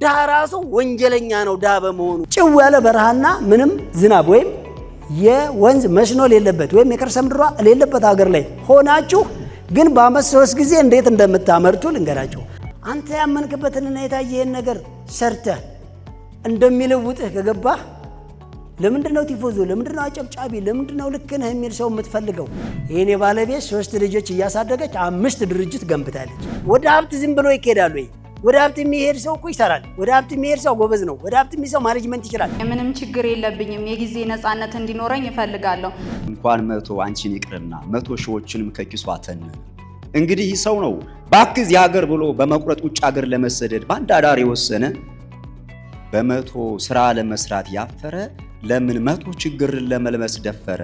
ዳ ራሱ ወንጀለኛ ነው ዳ በመሆኑ ጭው ያለ በረሃና ምንም ዝናብ ወይም የወንዝ መስኖ የሌለበት ወይም የከርሰ ምድሯ የሌለበት ሀገር ላይ ሆናችሁ ግን በአመት 3 ጊዜ እንዴት እንደምታመርቱ ልንገራችሁ። አንተ ያመንክበትንና የታየህን ነገር ሰርተህ እንደሚለውጥህ ከገባህ ለምንድነው ቲፎዞ ለምንድነው አጨብጫቢ ለምንድነው ልክ ነህ የሚል ሰው የምትፈልገው? የኔ ባለቤት 3 ልጆች እያሳደገች 5 ድርጅት ገንብታለች። ወደ ሀብት ዝም ብሎ ይኬዳል ወይ? ወደ ሀብት የሚሄድ ሰው እኮ ይሰራል። ወደ ሀብት የሚሄድ ሰው ጎበዝ ነው። ወደ ሀብት የሚሄድ ሰው ማኔጅመንት ይችላል። ምንም ችግር የለብኝም። የጊዜ ነፃነት እንዲኖረኝ እፈልጋለሁ። እንኳን 100 አንቺን ይቅርና 100 ሺዎችንም ከኪሱ አተነ። እንግዲህ ሰው ነው ባክዝ ያገር ብሎ በመቁረጥ ውጭ ሀገር ለመሰደድ ባንድ አዳር የወሰነ በ100 ስራ ለመስራት ያፈረ ለምን 100 ችግርን ለመልመስ ደፈረ?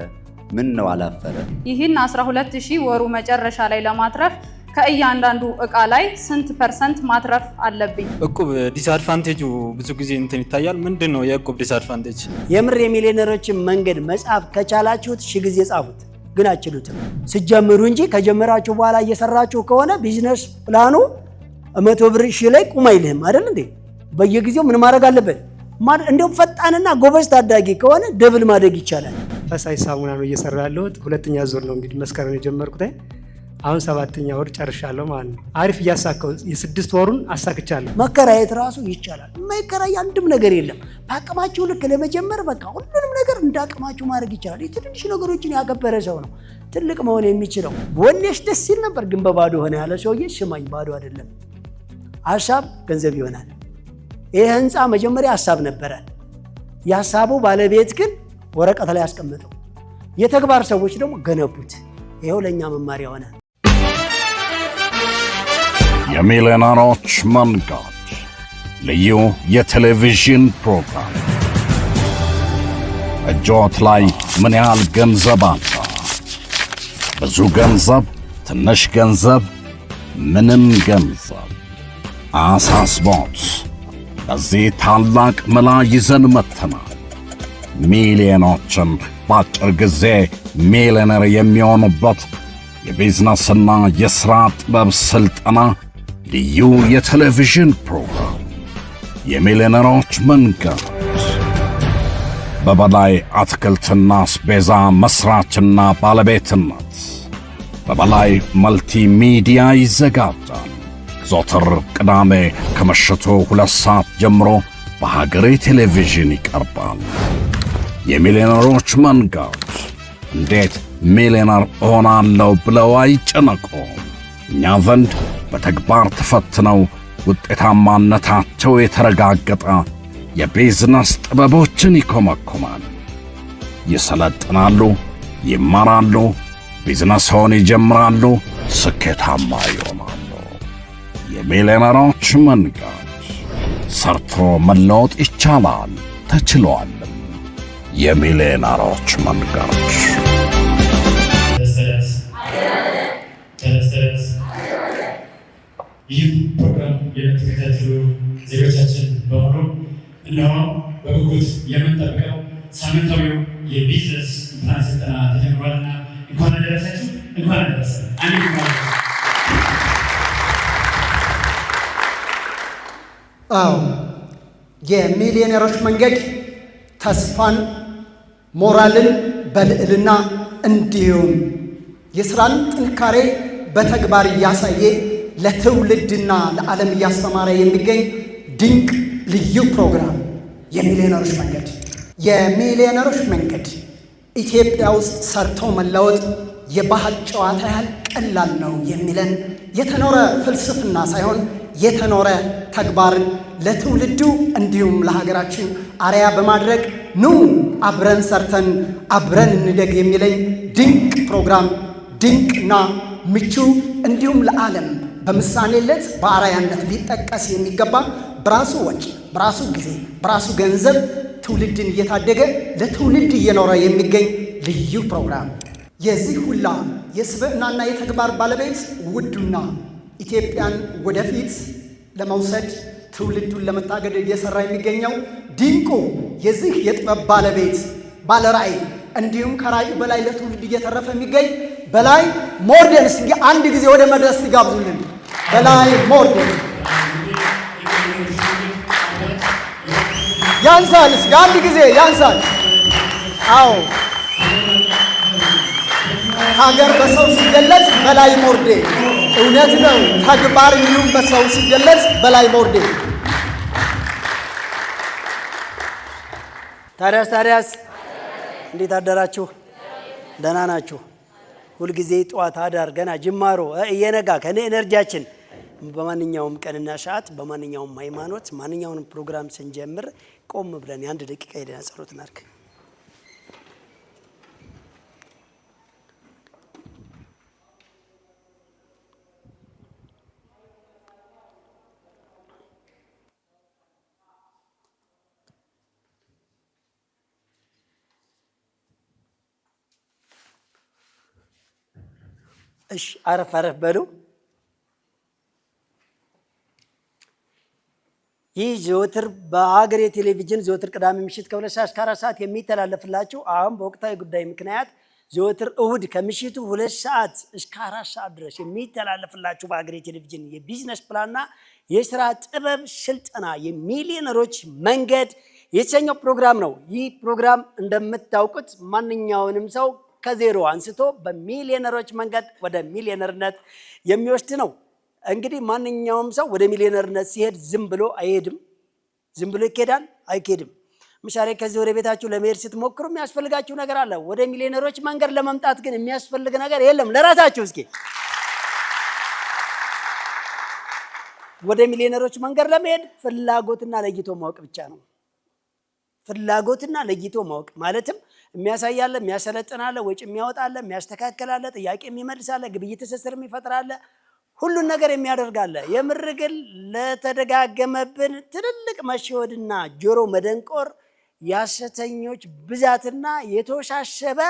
ምን ነው አላፈረ? ይህን 12000 ወሩ መጨረሻ ላይ ለማትረፍ ከእያንዳንዱ እቃ ላይ ስንት % ማትረፍ አለብኝ? እቁብ ዲስአድቫንቴጁ ብዙ ጊዜ እንትን ይታያል። ምንድነው የእቁብ ዲስአድቫንቴጅ? የምር የሚሊዮነሮችን መንገድ መጻፍ ከቻላችሁት 1000 ጊዜ ጻፉት፣ ግን አትችሉትም ሲጀምሩ እንጂ ከጀመራችሁ በኋላ እየሰራችሁ ከሆነ ቢዝነስ ፕላኑ 100 ብር ሺህ ላይ ቁም አይልህም አይደል እንዴ? በየጊዜው ምን ማድረግ አለበት? እንደው ፈጣንና ጎበዝ ታዳጊ ከሆነ ደብል ማደግ ይቻላል። ፈሳሽ ሳሙና ነው እየሰራው ያለሁት። 2ኛ ዙር ነው እንግዲህ መስከረም የጀመርኩት። አሁን 7ኛ ወር ጨርሻለሁ ማለት ነው። አሪፍ እያሳካው የ6 ወሩን አሳክቻለሁ። መከራየት ራሱ ይቻላል። የማይከራይ አንድም ነገር የለም። በአቅማችሁ ልክ ለመጀመር በቃ ሁሉንም ነገር እንዳቅማችሁ ማድረግ ይቻላል። የትንሽ ነገሮችን ያከበረ ሰው ነው ትልቅ መሆን የሚችለው። ወኔሽ ደስ ሲል ነበር ግን በባዶ ሆነ ያለ ሰውዬ ስማኝ፣ ባዶ አይደለም። ሀሳብ ገንዘብ ይሆናል። ይሄ ህንፃ መጀመሪያ ሀሳብ ነበረ። የሀሳቡ ባለቤት ግን ወረቀት ላይ ያስቀመጠው። የተግባር ሰዎች ደግሞ ገነቡት። ይሄው ለኛ መማሪያ ሆነ። የሚሊዮነሮች መንገድ ልዩ የቴሌቪዥን ፕሮግራም። እጆት ላይ ምን ያህል ገንዘብ አለ? ብዙ ገንዘብ፣ ትንሽ ገንዘብ፣ ምንም ገንዘብ አሳስቦት በዚህ ታላቅ መላ ይዘን መጥተናል። ሚሊዮኖችን በአጭር ጊዜ ሚሊዮነር የሚሆኑበት የቢዝነስና የሥራ ጥበብ ሥልጠና ልዩ የቴሌቪዥን ፕሮግራም የሚሊዮነሮች መንገድ በበላይ አትክልትና አስቤዛ መሥራችና ባለቤትነት በበላይ መልቲ ሚዲያ ይዘጋጃል። ዘወትር ቅዳሜ ከምሽቱ 2 ሰዓት ጀምሮ በሀገሬ ቴሌቪዥን ይቀርባል። የሚሊዮነሮች መንገድ። እንዴት ሚሊዮነር እሆናለሁ ብለው አይጨነቁ። እኛ ዘንድ በተግባር ተፈትነው ውጤታማነታቸው የተረጋገጠ የቢዝነስ ጥበቦችን ይኮመኮማል። ይሰለጥናሉ፣ ይማራሉ፣ ቢዝነስዎን ይጀምራሉ፣ ስኬታማ ይሆናሉ። የሚሊዮነሮች መንገድ። ሰርቶ መለወጥ ይቻላል፣ ተችሏልም። የሚሊዮነሮች መንገድ። ይህ ፕሮግራም የምትከታተሉ ዜጎቻችን በሙሉ እነሆ በጉጉት የምንጠብቀው ሳምንታዊው የቢዝነስ ፕላን ስልጠና ተጀምሯልና እንኳን አደረሳችሁ፣ እንኳን አደረሰን። የሚሊዮነሮች መንገድ ተስፋን፣ ሞራልን በልዕልና እንዲሁም የሥራን ጥንካሬ በተግባር እያሳየ ለትውልድና ለዓለም እያስተማረ የሚገኝ ድንቅ ልዩ ፕሮግራም የሚሊዮነሮች መንገድ። የሚሊዮነሮች መንገድ ኢትዮጵያ ውስጥ ሰርቶ መለወጥ የባህል ጨዋታ ያህል ቀላል ነው የሚለን የተኖረ ፍልስፍና ሳይሆን የተኖረ ተግባርን ለትውልዱ እንዲሁም ለሀገራችን አርያ በማድረግ ኑ አብረን ሰርተን አብረን እንደግ የሚለኝ ድንቅ ፕሮግራም፣ ድንቅና ምቹ እንዲሁም ለዓለም በምሳሌነት በአርአያነት ሊጠቀስ የሚገባ በራሱ ወጪ፣ በራሱ ጊዜ፣ በራሱ ገንዘብ ትውልድን እየታደገ ለትውልድ እየኖረ የሚገኝ ልዩ ፕሮግራም። የዚህ ሁላ የስብዕናና የተግባር ባለቤት ውዱና ኢትዮጵያን ወደፊት ለመውሰድ ትውልዱን ለመታገድ እየሰራ የሚገኘው ድንቁ የዚህ የጥበብ ባለቤት ባለራዕይ እንዲሁም ከራዕዩ በላይ ለትውልድ እየተረፈ የሚገኝ በላይ ሞርደን። እስኪ አንድ ጊዜ ወደ መድረስ ይጋብዙልን። በላይ ሞርደን ያንሳል። እስኪ አንድ ጊዜ ያንሳል። አዎ ሀገር በሰው ሲገለጽ በላይ ሞርዴ። እውነት ነው። ተግባር እንዲሁም በሰው ሲገለጽ በላይ ሞርዴ። ታዲያስ እንዴት አደራችሁ? ደህና ናችሁ? ሁልጊዜ ጠዋት አዳር ገና ጅማሮ እየነጋ ከኔ ኤነርጂያችን በማንኛውም ቀንና ሰዓት በማንኛውም ሃይማኖት ማንኛውንም ፕሮግራም ስንጀምር ቆም ብለን የአንድ ደቂቃ ሄደን ጸሎት እናድርግ። እሺ አረፍ በሉ። ይህ ዘወትር በሀገሬ ቴሌቪዥን ዘወትር ቅዳሜ ምሽት ከ2 ሰዓት እስከ 4 ሰዓት የሚተላለፍላችሁ አሁን በወቅታዊ ጉዳይ ምክንያት ዘወትር እሁድ ከምሽቱ 2 ሰዓት እስከ 4 ሰዓት ድረስ የሚተላለፍላችሁ በሀገሬ ቴሌቪዥን የቢዝነስ ፕላንና የስራ ጥበብ ስልጠና የሚሊዮነሮች መንገድ የተሰኘው ፕሮግራም ነው። ይህ ፕሮግራም እንደምታውቁት ማንኛውንም ሰው ከዜሮ አንስቶ በሚሊዮነሮች መንገድ ወደ ሚሊዮነርነት የሚወስድ ነው። እንግዲህ ማንኛውም ሰው ወደ ሚሊዮነርነት ሲሄድ ዝም ብሎ አይሄድም። ዝም ብሎ ይኬዳል? አይኬድም። ምሳሌ ከዚህ ወደ ቤታችሁ ለመሄድ ስትሞክሩ የሚያስፈልጋችሁ ነገር አለ። ወደ ሚሊዮነሮች መንገድ ለመምጣት ግን የሚያስፈልግ ነገር የለም። ለራሳችሁ እስኪ ወደ ሚሊዮነሮች መንገድ ለመሄድ ፍላጎትና ለይቶ ማወቅ ብቻ ነው። ፍላጎትና ለይቶ ማወቅ ማለትም የሚያሳያለ፣ የሚያሰለጥናለ፣ ወጪ የሚያወጣለ፣ የሚያስተካክላለ፣ ጥያቄ የሚመልሳለ፣ ግብይት ትስስር የሚፈጥራለ፣ ሁሉን ነገር የሚያደርጋለ። የምር ግን ለተደጋገመብን ትልልቅ መሸወድና ጆሮ መደንቆር የሐሰተኞች ብዛትና የተወሻሸበ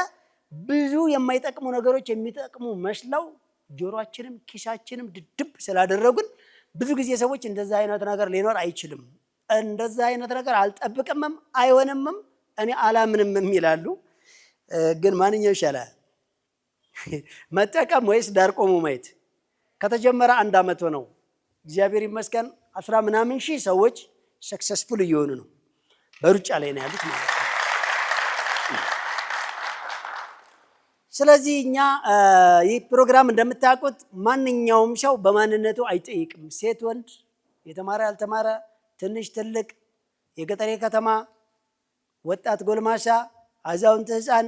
ብዙ የማይጠቅሙ ነገሮች የሚጠቅሙ መስለው ጆሮአችንም ኪሳችንም ድድብ ስላደረጉን ብዙ ጊዜ ሰዎች እንደዛ አይነት ነገር ሊኖር አይችልም፣ እንደዛ አይነት ነገር አልጠብቅምም፣ አይሆንምም፣ እኔ አላምንም ይላሉ። ግን ማንኛው ይሻላል? መጠቀም ወይስ ዳር ቆሞ ማየት? ከተጀመረ 1 ዓመት ሆነው እግዚአብሔር ይመስገን 10 ምናምን ሺህ ሰዎች ሰክሰስፉል እየሆኑ ነው። በሩጫ ላይ ነው ያሉት ማለት ነው። ስለዚህ እኛ ይህ ፕሮግራም እንደምታውቁት ማንኛውም ሰው በማንነቱ አይጠይቅም። ሴት፣ ወንድ፣ የተማረ ያልተማረ፣ ትንሽ ትልቅ፣ የገጠሬ ከተማ፣ ወጣት ጎልማሳ፣ አዛውንት፣ ህፃን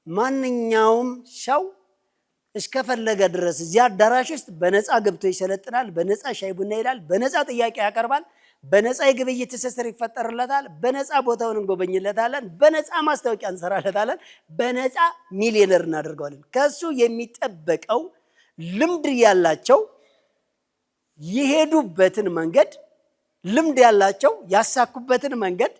ማንኛውም ሰው እስከፈለገ ድረስ እዚያ አዳራሽ ውስጥ በነፃ ገብቶ ይሰለጥናል፣ በነፃ ሻይ ቡና ይላል፣ በነፃ ጥያቄ ያቀርባል፣ በነፃ የግብይት ትስስር ይፈጠርለታል፣ በነፃ ቦታውን እንጎበኝለታለን፣ በነፃ ማስታወቂያ እንሰራለታለን፣ በነፃ ሚሊዮነር እናደርገዋለን። ከሱ የሚጠበቀው ልምድ ያላቸው የሄዱበትን መንገድ፣ ልምድ ያላቸው ያሳኩበትን መንገድ፣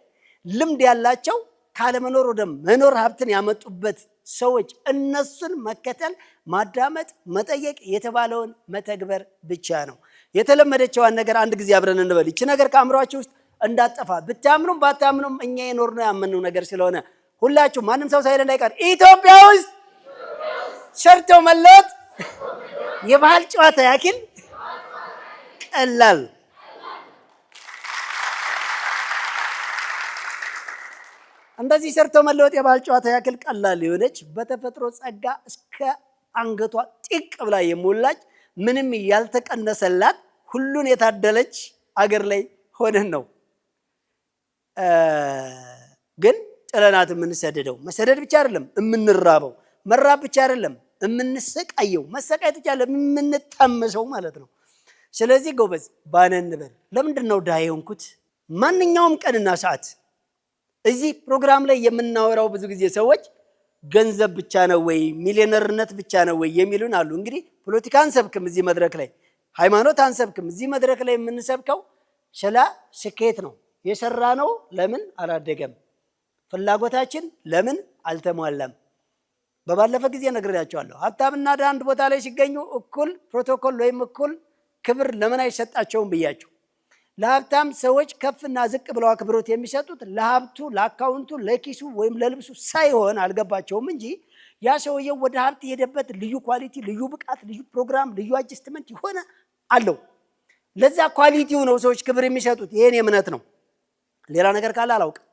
ልምድ ያላቸው ካለመኖር ወደ መኖር ሀብትን ያመጡበት ሰዎች እነሱን መከተል፣ ማዳመጥ፣ መጠየቅ፣ የተባለውን መተግበር ብቻ ነው። የተለመደችዋን ነገር አንድ ጊዜ አብረን እንበል። ይቺ ነገር ከአእምሯችሁ ውስጥ እንዳጠፋ ብታምኑም ባታምኑም እኛ የኖርነው ያመንነው ነገር ስለሆነ ሁላችሁ ማንም ሰው ሳይል እንዳይቀር ኢትዮጵያ ውስጥ ሰርቶ መለወጥ የባህል ጨዋታ ያክል ቀላል። እንደዚህ ሰርቶ መለወጥ የባህል ጨዋታ ያክል ቀላል የሆነች በተፈጥሮ ጸጋ እስከ አንገቷ ጢቅ ብላ የሞላች ምንም ያልተቀነሰላት ሁሉን የታደለች አገር ላይ ሆነን ነው ግን ጥለናት የምንሰደደው። መሰደድ ብቻ አይደለም የምንራበው፣ መራብ ብቻ አይደለም የምንሰቃየው፣ መሰቃየት ብቻ አይደለም የምንታመሰው ማለት ነው። ስለዚህ ጎበዝ ባነን በል። ለምንድን ነው ድሃ የሆንኩት? ማንኛውም ቀንና ሰዓት እዚህ ፕሮግራም ላይ የምናወራው ብዙ ጊዜ ሰዎች ገንዘብ ብቻ ነው ወይ ሚሊዮነርነት ብቻ ነው ወይ የሚሉን አሉ። እንግዲህ ፖለቲካ አንሰብክም እዚህ መድረክ ላይ፣ ሃይማኖት አንሰብክም እዚህ መድረክ ላይ። የምንሰብከው ስለ ስኬት ነው። የሰራ ነው ለምን አላደገም? ፍላጎታችን ለምን አልተሟላም? በባለፈ ጊዜ ነግሬያቸዋለሁ። ሀብታምና ድሃ አንድ ቦታ ላይ ሲገኙ እኩል ፕሮቶኮል ወይም እኩል ክብር ለምን አይሰጣቸውም ብያቸው። ለሀብታም ሰዎች ከፍና ዝቅ ብለው አክብሮት የሚሰጡት ለሀብቱ፣ ለአካውንቱ፣ ለኪሱ ወይም ለልብሱ ሳይሆን አልገባቸውም እንጂ ያ ሰውየው ወደ ሀብት የሄደበት ልዩ ኳሊቲ፣ ልዩ ብቃት፣ ልዩ ፕሮግራም፣ ልዩ አጀስትመንት የሆነ አለው። ለዛ ኳሊቲው ነው ሰዎች ክብር የሚሰጡት። ይሄን እምነት ነው። ሌላ ነገር ካለ አላውቅም።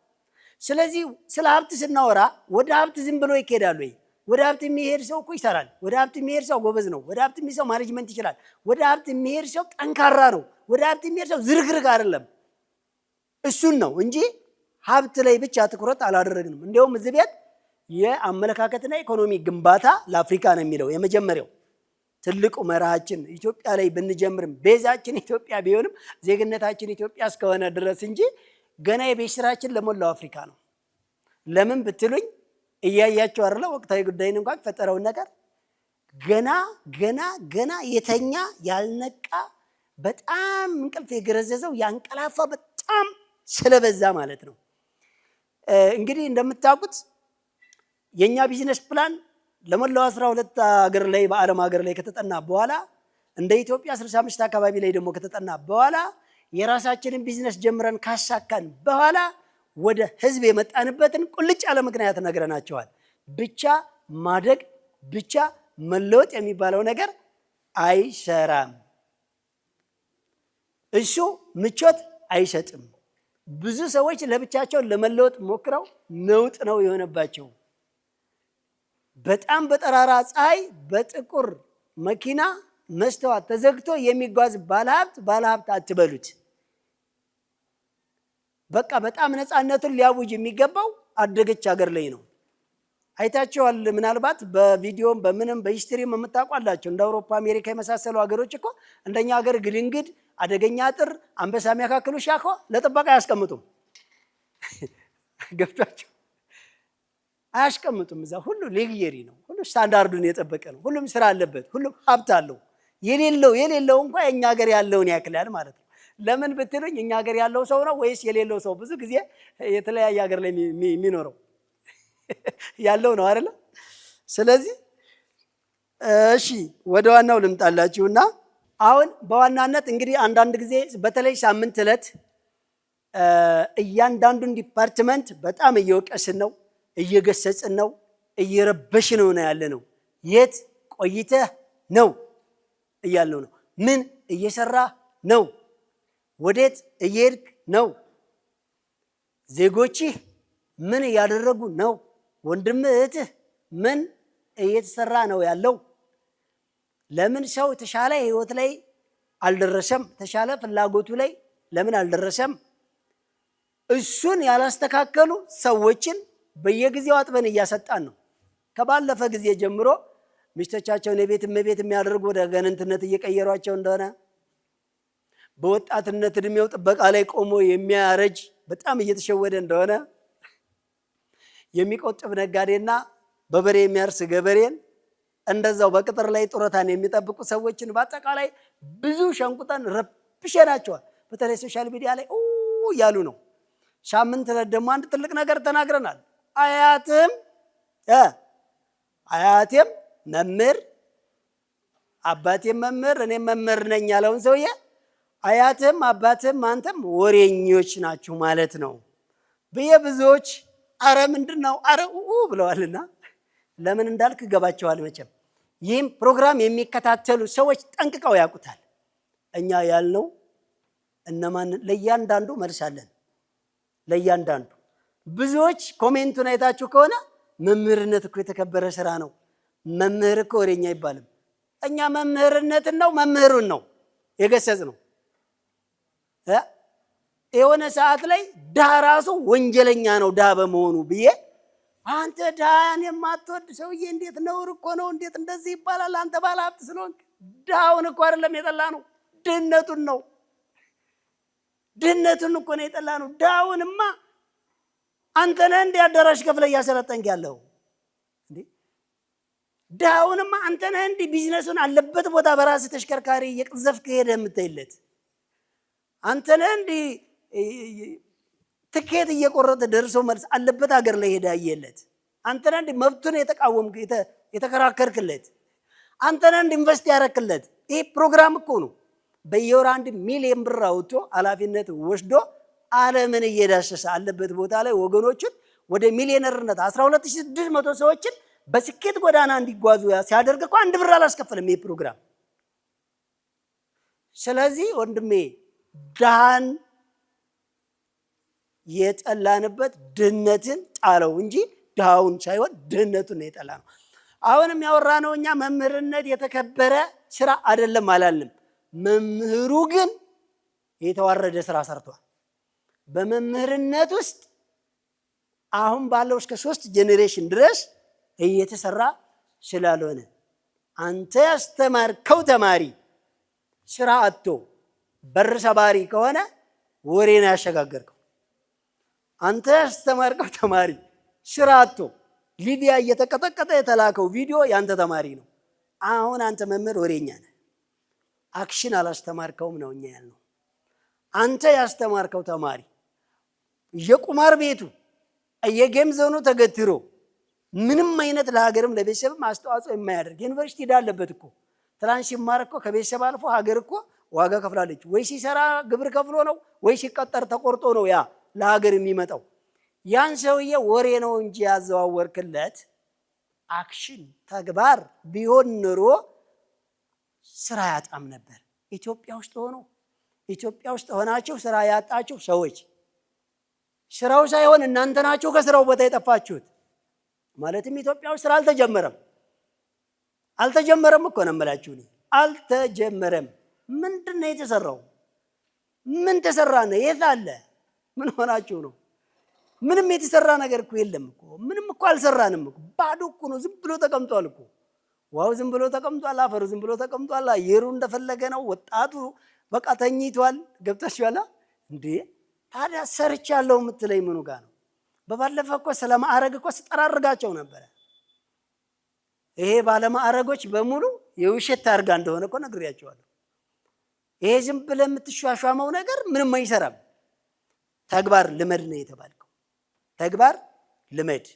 ስለዚህ ስለ ሀብት ስናወራ ወደ ሀብት ዝም ብሎ ይሄዳል ወይ? ወደ ሀብት የሚሄድ ሰው እኮ ይሰራል። ወደ ሀብት የሚሄድ ሰው ጎበዝ ነው። ወደ ሀብት የሚሄድ ሰው ማኔጅመንት ይችላል። ወደ ሀብት የሚሄድ ሰው ጠንካራ ነው። ወደ ሀብት የሚሄድ ሰው ዝርግርግ አይደለም። እሱን ነው እንጂ ሀብት ላይ ብቻ ትኩረት አላደረግንም። እንዲያውም እዚህ ቤት የአመለካከትና ኢኮኖሚ ግንባታ ለአፍሪካ ነው የሚለው የመጀመሪያው ትልቁ መርሃችን። ኢትዮጵያ ላይ ብንጀምርም ቤዛችን ኢትዮጵያ ቢሆንም ዜግነታችን ኢትዮጵያ እስከሆነ ድረስ እንጂ ገና የቤት ስራችን ለሞላው አፍሪካ ነው። ለምን ብትሉኝ እያያቸው አይደለ ወቅታዊ ጉዳይን እንኳን ፈጠረውን ነገር ገና የተኛ ያልነቃ በጣም እንቅልፍ የገረዘዘው ያንቀላፋ በጣም ስለበዛ ማለት ነው። እንግዲህ እንደምታውቁት የኛ ቢዝነስ ፕላን ለሞላው 12 ሀገር ላይ በዓለም ሀገር ላይ ከተጠና በኋላ እንደ ኢትዮጵያ 65 አካባቢ ላይ ደግሞ ከተጠና በኋላ የራሳችንን ቢዝነስ ጀምረን ካሳካን በኋላ ወደ ህዝብ የመጣንበትን ቁልጭ ያለ ምክንያት ነግረናቸዋል። ብቻ ማደግ ብቻ መለወጥ የሚባለው ነገር አይሰራም። እሱ ምቾት አይሰጥም። ብዙ ሰዎች ለብቻቸው ለመለወጥ ሞክረው ነውጥ ነው የሆነባቸው። በጣም በጠራራ ፀሐይ በጥቁር መኪና መስተዋት ተዘግቶ የሚጓዝ ባለሀብት አትበሉት። በቃ በጣም ነፃነቱን ሊያውጅ የሚገባው አደገች ሀገር ላይ ነው። አይታችኋል። ምናልባት በቪዲዮም በምንም በሂስትሪም የምታውቋላቸው እንደ አውሮፓ አሜሪካ የመሳሰሉ ሀገሮች እኮ እንደኛ ሀገር ግድንግድ አደገኛ አጥር አንበሳ የሚያካክሉ ሻኮ ለጥበቃ አያስቀምጡም። ገብቷቸው አያስቀምጡም። እዛ ሁሉ ሌግየሪ ነው። ሁሉ ስታንዳርዱን የጠበቀ ነው። ሁሉም ስራ አለበት። ሁሉም ሀብት አለው። የሌለው እንኳ የኛ ሀገር ያለውን ያክላል ማለት ነው። ለምን ብትሉኝ እኛ ሀገር ያለው ሰው ነው ወይስ የሌለው ሰው? ብዙ ጊዜ የተለያየ ሀገር ላይ የሚኖረው ያለው ነው አይደለ? ስለዚህ እሺ ወደ ዋናው ልምጣላችሁና አሁን በዋናነት እንግዲህ አንዳንድ ጊዜ በተለይ ሳምንት ዕለት እያንዳንዱን ዲፓርትመንት በጣም እየወቀስን ነው፣ እየገሰጽን ነው፣ እየረበሽን ነው ያለ ነው። የት ቆይተህ ነው እያልነው ነው። ምን እየሰራ ነው? ወዴት እየሄድክ ነው? ዜጎችህ ምን እያደረጉ ነው? ወንድም እህትህ ምን እየተሰራ ነው ያለው? ለምን ሰው የተሻለ ህይወት ላይ አልደረሰም? ተሻለ ፍላጎቱ ላይ ለምን አልደረሰም? እሱን ያላስተካከሉ ሰዎችን በየጊዜው አጥበን እያሰጣን ነው። ከባለፈ ጊዜ ጀምሮ ሚስቶቻቸውን የቤት እመቤት የሚያደርጉ ወደ ገነንትነት እየቀየሯቸው እንደሆነ በወጣትነት እድሜው ጥበቃ ላይ ቆሞ የሚያረጅ በጣም እየተሸወደ እንደሆነ የሚቆጥብ ነጋዴና በበሬ የሚያርስ ገበሬን እንደዛው በቅጥር ላይ ጡረታን የሚጠብቁ ሰዎችን በአጠቃላይ ብዙ ሸንቁጠን ረብሸናቸዋል። በተለይ ሶሻል ሚዲያ ላይ እያሉ ነው። ሳምንት ዕለት ደግሞ አንድ ትልቅ ነገር ተናግረናል። አያቴም መምህር አባቴም መምህር እኔም መምህር ነኝ ያለውን ሰውዬ አያትም አባትም አንተም ወሬኞች ናችሁ ማለት ነው ብዬ ብዙዎች አረ ምንድነው አረ ብለዋልና ለምን እንዳልክ ገባቸዋል። መቼም ይህም ፕሮግራም የሚከታተሉ ሰዎች ጠንቅቀው ያውቁታል። እኛ ያልነው እነማን ለእያንዳንዱ መልሳለን። ለእያንዳንዱ ብዙዎች ኮሜንቱን አይታችሁ ከሆነ መምህርነት እኮ የተከበረ ስራ ነው፣ መምህር እኮ ወሬኛ አይባልም። እኛ መምህርነትን ነው መምህሩን ነው የገሰጽ ነው። የሆነ ሰዓት ላይ ድሃ ራሱ ወንጀለኛ ነው ድሃ በመሆኑ ብዬ አንተ ድሃን የማትወድ ሰውዬ እንዴት ነውር እኮ ነው፣ እንዴት እንደዚህ ይባላል? አንተ ባለ ሀብት ስለሆንክ ድሃውን እኮ አይደለም የጠላ ነው ድህነቱን ነው። ድህነቱን እኮ ነው የጠላ ነው። ድሃውንማ አንተ ነህ እንደ አዳራሽ ከፍለ እያሰለጠንክ ያለው እንዴ? ድሃውንማ አንተ ነህ እንደ ቢዝነሱን አለበት ቦታ በራስ ተሽከርካሪ እየቀዘፍክ ሄደህ የምታይለት አንተ ነህ እንደ ትኬት እየቆረጠ ደርሶ መልስ አለበት ሀገር ላይ ሄዳ አየለት። አንተ ነህ እንደ መብቱን የተቃወምክ የተከራከርክለት። አንተ ነህ እንደ ኢንቨስት ያረክለት። ይሄ ፕሮግራም እኮ ነው። በየወር 1 ሚሊዮን ብር አውጥቶ ኃላፊነት ወስዶ ዓለምን እየዳሰሰ አለበት ቦታ ላይ ወገኖችን ወደ ሚሊዮነርነት 12600 ሰዎችን በስኬት ጎዳና እንዲጓዙ ሲያደርግ እኮ 1 ብር አላስከፈለም ይሄ ፕሮግራም። ስለዚህ ወንድሜ ድሃን የጠላንበት ድህነትን ጣለው እንጂ ድሃውን ሳይሆን ድህነቱን ነው የጠላነው። አሁንም ያወራነው እኛ መምህርነት የተከበረ ስራ አይደለም አላልንም። መምህሩ ግን የተዋረደ ስራ ሰርቷል። በመምህርነት ውስጥ አሁን ባለው እስከ 3 ጄኔሬሽን ድረስ እየተሰራ ስላልሆነ አንተ ያስተማርከው ተማሪ ስራ አጥቶ በር ሰባሪ ከሆነ ወሬን ያሸጋገርከው። አንተ ያስተማርከው ተማሪ ስራ አጥቶ ሊቢያ እየተቀጠቀጠ የተላከው ቪዲዮ ያንተ ተማሪ ነው። አሁን አንተ መምህር ወሬኛ ነህ። አክሽን አላስተማርከውም ነው እኛ ያልነው። አንተ ያስተማርከው ተማሪ የቁማር ቤቱ የጌም ዞኑ ተገትሮ ምንም አይነት ለሀገርም ለቤተሰብም አስተዋጽኦ የማያደርግ ዩኒቨርሲቲ ዳለበት እኮ ትላንት ሲማር እኮ ከቤተሰብ አልፎ ሀገር እኮ ዋጋ ከፍላለች። ወይ ሲሰራ ግብር ከፍሎ ነው ወይ ሲቀጠር ተቆርጦ ነው ያ ለሀገር የሚመጣው። ያን ሰውዬ ወሬ ነው እንጂ ያዘዋወርክለት አክሽን ተግባር ቢሆን ኑሮ ስራ ያጣም ነበር። ኢትዮጵያ ውስጥ ሆናችሁ ስራ ያጣችሁ ሰዎች ስራው ሳይሆን እናንተ ናችሁ ከስራው ቦታ የጠፋችሁት። ማለትም ኢትዮጵያ ውስጥ ስራ አልተጀመረም እኮ ነው የምላችሁ። አልተጀመረም። ምንድን ነው የተሰራው? ምን ተሰራ ነው? የት አለ? ምን ሆናችሁ ነው? ምንም የተሰራ ነገር እኮ የለም እኮ። ምንም እኮ አልሰራንም እኮ። ባዶ እኮ ነው። ዝም ብሎ ተቀምጧል እኮ። ዋው ዝም ብሎ ተቀምጧል። አፈሩ ዝም ብሎ ተቀምጧል። አየሩ እንደፈለገ ነው። ወጣቱ በቃ ተኝቷል። ገብታችኋል እንዴ? ታዲያ ሰርቻለሁ የምትለኝ ምኑ ጋር ነው? በባለፈው እኮ ስለ ማዕረግ እኮ ስጠራርጋቸው ነበረ። ይሄ ባለማዕረጎች በሙሉ የውሸት ታርጋ እንደሆነ እኮ ነግሬያቸዋለሁ። ይሄ ዝም ብለህ የምትሿሿመው ነገር ምንም አይሰራም። ተግባር ልመድ ነው የተባልከው። ተግባር ልመድ።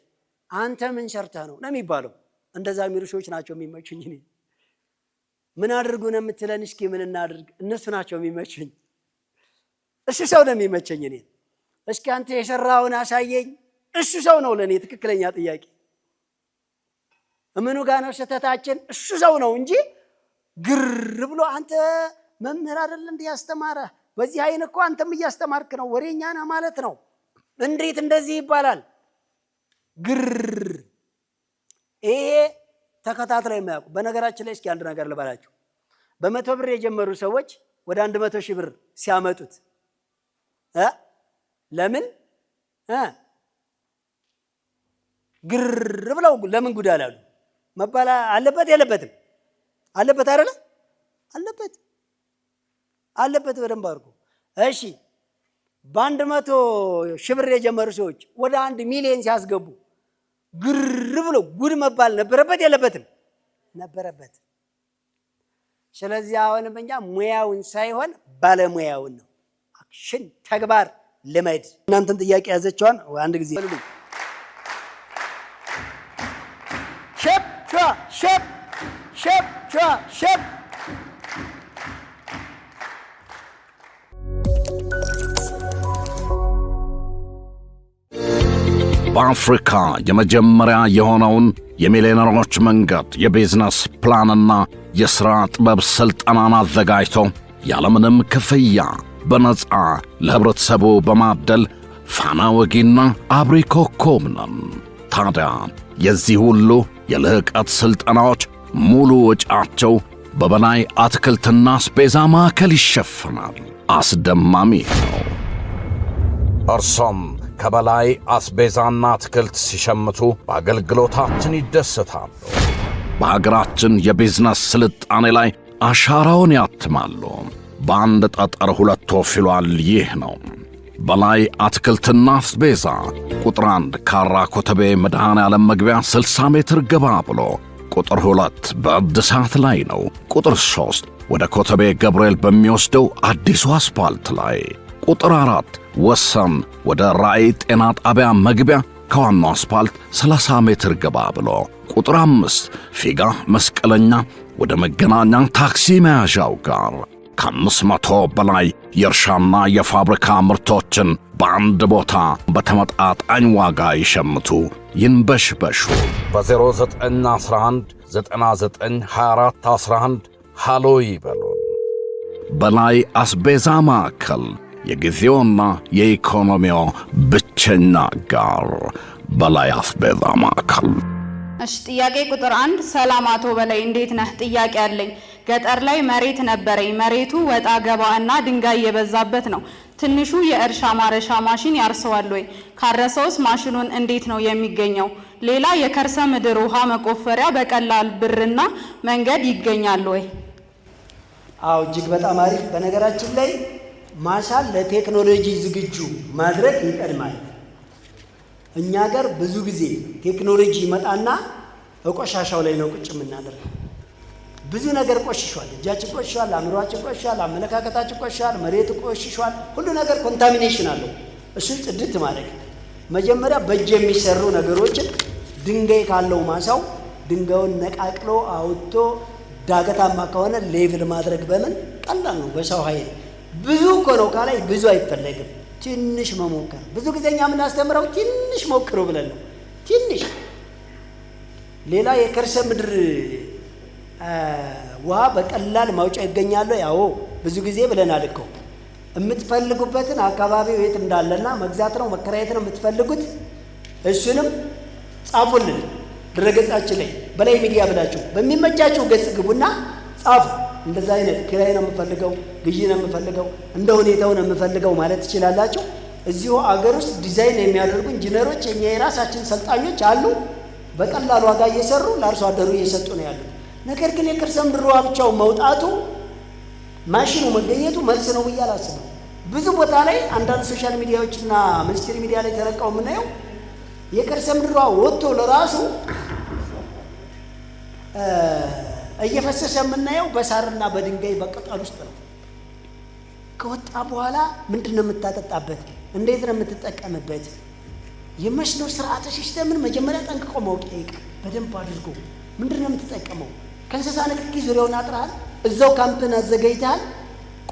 አንተ ምን ሰርተህ ነው የሚባለው? እንደዛ የሚሉ ሰዎች ናቸው የሚመቹኝ። እኔ ምን አድርጉ ነው የምትለን? እስኪ ምን እናድርግ? እነሱ ናቸው የሚመቹኝ። እሱ ሰው ነው የሚመቸኝ እኔ። እስኪ አንተ የሰራውን አሳየኝ። እሱ ሰው ነው ለእኔ ትክክለኛ ጥያቄ። ምኑ ጋር ነው ስህተታችን? እሱ ሰው ነው እንጂ ግር ብሎ አንተ መምህር አይደል እንዲህ ያስተማረ በዚህ አይን እኮ አንተም እያስተማርክ ነው ወሬኛ ነህ ማለት ነው። እንዴት እንደዚህ ይባላል? ግር ይሄ ተከታትለው የማያውቁ። በነገራችን ላይ እስኪ አንድ ነገር ልበላችሁ። በ100 ብር የጀመሩ ሰዎች ወደ 100 ሺህ ብር ሲያመጡት ለምን ግር ብለው ለምን ጉድ አላሉ? መባል አለበት የለበትም? አለበት አይደለ? አለበት በደንብ አድርጎ። እሺ በ100 ሺህ ብር የጀመሩ ሰዎች ወደ 1 ሚሊዮን ሲያስገቡ ግር ብለው ጉድ መባል ነበረበት የለበትም? ነበረበት። ስለዚህ አሁንም እኛ ሙያውን ሳይሆን ባለሙያውን ነው። አክሽን ተግባር ልመድ። እናንተን ጥያቄ ያዘችዋን አንድ ጊዜ ሸፕ በአፍሪካ የመጀመሪያ የሆነውን የሚሊዮነሮች መንገድ የቢዝነስ ፕላንና የሥራ ጥበብ ሥልጠናን አዘጋጅቶ ያለምንም ክፍያ በነፃ ለህብረተሰቡ በማደል ፋና ወጊና አብሪ ኮከብ ነን። ታዲያ የዚህ ሁሉ የልህቀት ሥልጠናዎች ሙሉ ወጪያቸው በበላይ አትክልትና አስቤዛ ማዕከል ይሸፍናል። አስደማሚ ነው። እርሶም ከበላይ አስቤዛና አትክልት ሲሸምቱ በአገልግሎታችን ይደሰታሉ። በሀገራችን የቢዝነስ ስልጣኔ ላይ አሻራውን ያትማሉ። በአንድ ጠጠር 2 ወፍ ይሏል። ይህ ነው በላይ አትክልትና አስቤዛ። ቁጥር 1 ካራ ኮተቤ መድኃኔ ዓለም መግቢያ 60 ሜትር ገባ ብሎ፣ ቁጥር 2 በእድሳት ላይ ነው። ቁጥር 3 ወደ ኮተቤ ገብርኤል በሚወስደው አዲሱ አስፓልት ላይ፣ ቁጥር 4 ወሰን ወደ ራእይ ጤና ጣቢያ መግቢያ ከዋናው አስፓልት 30 ሜትር ገባ ብሎ፣ ቁጥር 5 ፊጋ መስቀለኛ ወደ መገናኛ ታክሲ መያዣው ጋር ከ500 በላይ የእርሻና የፋብሪካ ምርቶችን በአንድ ቦታ በተመጣጣኝ ዋጋ ይሸምቱ፣ ይንበሽበሹ። በ0911 992411 ሃሎ ይበሉን። በላይ አስቤዛ ማዕከል የጊዜውና የኢኮኖሚው ብቸኛ አጋር በላይ አስቤዛ ማዕከል። እሺ ጥያቄ ቁጥር 1 ሰላም አቶ በላይ እንዴት ነህ? ጥያቄ አለኝ። ገጠር ላይ መሬት ነበረኝ። መሬቱ ወጣ ገባ እና ድንጋይ የበዛበት ነው። ትንሹ የእርሻ ማረሻ ማሽን ያርሰዋል ወይ? ካረሰውስ ማሽኑን እንዴት ነው የሚገኘው? ሌላ የከርሰ ምድር ውሃ መቆፈሪያ በቀላል ብርና መንገድ ይገኛል ወይ? አዎ እጅግ በጣም አሪፍ። በነገራችን ላይ ማሳን ለቴክኖሎጂ ዝግጁ ማድረግ ይቀድማል። እኛ ጋር ብዙ ጊዜ ቴክኖሎጂ ይመጣና ቆሻሻው ላይ ነው ቁጭ የምናደርገው። ብዙ ነገር ቆሽሿል። እጃችን ቆሽሿል፣ አእምሮአችን ቆሽሿል፣ አመለካከታችን ቆሽሿል፣ መሬቱ ቆሽሿል። ሁሉ ነገር ኮንታሚኔሽን አለው። እሱን ጽድት ማድረግ መጀመሪያ በእጅ የሚሰሩ ነገሮችን ድንጋይ ካለው ማሳው ድንጋዩን ነቃቅሎ አውጥቶ ዳገታማ ከሆነ ሌቭል ማድረግ በምን ቀላል ነው። በሰው ኃይል ብዙ እኮ ነው ካላይ ብዙ አይፈለግም። ትንሽ መሞከር። ብዙ ጊዜ እኛ የምናስተምረው ትንሽ ሞክሩ ብለን ነው። ትንሽ ሌላ የከርሰ ምድር ውሃ በቀላል ማውጫ ይገኛሉ። ያው ብዙ ጊዜ ብለናል እኮ የምትፈልጉበትን አካባቢው የት እንዳለና መግዛት ነው መከራየት ነው የምትፈልጉት፣ እሱንም ጻፉልን ድረገጻችን ላይ በላይ ሚዲያ ብላችሁ በሚመቻችሁ ገጽ ግቡና ጻፉ። እንደዛ አይነት ኪራይ ነው የምፈልገው፣ ግዢ ነው የምፈልገው፣ እንደ ሁኔታው ነው የምፈልገው ማለት ትችላላችሁ። እዚሁ አገር ውስጥ ዲዛይን የሚያደርጉ ኢንጂነሮች የኛ የራሳችን ሰልጣኞች አሉ። በቀላል ዋጋ እየሰሩ ለአርሶ አደሩ እየሰጡ ነው ያሉት። ነገር ግን የከርሰ ምድር ውሃ ብቻው መውጣቱ ማሽኑ መገኘቱ መልስ ነው ብዬ አላስብም። ብዙ ቦታ ላይ አንዳንድ ሶሻል ሚዲያዎችና ሚኒስትሪ ሚዲያ ላይ ተለቀው የምናየው የከርሰ ምድር ውሃ ወጥቶ ለራሱ እየፈሰሰ የምናየው በሳርና በድንጋይ በቅጠል ውስጥ ነው። ከወጣ በኋላ ምንድን ነው የምታጠጣበት? እንዴት ነው የምትጠቀምበት? የመስኖ ስርዓተ ሲስተምን መጀመሪያ ጠንቅቆ ማወቅ ይጠይቃል። በደንብ አድርጎ ምንድን ነው የምትጠቀመው? ከእንስሳ ንክኪ ዙሪያውን አጥረሃል፣ እዛው ካምፕን አዘጋጅተሃል፣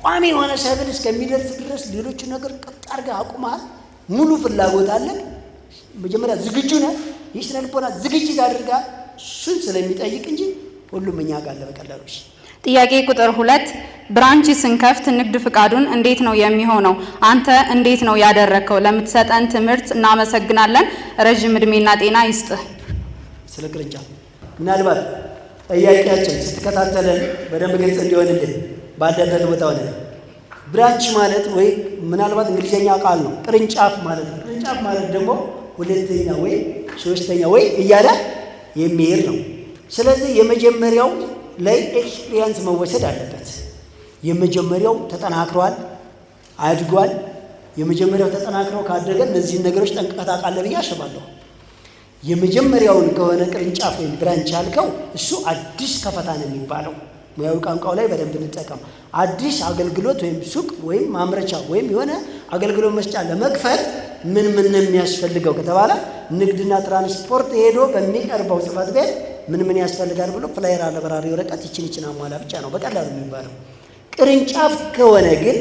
ቋሚ የሆነ ሰብል እስከሚደርስ ድረስ ሌሎቹ ነገር ቀጥ አድርገህ አቁመሃል፣ ሙሉ ፍላጎት አለህ፣ መጀመሪያ ዝግጁ ነህ፣ የስነ ልቦና ዝግጅት አድርገሃል። እሱን ስለሚጠይቅ እንጂ ሁሉም እኛ ጋር ለበቀላሉ። ጥያቄ ቁጥር 2 ብራንች ስንከፍት ንግድ ፍቃዱን እንዴት ነው የሚሆነው? አንተ እንዴት ነው ያደረከው? ለምትሰጠን ትምህርት እናመሰግናለን። ረጅም እድሜና ጤና ይስጥህ። ስለ ቅርንጫፍ ምናልባት ጥያቄያችን ስትከታተለን በደንብ ግልጽ እንዲሆንልን ባለበት ቦታ ሆነ ብራንች ማለት ወይ ምናልባት እንግሊዝኛ ቃል ነው ቅርንጫፍ ማለት ነው። ቅርንጫፍ ማለት ደግሞ ሁለተኛ ወይ ሶስተኛ ወይ እያለ የሚሄድ ነው። ስለዚህ የመጀመሪያው ላይ ኤክስፒሪየንስ መወሰድ አለበት። የመጀመሪያው ተጠናክሯል፣ አድጓል። የመጀመሪያው ተጠናክረው ካደገ እነዚህን ነገሮች ጠንቅቀህ ታውቃለህ ብዬ አስባለሁ። የመጀመሪያውን ከሆነ ቅርንጫፍ ወይም ብራንች ያልከው እሱ አዲስ ከፈታ ነው የሚባለው። ሙያዊ ቋንቋው ላይ በደንብ እንጠቀም። አዲስ አገልግሎት ወይም ሱቅ ወይም ማምረቻ ወይም የሆነ አገልግሎት መስጫ ለመክፈት ምን የሚያስፈልገው ከተባለ ንግድና ትራንስፖርት ሄዶ በሚቀርበው ጽሕፈት ቤት ምን ያስፈልጋል ብሎ ፍላየር አለ፣ በራሪ ወረቀት ይችን አሟላ ብቻ ነው በቀላሉ የሚባለው። ቅርንጫፍ ከሆነ ግን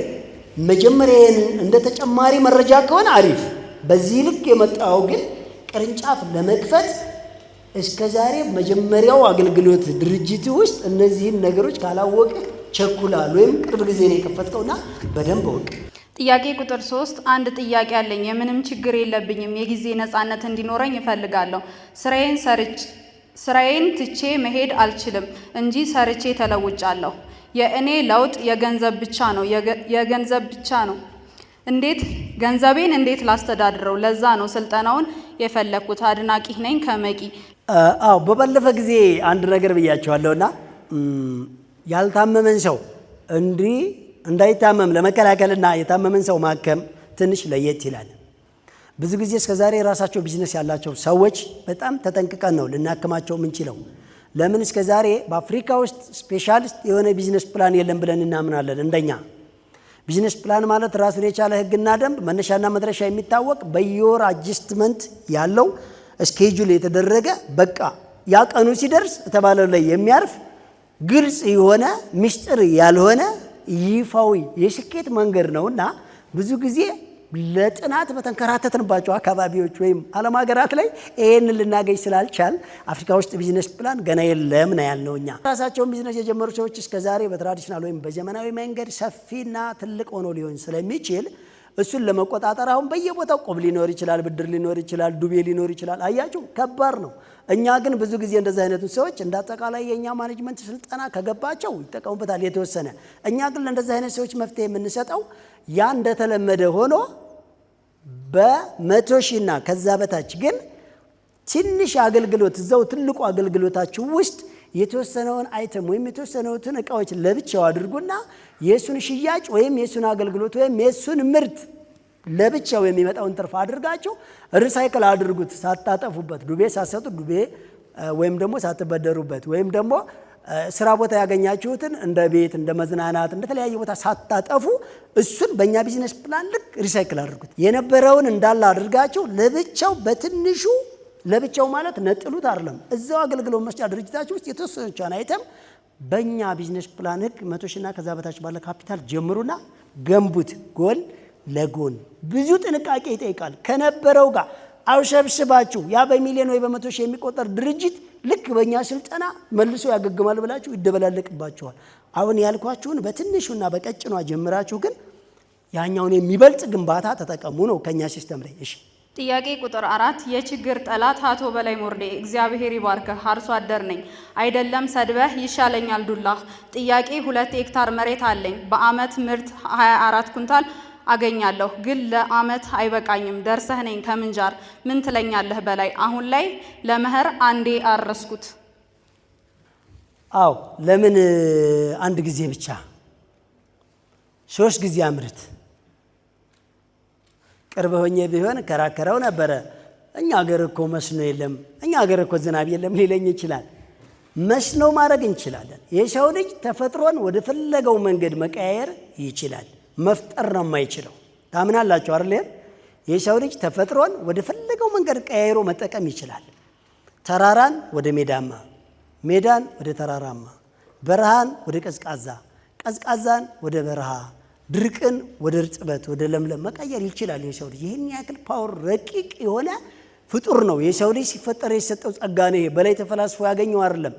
መጀመሪያ እንደ ተጨማሪ መረጃ ከሆነ አሪፍ። በዚህ ልክ የመጣው ግን ቅርንጫፍ ለመክፈት እስከዛሬ መጀመሪያው አገልግሎት ድርጅት ውስጥ እነዚህን ነገሮች ካላወቀ ቸኩላል ወይም ቅርብ ጊዜ ነው የከፈትከውና በደንብ ወቅ። ጥያቄ ቁጥር 3 አንድ ጥያቄ አለኝ። የምንም ችግር የለብኝም። የጊዜ ነፃነት እንዲኖረኝ እፈልጋለሁ። ስራዬን ትቼ መሄድ አልችልም እንጂ ሰርቼ ተለውጫለሁ። የእኔ ለውጥ የገንዘብ ብቻ ነው። ገንዘቤን እንዴት ላስተዳድረው? ለዛ ነው ስልጠናውን የፈለኩት። አድናቂ ነኝ ከመቂ። አዎ በባለፈ ጊዜ አንድ ነገር ብያቸዋለሁና ያልታመመን ሰው እንዳይታመም ለመከላከልና የታመመን ሰው ማከም ትንሽ ለየት ይላል። ብዙ ጊዜ እስከዛሬ የራሳቸው ቢዝነስ ያላቸው ሰዎች በጣም ተጠንቅቀን ነው ልናክማቸው የምንችለው። ለምን እስከዛሬ በአፍሪካ ውስጥ ስፔሻሊስት የሆነ ቢዝነስ ፕላን የለም ብለን እናምናለን። እንደኛ ቢዝነስ ፕላን ማለት ራሱን የቻለ ሕግና ደንብ መነሻና መድረሻ የሚታወቅ በየወር አጅስትመንት ያለው ስኬጁል የተደረገ በቃ ያ ቀኑ ሲደርስ የተባለው ላይ የሚያርፍ ግልጽ የሆነ ምስጢር ያልሆነ ይፋዊ የስኬት መንገድ ነውና ብዙ ጊዜ ለጥናት በተንከራተትንባቸው አካባቢዎች ወይም ዓለም ሀገራት ላይ ይሄንን ልናገኝ ስላልቻል አፍሪካ ውስጥ ቢዝነስ ፕላን ገና የለም ነው ያልነው። እኛ ራሳቸውን ቢዝነስ የጀመሩ ሰዎች እስከዛሬ በትራዲሽናል ወይም በዘመናዊ መንገድ ሰፊና ትልቅ ሆኖ ሊሆን ስለሚችል እሱን ለመቆጣጠር አሁን በየቦታው ቆብ ሊኖር ይችላል፣ ብድር ሊኖር ይችላል፣ ዱቤ ሊኖር ይችላል። አያችሁ ከባድ ነው። እኛ ግን ብዙ ጊዜ እንደዚህ አይነቱ ሰዎች እንደ አጠቃላይ የኛ ማኔጅመንት ስልጠና ከገባቸው ይጠቀሙበታል የተወሰነ። እኛ ግን ለእንደዚህ አይነት ሰዎች መፍትሄ የምንሰጠው ያ እንደተለመደ ሆኖ በ100 ሺህና ከዛ በታች ግን ትንሽ አገልግሎት እዛው ትልቁ አገልግሎታችሁ ውስጥ የተወሰነውን አይተም ወይም የተወሰነውን እቃዎች ለብቻው አድርጉና የሱን ሽያጭ ወይም የሱን አገልግሎት ወይም የሱን ምርት ለብቻው የሚመጣውን ትርፍ አድርጋችሁ ሪሳይክል አድርጉት። ሳታጠፉበት፣ ዱቤ ሳትሰጡ፣ ዱቤ ወይም ደግሞ ሳትበደሩበት፣ ወይም ደግሞ ስራ ቦታ ያገኛችሁትን እንደ ቤት፣ እንደ መዝናናት፣ እንደ ተለያየ ቦታ ሳታጠፉ እሱን በእኛ ቢዝነስ ፕላን ልክ ሪሳይክል አድርጉት። የነበረውን እንዳለ አድርጋችሁ ለብቻው በትንሹ ለብቻው ማለት ነጥሉት አይደለም። እዛው አገልግሎት መስጫ ድርጅታችሁ ውስጥ የተወሰነቻን አይተም በእኛ ቢዝነስ ፕላን ህግ 100 ሺህና ከዛ በታች ባለ ካፒታል ጀምሩና ገንቡት። ጎን ለጎን ብዙ ጥንቃቄ ይጠይቃል። ከነበረው ጋር አውሸብሽባችሁ ያ በሚሊዮን ወይ በ100 ሺህ የሚቆጠር ድርጅት ልክ በእኛ ስልጠና መልሶ ያገግማል ብላችሁ ይደበላለቅባችኋል። አሁን ያልኳችሁን በትንሹና በቀጭኗ ጀምራችሁ ግን ያኛውን የሚበልጥ ግንባታ ተጠቀሙ ነው ከኛ ሲስተም ላይ። እሺ ጥያቄ ቁጥር 4 የችግር ጠላት አቶ በላይ ሞርዴ እግዚአብሔር ይባርክህ። አርሶ አደር ነኝ። አይደለም ሰድበህ ይሻለኛል ዱላህ። ጥያቄ 2 ሄክታር መሬት አለኝ። በአመት ምርት 24 ኩንታል አገኛለሁ፣ ግን ለአመት አይበቃኝም። ደርሰህ ነኝ ከምንጃር ምን ትለኛለህ በላይ? አሁን ላይ ለመኸር አንዴ አረስኩት። አው ለምን አንድ ጊዜ ብቻ 3 ጊዜ አምርት? ቅርብ ሆኜ ቢሆን ከራከረው ነበረ። እኛ ሀገር እኮ መስኖ የለም፣ እኛ ሀገር እኮ ዝናብ የለም ሊለኝ ይችላል። መስኖ ማድረግ እንችላለን። የሰው ልጅ ተፈጥሮን ወደ ፈለገው መንገድ መቀያየር ይችላል። መፍጠር ነው የማይችለው። ታምናላችሁ አይደል? የሰው ልጅ ተፈጥሮን ወደ ፈለገው መንገድ ቀያይሮ መጠቀም ይችላል። ተራራን ወደ ሜዳማ፣ ሜዳን ወደ ተራራማ፣ በረሃን ወደ ቀዝቃዛ፣ ቀዝቃዛን ወደ በረሃ፣ ድርቅን ወደ እርጥበት፣ ወደ ለምለም መቀየር ይችላል የሰው ልጅ። ይህን ያክል ፓወር ረቂቅ የሆነ ፍጡር ነው የሰው ልጅ። ሲፈጠር የሰጠው ጸጋ ነው። በላይ ተፈላስፎ ያገኘው አይደለም።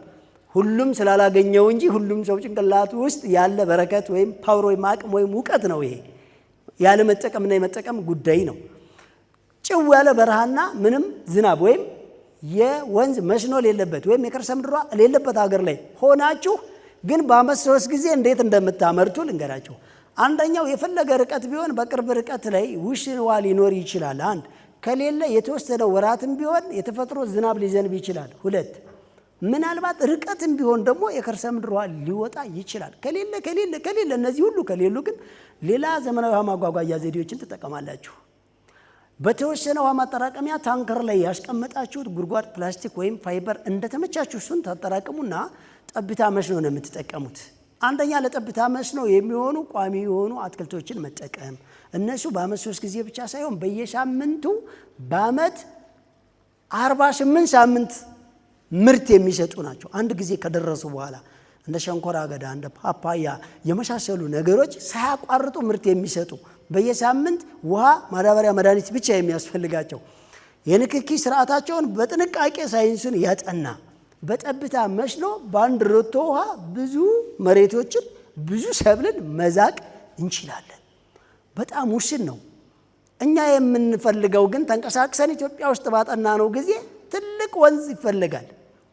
ሁሉም ስላላገኘው እንጂ ሁሉም ሰው ጭንቅላቱ ውስጥ ያለ በረከት ወይም ፓወር ወይም አቅም ወይም እውቀት ነው። ይሄ ያለ መጠቀምና የመጠቀም ጉዳይ ነው። ጭው ያለ በረሃና ምንም ዝናብ ወይም የወንዝ መስኖ የሌለበት ወይም የከርሰ ምድሯ የሌለበት ሀገር ላይ ሆናችሁ ግን በአመት 3 ጊዜ እንዴት እንደምታመርቱ ልንገራችሁ። አንደኛው የፈለገ ርቀት ቢሆን በቅርብ ርቀት ላይ ውሽን ውሃ ሊኖር ይችላል። አንድ ከሌለ የተወሰነ ወራትም ቢሆን የተፈጥሮ ዝናብ ሊዘንብ ይችላል። 2 ምናልባት ርቀትም ቢሆን ደግሞ የከርሰ ምድር ውሃ ሊወጣ ይችላል። ከሌለ እነዚህ ሁሉ ከሌሉ ግን ሌላ ዘመናዊ ውሃ ማጓጓዣ ዘዴዎችን ትጠቀማላችሁ። በተወሰነ ውሃ ማጠራቀሚያ ታንከር ላይ ያስቀመጣችሁት ጉድጓድ ፕላስቲክ ወይም ፋይበር እንደተመቻችሁ እሱን ታጠራቅሙና ጠብታ መስኖ ነው የምትጠቀሙት። አንደኛ ለጠብታ መስኖ የሚሆኑ ቋሚ የሆኑ አትክልቶችን መጠቀም። እነሱ በአመት 3 ጊዜ ብቻ ሳይሆን በየሳምንቱ በአመት 48 ሳምንት ምርት የሚሰጡ ናቸው። አንድ ጊዜ ከደረሱ በኋላ እንደ ሸንኮራ አገዳ፣ እንደ ፓፓያ የመሳሰሉ ነገሮች ሳያቋርጡ ምርት የሚሰጡ በየሳምንት ውሃ፣ ማዳበሪያ፣ መድኃኒት ብቻ የሚያስፈልጋቸው የንክኪ ስርዓታቸውን በጥንቃቄ ሳይንሱን ያጠና በጠብታ መስኖ በአንድ ሮቶ ውሃ ብዙ መሬቶችን ብዙ ሰብልን መዛቅ እንችላለን። በጣም ውስን ነው። እኛ የምንፈልገው ግን ተንቀሳቅሰን ኢትዮጵያ ውስጥ ባጠና ነው ጊዜ ትልቅ ወንዝ ይፈልጋል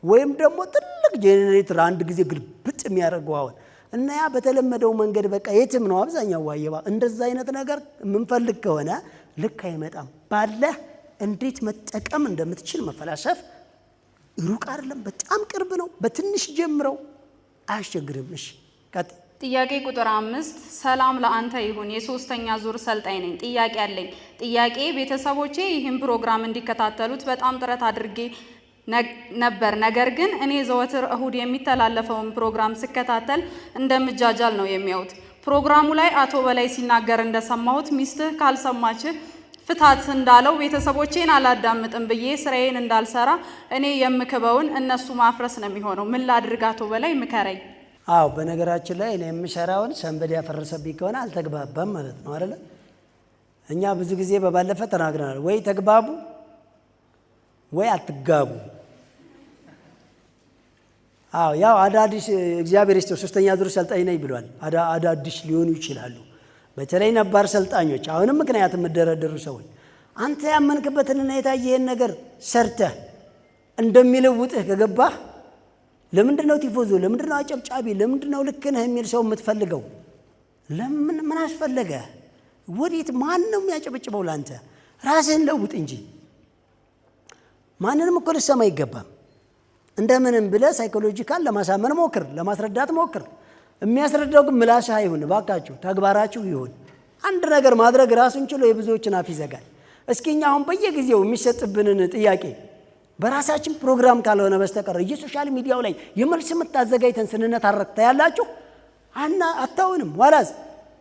ወይም ደግሞ ትልቅ ጄኔሬተር አንድ ጊዜ ግልብጥ የሚያደርገው አሁን እና ያ በተለመደው መንገድ በቃ የትም ነው አብዛኛው ዋየባ። እንደዛ አይነት ነገር የምንፈልግ ከሆነ ልክ አይመጣም። ባለህ እንዴት መጠቀም እንደምትችል መፈላሰፍ ሩቅ አይደለም፣ በጣም ቅርብ ነው። በትንሽ ጀምረው አያስቸግርም። እሺ ቀጥ ጥያቄ ቁጥር 5 ሰላም ለአንተ ይሁን። የ3ኛ ዙር ሰልጣኝ ነኝ። ጥያቄ አለኝ። ጥያቄ ቤተሰቦቼ ይህን ፕሮግራም እንዲከታተሉት በጣም ጥረት አድርጌ ነበር። ነገር ግን እኔ ዘወትር እሁድ የሚተላለፈውን ፕሮግራም ስከታተል እንደምጃጃል ነው የሚያዩት። ፕሮግራሙ ላይ አቶ በላይ ሲናገር እንደሰማሁት ሚስትህ ካልሰማችህ ፍታት እንዳለው ቤተሰቦቼን አላዳምጥም ብዬ ስራዬን እንዳልሰራ እኔ የምክበውን እነሱ ማፍረስ ነው የሚሆነው። ምን ላድርግ አቶ በላይ ምከረኝ። አዎ በነገራችን ላይ እኔ የምሰራውን ሰንበድ ያፈረሰብኝ ከሆነ አልተግባባም ማለት ነው አይደለ? እኛ ብዙ ጊዜ በባለፈ ተናግረናል። ወይ ተግባቡ ወይ አትጋቡ። ያው አዳዲስ እግዚአብሔር ይስጥ ሶስተኛ ዙር ሰልጣኝ ነኝ ብሏል። አዳዲስ ሊሆኑ ይችላሉ። በተለይ ነባር ሰልጣኞች፣ አሁንም ምክንያት የምደረደሩ ሰዎች አንተ ያመንክበትን እና የታየህን ነገር ሰርተህ እንደሚለውጥህ ከገባህ ለምንድነው ቲፎዞ? ለምንድነው አጨብጫቢ? ለምንድነው ልክ ነህ የሚል ሰው የምትፈልገው? ምን አስፈለገ? ወዴት? ማን ነው የሚያጨበጭበው ላንተ? ራስህን ለውጥ እንጂ ማንንም እኮ ልትሰማ አይገባም። እንደምንም ብለህ ሳይኮሎጂካል ለማሳመን ሞክር፣ ለማስረዳት ሞክር። የሚያስረዳው ግን ምላስህ አይሁን፣ ባካችሁ ተግባራችሁ ይሁን። አንድ ነገር ማድረግ ራሱን ችሎ የብዙዎችን አፍ ይዘጋል። እስኪ እኛ አሁን በየጊዜው የሚሰጥብንን ጥያቄ በራሳችን ፕሮግራም ካልሆነ በስተቀር የሶሻል ሚዲያው ላይ የመልስ ምት አዘጋጅተን ስንነታረክ ታያላችሁ። አታውንም። ዋላዝ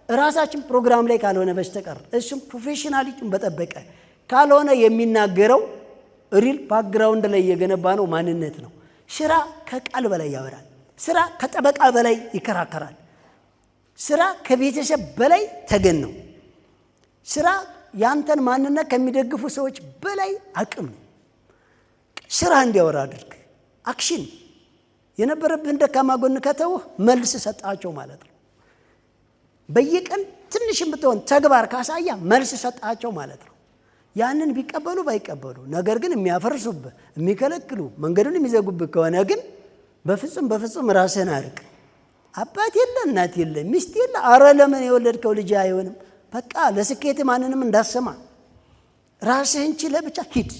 ራሳችን ፕሮግራም ላይ ካልሆነ በስተቀር እሱም ፕሮፌሽናሊቲውን በጠበቀ ካልሆነ የሚናገረው ሪል ባክግራውንድ ላይ የገነባ ነው ማንነት ነው። ስራ ከቃል በላይ ያወራል። ስራ ከጠበቃ በላይ ይከራከራል። ስራ ከቤተሰብ በላይ ተገን ነው። ስራ ያንተን ማንነት ከሚደግፉ ሰዎች በላይ አቅም ነው። ስራ እንዲያወራ አድርግ። አክሽን የነበረብህን ደካማ ጎን ከተውህ መልስ ሰጣቸው ማለት ነው። በየቀን ትንሽም ብትሆን ተግባር ካሳያ መልስ ሰጣቸው ማለት ነው። ያንን ቢቀበሉ ባይቀበሉ፣ ነገር ግን የሚያፈርሱብህ፣ የሚከለክሉ፣ መንገዱን የሚዘጉብህ ከሆነ ግን በፍጹም ራስህን አርቅ። አባት የለ፣ እናት የለ፣ ሚስት የለ፣ አረ ለምን የወለድከው ልጅ አይሆንም? በቃ ለስኬት ማንንም እንዳሰማ ራስህን ችለህ ብቻ ሂድ።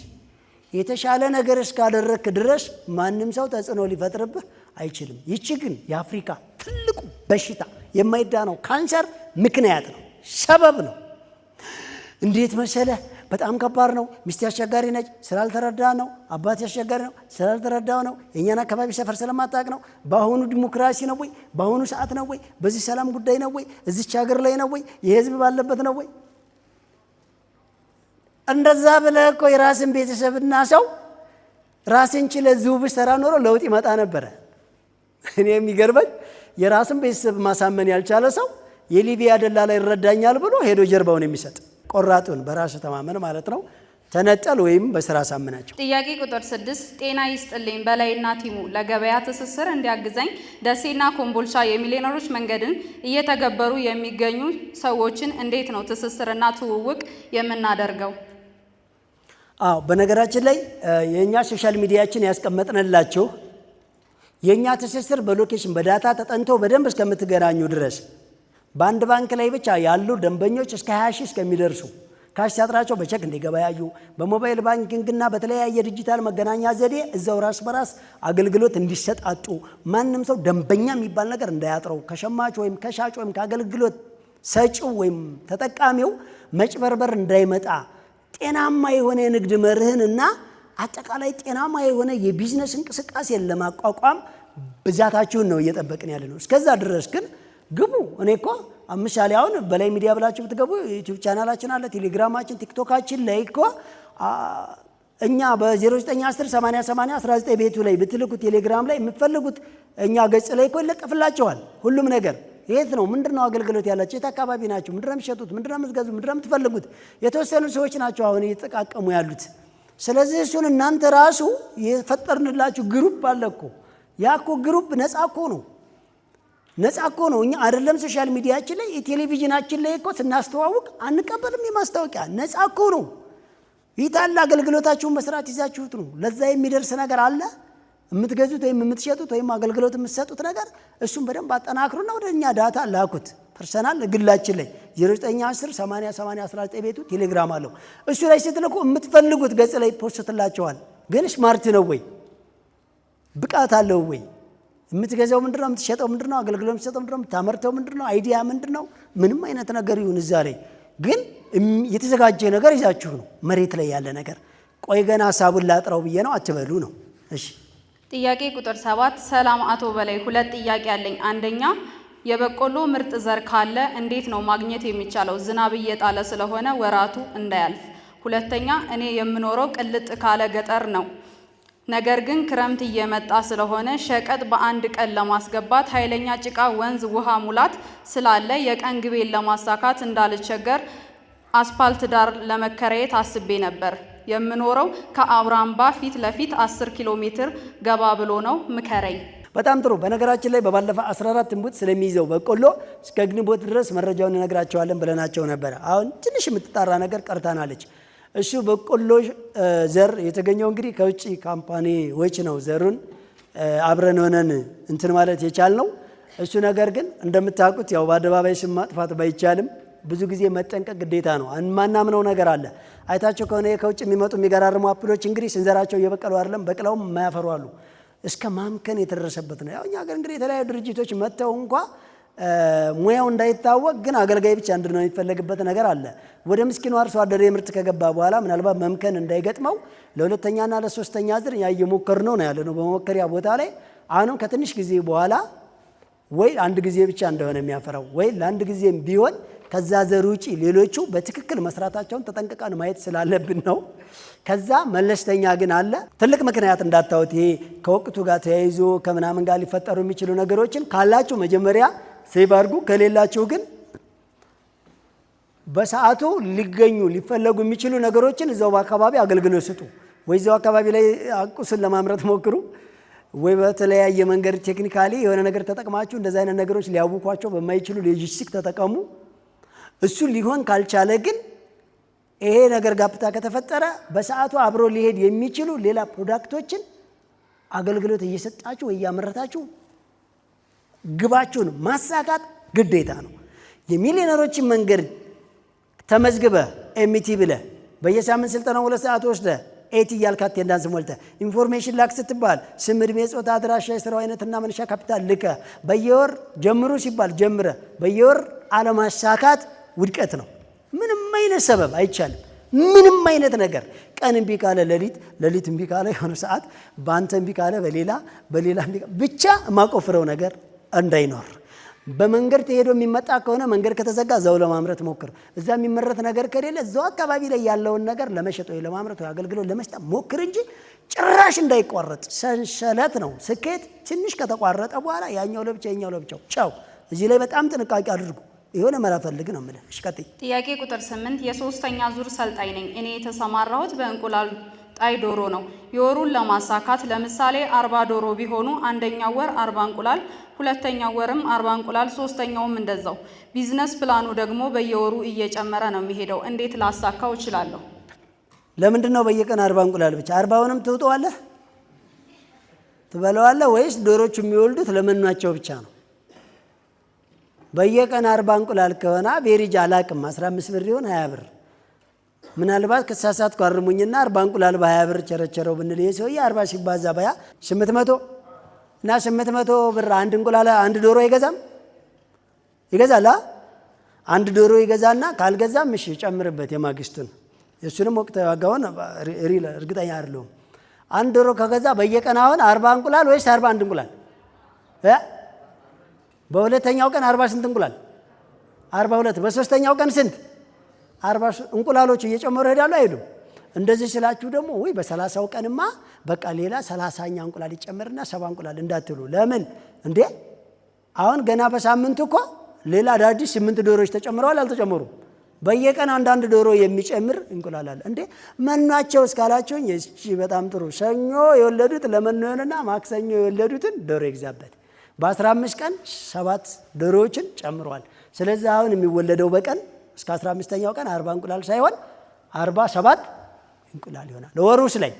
የተሻለ ነገር እስካደረክ ድረስ ማንም ሰው ተጽዕኖ ሊፈጥርብህ አይችልም። ይቺ ግን የአፍሪካ ትልቁ በሽታ የማይዳነው ካንሰር ምክንያት ነው፣ ሰበብ ነው። እንዴት መሰለህ? በጣም ከባድ ነው። ሚስት አስቸጋሪ ነች፣ ስላልተረዳ ነው። አባት አስቸጋሪ ነው፣ ስላልተረዳው ነው። የእኛን አካባቢ ሰፈር ስለማታውቅ ነው። በአሁኑ ዲሞክራሲ ነው ወይ? በአሁኑ ሰዓት ነው ወይ? በዚህ ሰላም ጉዳይ ነው ወይ? እዚች ሀገር ላይ ነው ወይ? የህዝብ ባለበት ነው ወይ? እንደዛ ብለህ እኮ የራስን ቤተሰብና ሰው ራስን ችለህ እዚሁ ብትሰራ ኖሮ ለውጥ ይመጣ ነበረ። እኔ የሚገርመኝ የራስን ቤተሰብ ማሳመን ያልቻለ ሰው የሊቢያ ደላላ ይረዳኛል ብሎ ሄዶ ጀርባውን የሚሰጥ ቆራጡን በራስ ተማመን ማለት ነው። ተነጠል ወይም በስራ ሳምናቸው። ጥያቄ ቁጥር 6 ጤና ይስጥልኝ በላይና ቲሙ ለገበያ ትስስር እንዲያግዘኝ ደሴና ኮምቦልቻ የሚሊዮነሮች መንገድን እየተገበሩ የሚገኙ ሰዎችን እንዴት ነው ትስስርና ትውውቅ የምናደርገው? በነገራችን ላይ የኛ ሶሻል ሚዲያችን ያስቀመጥንላችሁ የኛ ትስስር በሎኬሽን በዳታ ተጠንቶ በደንብ እስከምትገናኙ ድረስ በአንድ ባንክ ላይ ብቻ ያሉ ደንበኞች እስከ 20 ሺህ እስከሚደርሱ ካሽ ሲያጥራቸው በቼክ እንዲገበያዩ በሞባይል ባንኪንግና በተለያየ ዲጂታል መገናኛ ዘዴ እዛው ራስ በራስ አገልግሎት እንዲሰጣጡ ማንም ሰው ደንበኛ የሚባል ነገር እንዳያጥረው ከሸማች ወይም ከሻጭ ወይም ከአገልግሎት ሰጪው ወይም ተጠቃሚው መጭበርበር እንዳይመጣ ጤናማ የሆነ የንግድ መርህንና አጠቃላይ ጤናማ የሆነ የቢዝነስ እንቅስቃሴን ለማቋቋም ብዛታችሁን ነው እየጠበቅን ያለ ነው። እስከዛ ድረስ ግን ግቡ። እኔ እኮ ምሳሌ አሁን በላይ ሚዲያ ብላችሁ ብትገቡ ዩቲዩብ ቻናላችን አለ፣ ቴሌግራማችን፣ ቲክቶካችን ላይ እኮ እኛ በ0910808019 ቤቱ ላይ ብትልኩ ቴሌግራም ላይ የምትፈልጉት እኛ ገጽ ላይ እኮ ይለቀፍላቸዋል ሁሉም ነገር። የት ነው? ምንድነው አገልግሎት ያላቸው? የት አካባቢ ናቸው? ምንድነው የሚሸጡት? ምንድነው የምትገዙት? ምንድነው የምትፈልጉት? የተወሰኑ ሰዎች ናቸው አሁን እየተጠቃቀሙ ያሉት። ስለዚህ እሱን እናንተ ራሱ የፈጠርንላችሁ ግሩፕ አለ እኮ። ያ እኮ ግሩፕ ነፃ እኮ ነው፣ ነፃ እኮ ነው። እኛ አይደለም ሶሻል ሚዲያችን ላይ የቴሌቪዥናችን ላይ እኮ ስናስተዋውቅ አንቀበልም የማስታወቂያ፣ ነፃ እኮ ነው። ይታላ አገልግሎታችሁን መስራት ይዛችሁት ነው። ለዛ የሚደርስ ነገር አለ የምትገዙት ወይም የምትሸጡት ወይም አገልግሎት የምትሰጡት ነገር። እሱን በደንብ አጠናክሩና ወደ እኛ ዳታ ላኩት። ፐርሰናል ግላችን ላይ 0910808019 ቤቱ ቴሌግራም አለው። እሱ ላይ ስትልኩ የምትፈልጉት ገጽ ላይ ፖስትላቸዋል። ግን ስማርት ነው ወይ? ብቃት አለው ወይ? የምትገዛው ምንድነው? የምትሸጠው ምንድነው? አገልግሎት የምትሰጠው ምንድነው? የምታመርተው ምንድነው? አይዲያ ምንድነው? ምንም አይነት ነገር ይሁን እዛ ላይ ግን የተዘጋጀ ነገር ይዛችሁ ነው፣ መሬት ላይ ያለ ነገር። ቆይ ገና ሀሳቡን ላጥራው ብዬ ነው አትበሉ ነው። እሺ ጥያቄ ቁጥር 7 ሰላም አቶ በላይ፣ ሁለት ጥያቄ አለኝ። አንደኛ የበቆሎ ምርጥ ዘር ካለ እንዴት ነው ማግኘት የሚቻለው? ዝናብ እየጣለ ስለሆነ ወራቱ እንዳያልፍ። ሁለተኛ እኔ የምኖረው ቅልጥ ካለ ገጠር ነው። ነገር ግን ክረምት እየመጣ ስለሆነ ሸቀጥ በአንድ ቀን ለማስገባት ኃይለኛ ጭቃ፣ ወንዝ ውሃ ሙላት ስላለ የቀን ግቤን ለማሳካት እንዳልቸገር አስፓልት ዳር ለመከራየት አስቤ ነበር። የምኖረው ከአውራምባ ፊት ለፊት 10 ኪሎ ሜትር ገባ ብሎ ነው። ምከረኝ። በጣም ጥሩ። በነገራችን ላይ በባለፈ 14 እንቡጥ ስለሚይዘው በቆሎ እስከ ግንቦት ድረስ መረጃውን እነግራቸዋለን ብለናቸው ነበር። አሁን ትንሽ የምትጣራ ነገር ቀርታናለች። እሱ በቆሎ ዘር የተገኘው እንግዲህ ከውጭ ካምፓኒዎች ነው። ዘሩን አብረን ሆነን እንትን ማለት የቻልነው እሱ ነገር ግን እንደምታውቁት ያው በአደባባይ ስም ማጥፋት ባይቻልም ብዙ ጊዜ መጠንቀቅ ግዴታ ነው። ማናምነው ነገር አለ። አይታቸው ከሆነ ከውጭ የሚመጡ የሚገራርሙ አፕሎች እንግዲህ ስንዘራቸው እየበቀሉ አይደለም፣ በቅለውም የማያፈሩ አሉ። እስከ ማምከን የተደረሰበት ነው። ያው እኛ ሀገር እንግዲህ የተለያዩ ድርጅቶች መጥተው እንኳ ሙያው እንዳይታወቅ ግን አገልጋይ ብቻ እንድንሆን የሚፈለግበት ነገር አለ። ወደ ምስኪኑ አርሶ አደር ምርት ከገባ በኋላ ምናልባት መምከን እንዳይገጥመው ለሁለተኛና ለሶስተኛ ዝር እየሞከር ነው ያለ ነው በመሞከሪያ ቦታ ላይ። አሁንም ከትንሽ ጊዜ በኋላ ወይ አንድ ጊዜ ብቻ እንደሆነ የሚያፈራው ወይ ለአንድ ጊዜም ቢሆን ከዛ ዘር ውጪ ሌሎቹ በትክክል መስራታቸውን ተጠንቅቀን ማየት ስላለብን ነው። ከዛ መለስተኛ ግን አለ። ትልቅ ምክንያት እንዳታዩት። ይሄ ከወቅቱ ጋር ተያይዞ ከምናምን ጋር ሊፈጠሩ የሚችሉ ነገሮችን ካላችሁ መጀመሪያ ሴቭ አድርጉ። ከሌላችሁ ግን በሰዓቱ ሊገኙ ሊፈለጉ የሚችሉ ነገሮችን እዛው በአካባቢ አገልግሎት ስጡ። ወይ እዛው አካባቢ ላይ ቁስን ለማምረት ሞክሩ፣ ወይ በተለያየ መንገድ ቴክኒካሊ የሆነ ነገር ተጠቅማችሁ እንደዚህ አይነት ነገሮች ሊያውኳቸው በማይችሉ ሎጂስቲክ ተጠቀሙ። እሱ ሊሆን ካልቻለ ግን ይሄ ነገር ጋፕታ ከተፈጠረ በሰዓቱ አብሮ ሊሄድ የሚችሉ ሌላ ፕሮዳክቶችን አገልግሎት እየሰጣችሁ ወይ እያመረታችሁ ግባችሁን ማሳካት ግዴታ ነው። የሚሊዮነሮችን መንገድ ተመዝግበ ኤምቲ ብለ በየሳምንት ስልጠናው 2 ሰዓት ወስደ ኤቲ እያልካት እንዳንስ ሞልተ ኢንፎርሜሽን ላክ ስትባል ስም፣ ዕድሜ፣ ጾታ፣ አድራሻ፣ የስራው አይነትና መነሻ ካፒታል ልከ በየወር ጀምሩ ሲባል ጀምረ በየወር አለማሳካት ውድቀት ነው። ምንም አይነት ሰበብ አይቻልም። ምንም አይነት ነገር ቀን እምቢ ካለ ሌሊት፣ ሌሊት እምቢ ካለ የሆነ ሰዓት፣ በአንተ እምቢ ካለ በሌላ እምቢ ብቻ የማቆፍረው ነገር እንዳይኖር። በመንገድ ተሄዶ የሚመጣ ከሆነ መንገድ ከተዘጋ እዛው ለማምረት ሞክር። እዛ የሚመረት ነገር ከሌለ እዛው አካባቢ ላይ ያለውን ነገር ለመሸጥ ወይ ለማምረት ወይ አገልግሎት ለመስጠት ሞክር እንጂ ጭራሽ እንዳይቋረጥ። ሰንሰለት ነው ስኬት። ትንሽ ከተቋረጠ በኋላ ያኛው ለብቻ ያኛው ለብቻው ቻው። እዚህ ላይ በጣም ጥንቃቄ አድርጉ። የሆነ መራ ፈልግ ነው የምልህ። እሺ ቀጥይ። ጥያቄ ቁጥር 8 የሶስተኛ ዙር ሰልጣኝ ነኝ። እኔ የተሰማራሁት በእንቁላል ጣይ ዶሮ ነው። የወሩን ለማሳካት ለምሳሌ 40 ዶሮ ቢሆኑ አንደኛው ወር 40 እንቁላል፣ ሁለተኛው ወርም 40 እንቁላል፣ ሶስተኛውም እንደዛው። ቢዝነስ ፕላኑ ደግሞ በየወሩ እየጨመረ ነው የሚሄደው። እንዴት ላሳካው እችላለሁ? ለምንድን ነው በየቀን 40 እንቁላል ብቻ? 40ውንም ትውጠዋለህ ትበለዋለህ ወይስ ዶሮቹ የሚወልዱት ለመኗቸው ብቻ ነው? በየቀን 40 እንቁላል ከሆነ ቤሪጅ አላቅም 15 ብር ይሆን 20 ብር ምናልባት ከተሳሳትኩ አርሙኝና 40 እንቁላል በ20 ብር ቸረቸረው ብንል የሰውዬ 40 ሲባዛ በያ 800 እና 800 ብር አንድ እንቁላል አንድ ዶሮ አይገዛም? ይገዛል። አንድ ዶሮ ይገዛና ካልገዛም እሺ ጨምርበት የማግስቱን። እሱንም ወቅታዊ ዋጋውን እርግጠኛ አይደለሁም። አንድ ዶሮ ከገዛ በየቀን አሁን 40 እንቁላል ወይስ 41 እንቁላል? በሁለተኛው ቀን 40 ስንት እንቁላል? 42። በሶስተኛው ቀን ስንት? 40 እንቁላሎች እየጨመሩ ይሄዳሉ አይሄዱም? እንደዚህ ስላችሁ ደግሞ ወይ በ30ው ቀንማ በቃ ሌላ 30ኛ እንቁላል ይጨመርና 70 እንቁላል እንዳትሉ። ለምን እንዴ? አሁን ገና በሳምንቱ እኮ ሌላ አዳዲስ 8 ዶሮዎች ተጨምረዋል አልተጨመሩም? በየቀን አንዳንድ ዶሮ የሚጨምር እንቁላል አለ እንዴ? መኗቸው እስካላችሁኝ እሺ በጣም ጥሩ። ሰኞ የወለዱት ለመኖ ይሆንና ማክሰኞ የወለዱትን ዶሮ ይግዛበት። በ15 ቀን 7 ዶሮዎችን ጨምረዋል። ስለዚህ አሁን የሚወለደው በቀን እስከ 15ኛው ቀን 40 እንቁላል ሳይሆን 47 እንቁላል ይሆናል። ለወሩስ ላይ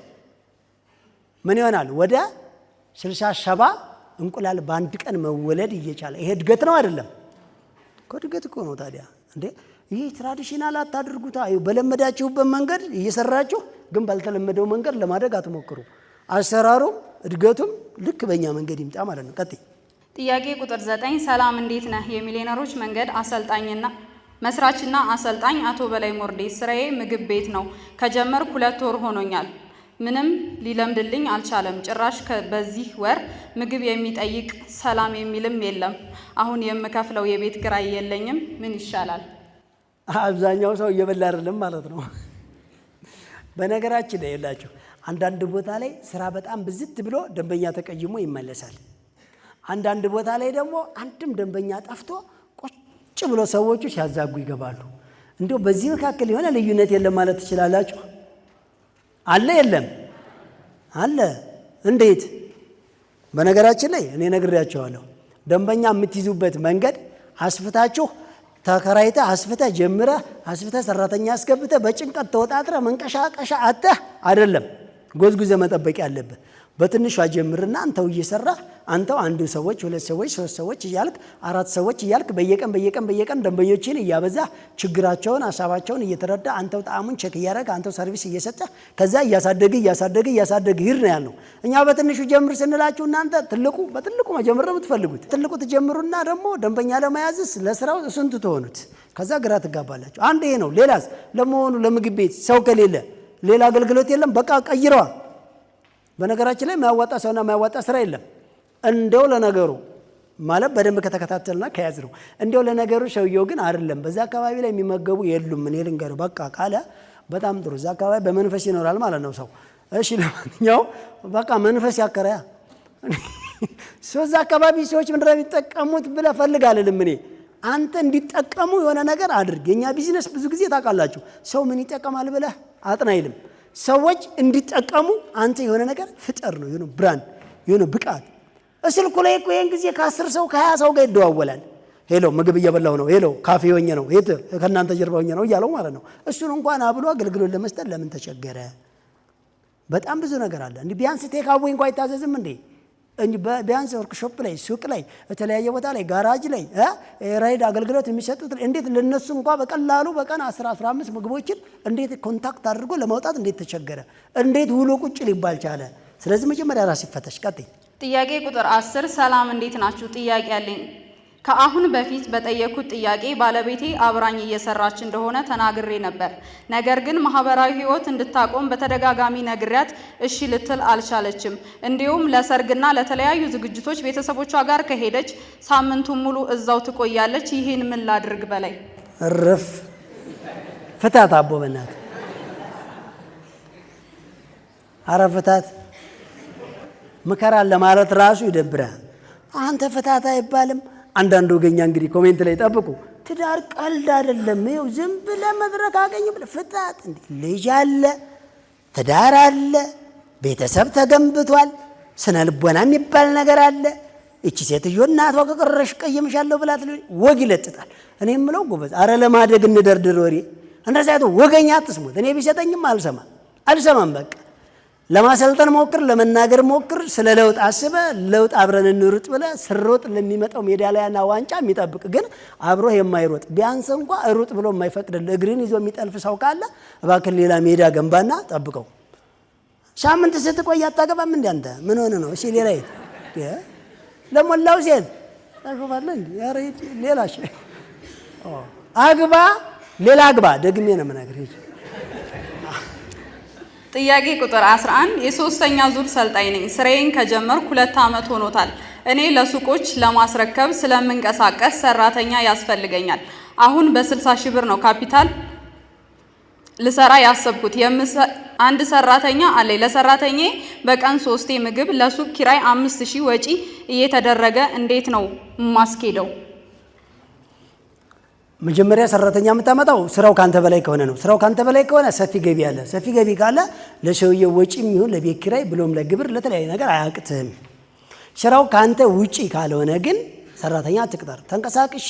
ምን ይሆናል? ወደ 67 እንቁላል በአንድ ቀን መወለድ እየቻለ። ይሄ እድገት ነው አይደለም? እድገት እኮ ነው። ታዲያ እንዴ ይህ ትራዲሽናል አታድርጉታ። በለመዳችሁበት መንገድ እየሰራችሁ ግን ባልተለመደው መንገድ ለማደግ አትሞክሩ። አሰራሩም እድገቱም ልክ በእኛ መንገድ ይምጣ ማለት ነው። ቀጥይ። ጥያቄ ቁጥር 9 ሰላም እንዴት ነህ? የሚሊዮነሮች መንገድ አሰልጣኝና መስራችና አሰልጣኝ አቶ በላይ ሞርዴ። ስራዬ ምግብ ቤት ነው። ከጀመርኩ 2 ወር ሆኖኛል። ምንም ሊለምድልኝ አልቻለም። ጭራሽ በዚህ ወር ምግብ የሚጠይቅ ሰላም የሚልም የለም። አሁን የምከፍለው የቤት ኪራይ የለኝም። ምን ይሻላል? አብዛኛው ሰው እየበላ አይደለም ማለት ነው። በነገራችን ላይ ያላችሁ አንዳንድ ቦታ ላይ ስራ በጣም ብዝት ብሎ ደንበኛ ተቀይሞ ይመለሳል። አንዳንድ ቦታ ላይ ደግሞ አንድም ደንበኛ ጠፍቶ ቁጭ ብሎ ሰዎቹ ሲያዛጉ ይገባሉ። እንዲሁ በዚህ መካከል የሆነ ልዩነት የለም ማለት ትችላላችሁ? አለ የለም? አለ። እንዴት? በነገራችን ላይ እኔ ነግሬያቸዋለሁ። ደንበኛ የምትይዙበት መንገድ አስፍታችሁ ተከራይተ አስፍተ ጀምረ አስፍተ ሰራተኛ አስገብተ በጭንቀት ተወጣጥረ መንቀሻቀሻ አተህ አይደለም ጎዝጉዘ መጠበቅ ያለብህ። በትንሿ ጀምርና አንተው እየሰራ አንተው አንዱ ሰዎች፣ ሁለት ሰዎች፣ ሶስት ሰዎች እያልክ አራት ሰዎች እያልክ በየቀን ደንበኞችን እያበዛ ችግራቸውን ሀሳባቸውን እየተረዳ አንተው ጣዕሙን ቼክ እያደረግ አንተው ሰርቪስ እየሰጠ ከዛ እያሳደግ ይር ነው ያለው። እኛ በትንሹ ጀምር ስንላችሁ እናንተ በትልቁ መጀመር ነው የምትፈልጉት። ትልቁ ትጀምሩና ደግሞ ደንበኛ ለመያዝስ ለስራው ስንት ትሆኑት ከዛ ግራ ትጋባላችሁ። አንድ ይሄ ነው። ሌላስ ለመሆኑ ለምግብ ቤት ሰው ከሌለ ሌላ አገልግሎት የለም። በቃ ቀይረዋ። በነገራችን ላይ የማያዋጣ ሰውና የማያዋጣ ስራ የለም። እንደው ለነገሩ ማለት በደንብ ከተከታተልና ከያዝ ነው። እንደው ለነገሩ ሰውየው ግን አይደለም በዛ አካባቢ ላይ የሚመገቡ የሉም። እኔ ልንገር በቃ ካለ በጣም ጥሩ። እዛ አካባቢ በመንፈስ ይኖራል ማለት ነው ሰው። እሺ ለማንኛውም በቃ መንፈስ ያከራያ እዛ አካባቢ ሰዎች ምንድነው የሚጠቀሙት ብለህ ፈልግ አልልም እኔ። አንተ እንዲጠቀሙ የሆነ ነገር አድርግ። የኛ ቢዝነስ ብዙ ጊዜ ታውቃላችሁ ሰው ምን ይጠቀማል ብለህ አጥና አይልም። ሰዎች እንዲጠቀሙ አንተ የሆነ ነገር ፍጠር ነው። የሆነ ብራንድ የሆነ ብቃት እስልኩ ላይ እኮ ይሄን ጊዜ ከ10 ሰው ከ20 ሰው ጋር ይደዋወላል። ሄሎ ምግብ እየበላሁ ነው፣ ሄሎ ካፌ ሆኜ ነው፣ ሄት ከእናንተ ጀርባ ሆኜ ነው እያለው ማለት ነው። እሱን እንኳን አብሎ አገልግሎት ለመስጠት ለምን ተቸገረ? በጣም ብዙ ነገር አለ። እንዲህ ቢያንስ ቴካዌ እንኳን አይታዘዝም እንዴ? ቢያንስ ወርክሾፕ ላይ ሱቅ ላይ የተለያየ ቦታ ላይ ጋራጅ ላይ ራይድ አገልግሎት የሚሰጡት እንዴት ለነሱ እንኳን በቀላሉ በቀን 10-15 ምግቦችን እንዴት ኮንታክት አድርጎ ለማውጣት እንዴት ተቸገረ? እንዴት ውሎ ቁጭ ሊባል ቻለ? ስለዚህ መጀመሪያ ራስ ይፈተሽ። ቀጥይ። ጥያቄ ቁጥር 10 ሰላም እንዴት ናችሁ? ጥያቄ አለኝ። ከአሁን በፊት በጠየኩት ጥያቄ ባለቤቴ አብራኝ እየሰራች እንደሆነ ተናግሬ ነበር። ነገር ግን ማህበራዊ ህይወት እንድታቆም በተደጋጋሚ ነግሪያት እሺ ልትል አልቻለችም። እንዲሁም ለሰርግና ለተለያዩ ዝግጅቶች ቤተሰቦቿ ጋር ከሄደች ሳምንቱን ሙሉ እዛው ትቆያለች። ይህን ምን ላድርግ በላይ? እረፍ ፍታት። አቦ በእናትህ ኧረ ፍታት። ምከራን ለማለት ራሱ ይደብራል። አንተ ፍታት አይባልም። አንዳንድ ወገኛ እንግዲህ ኮሜንት ላይ ጠብቁ። ትዳር ቀልድ አይደለም። ይኸው ዝም ብለህ መድረክ አገኝ ብለህ ፍታት። እንዴ ልጅ አለ፣ ትዳር አለ፣ ቤተሰብ ተገንብቷል፣ ስነ ልቦና የሚባል ነገር አለ። እቺ ሴትዮ እናቷ ከቀረሽ ቀየምሻለሁ ብላት ወግ ይለጥጣል። እኔ የምለው ጎበዝ፣ አረ ለማደግ እንደርድር ወሬ። እንደዚያ ወገኛ አትስሙት። እኔ ቢሰጠኝም አልሰማም በቃ ለማሰልጠን ሞክር፣ ለመናገር ሞክር። ስለ ለውጥ አስበ ለውጥ አብረን እንሩጥ ብለ ስሮጥ ለሚመጣው ሜዳሊያና ዋንጫ የሚጠብቅ ግን አብሮ የማይሮጥ ቢያንስ እንኳን ሩጥ ብሎ የማይፈቅድልህ እግርን ይዞ የሚጠልፍ ሰው ካለ እባክህ ሌላ ሜዳ ገንባና ጠብቀው። ሳምንት ስትቆይ አታገባም እንዴ አንተ? ምን ሆነ ነው? እሺ ሌላ ይት ለሞላው ሴት ታገባለ እንዴ? ያሬ ሌላ አግባ፣ ሌላ አግባ። ደግሜ ነው የምነግርህ። ጥያቄ ቁጥር 11 የሶስተኛ ዙር ሰልጣኝ ነኝ። ስራዬን ከጀመርኩ 2 ዓመት ሆኖታል። እኔ ለሱቆች ለማስረከብ ስለምንቀሳቀስ ሰራተኛ ያስፈልገኛል። አሁን በ60 ሺህ ብር ነው ካፒታል ልሰራ ያሰብኩት። አንድ ሰራተኛ አለኝ። ለሰራተኛዬ በቀን 3 ምግብ፣ ለሱቅ ኪራይ 5000 ወጪ እየተደረገ እንዴት ነው ማስኬደው? መጀመሪያ ሰራተኛ የምታመጣው ስራው ካንተ በላይ ከሆነ ነው። ስራው ካንተ በላይ ከሆነ ሰፊ ገቢ አለ። ሰፊ ገቢ ካለ ለሰውየው ወጪም ይሁን ለቤት ኪራይ ብሎም ለግብር ለተለያየ ነገር አያቅትህም። ስራው ካንተ ውጪ ካልሆነ ግን ሰራተኛ አትቅጠር። ተንቀሳቅሼ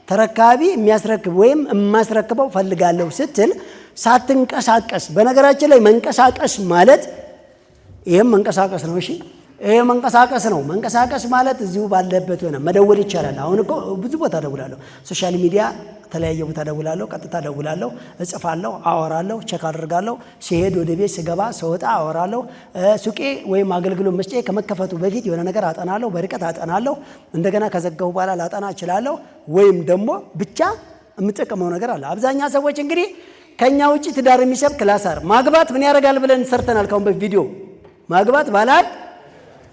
ተረካቢ የሚያስረክብ ወይም የማስረክበው ፈልጋለሁ ስትል ሳትንቀሳቀስ፣ በነገራችን ላይ መንቀሳቀስ ማለት ይሄም መንቀሳቀስ ነው። እሺ ይሄ መንቀሳቀስ ነው። መንቀሳቀስ ማለት እዚሁ ባለበት ሆነ መደወል ይቻላል። አሁን እኮ ብዙ ቦታ ደውላለሁ፣ ሶሻል ሚዲያ ተለያየ ቦታ ደውላለሁ፣ ቀጥታ ደውላለሁ፣ እጽፋለሁ፣ አወራለሁ፣ ቼክ አደርጋለሁ። ሲሄድ ወደ ቤት ስገባ ስወጣ አወራለሁ። ሱቄ ወይም አገልግሎት መስጫ ከመከፈቱ በፊት የሆነ ነገር አጠናለሁ፣ በርቀት አጠናለሁ። እንደገና ከዘጋሁ በኋላ ላጠና እችላለሁ። ወይም ደግሞ ብቻ የምጠቀመው ነገር አለ። አብዛኛ ሰዎች እንግዲህ ከኛ ውጪ ትዳር የሚሰብክ ላሳር ማግባት ምን ያደርጋል ብለን ሰርተናል ካሁን በፊት ቪዲዮ። ማግባት ባላል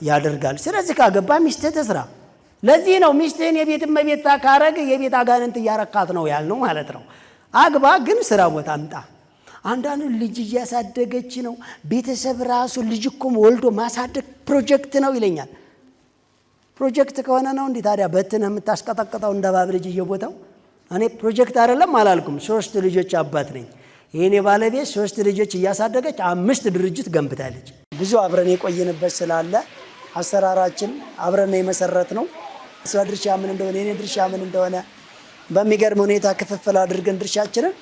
ያደርጋል። ስለዚህ ካገባ ሚስትህ ትስራ። ለዚህ ነው ሚስትህን የቤት እመቤት ካረግ የቤት አጋንንት እያረካት ነው ያልነው ማለት ነው። አግባ ግን ስራ ቦታ አምጣ። አንዳንዱ ልጅ እያሳደገች ነው። ቤተሰብ ራሱ ልጅ እኮ ወልዶ ማሳደግ ፕሮጀክት ነው ይለኛል። ፕሮጀክት ከሆነ ነው እንዴ ታዲያ በትነህ የምታስቀጠቅጠው እንደ ባብ ልጅ እየቦታው እኔ ፕሮጀክት አይደለም አላልኩም። 3 ልጆች አባት ነኝ። የኔ ባለቤት 3 ልጆች እያሳደገች 5 ድርጅት ገንብታለች። ብዙ አብረን የቆየንበት ስላለ አሰራራችን አብረን የመሰረት ነው። እሷ ድርሻ ምን እንደሆነ የኔ ድርሻ ምን እንደሆነ በሚገርም ሁኔታ ክፍፍል አድርገን ድርሻችንን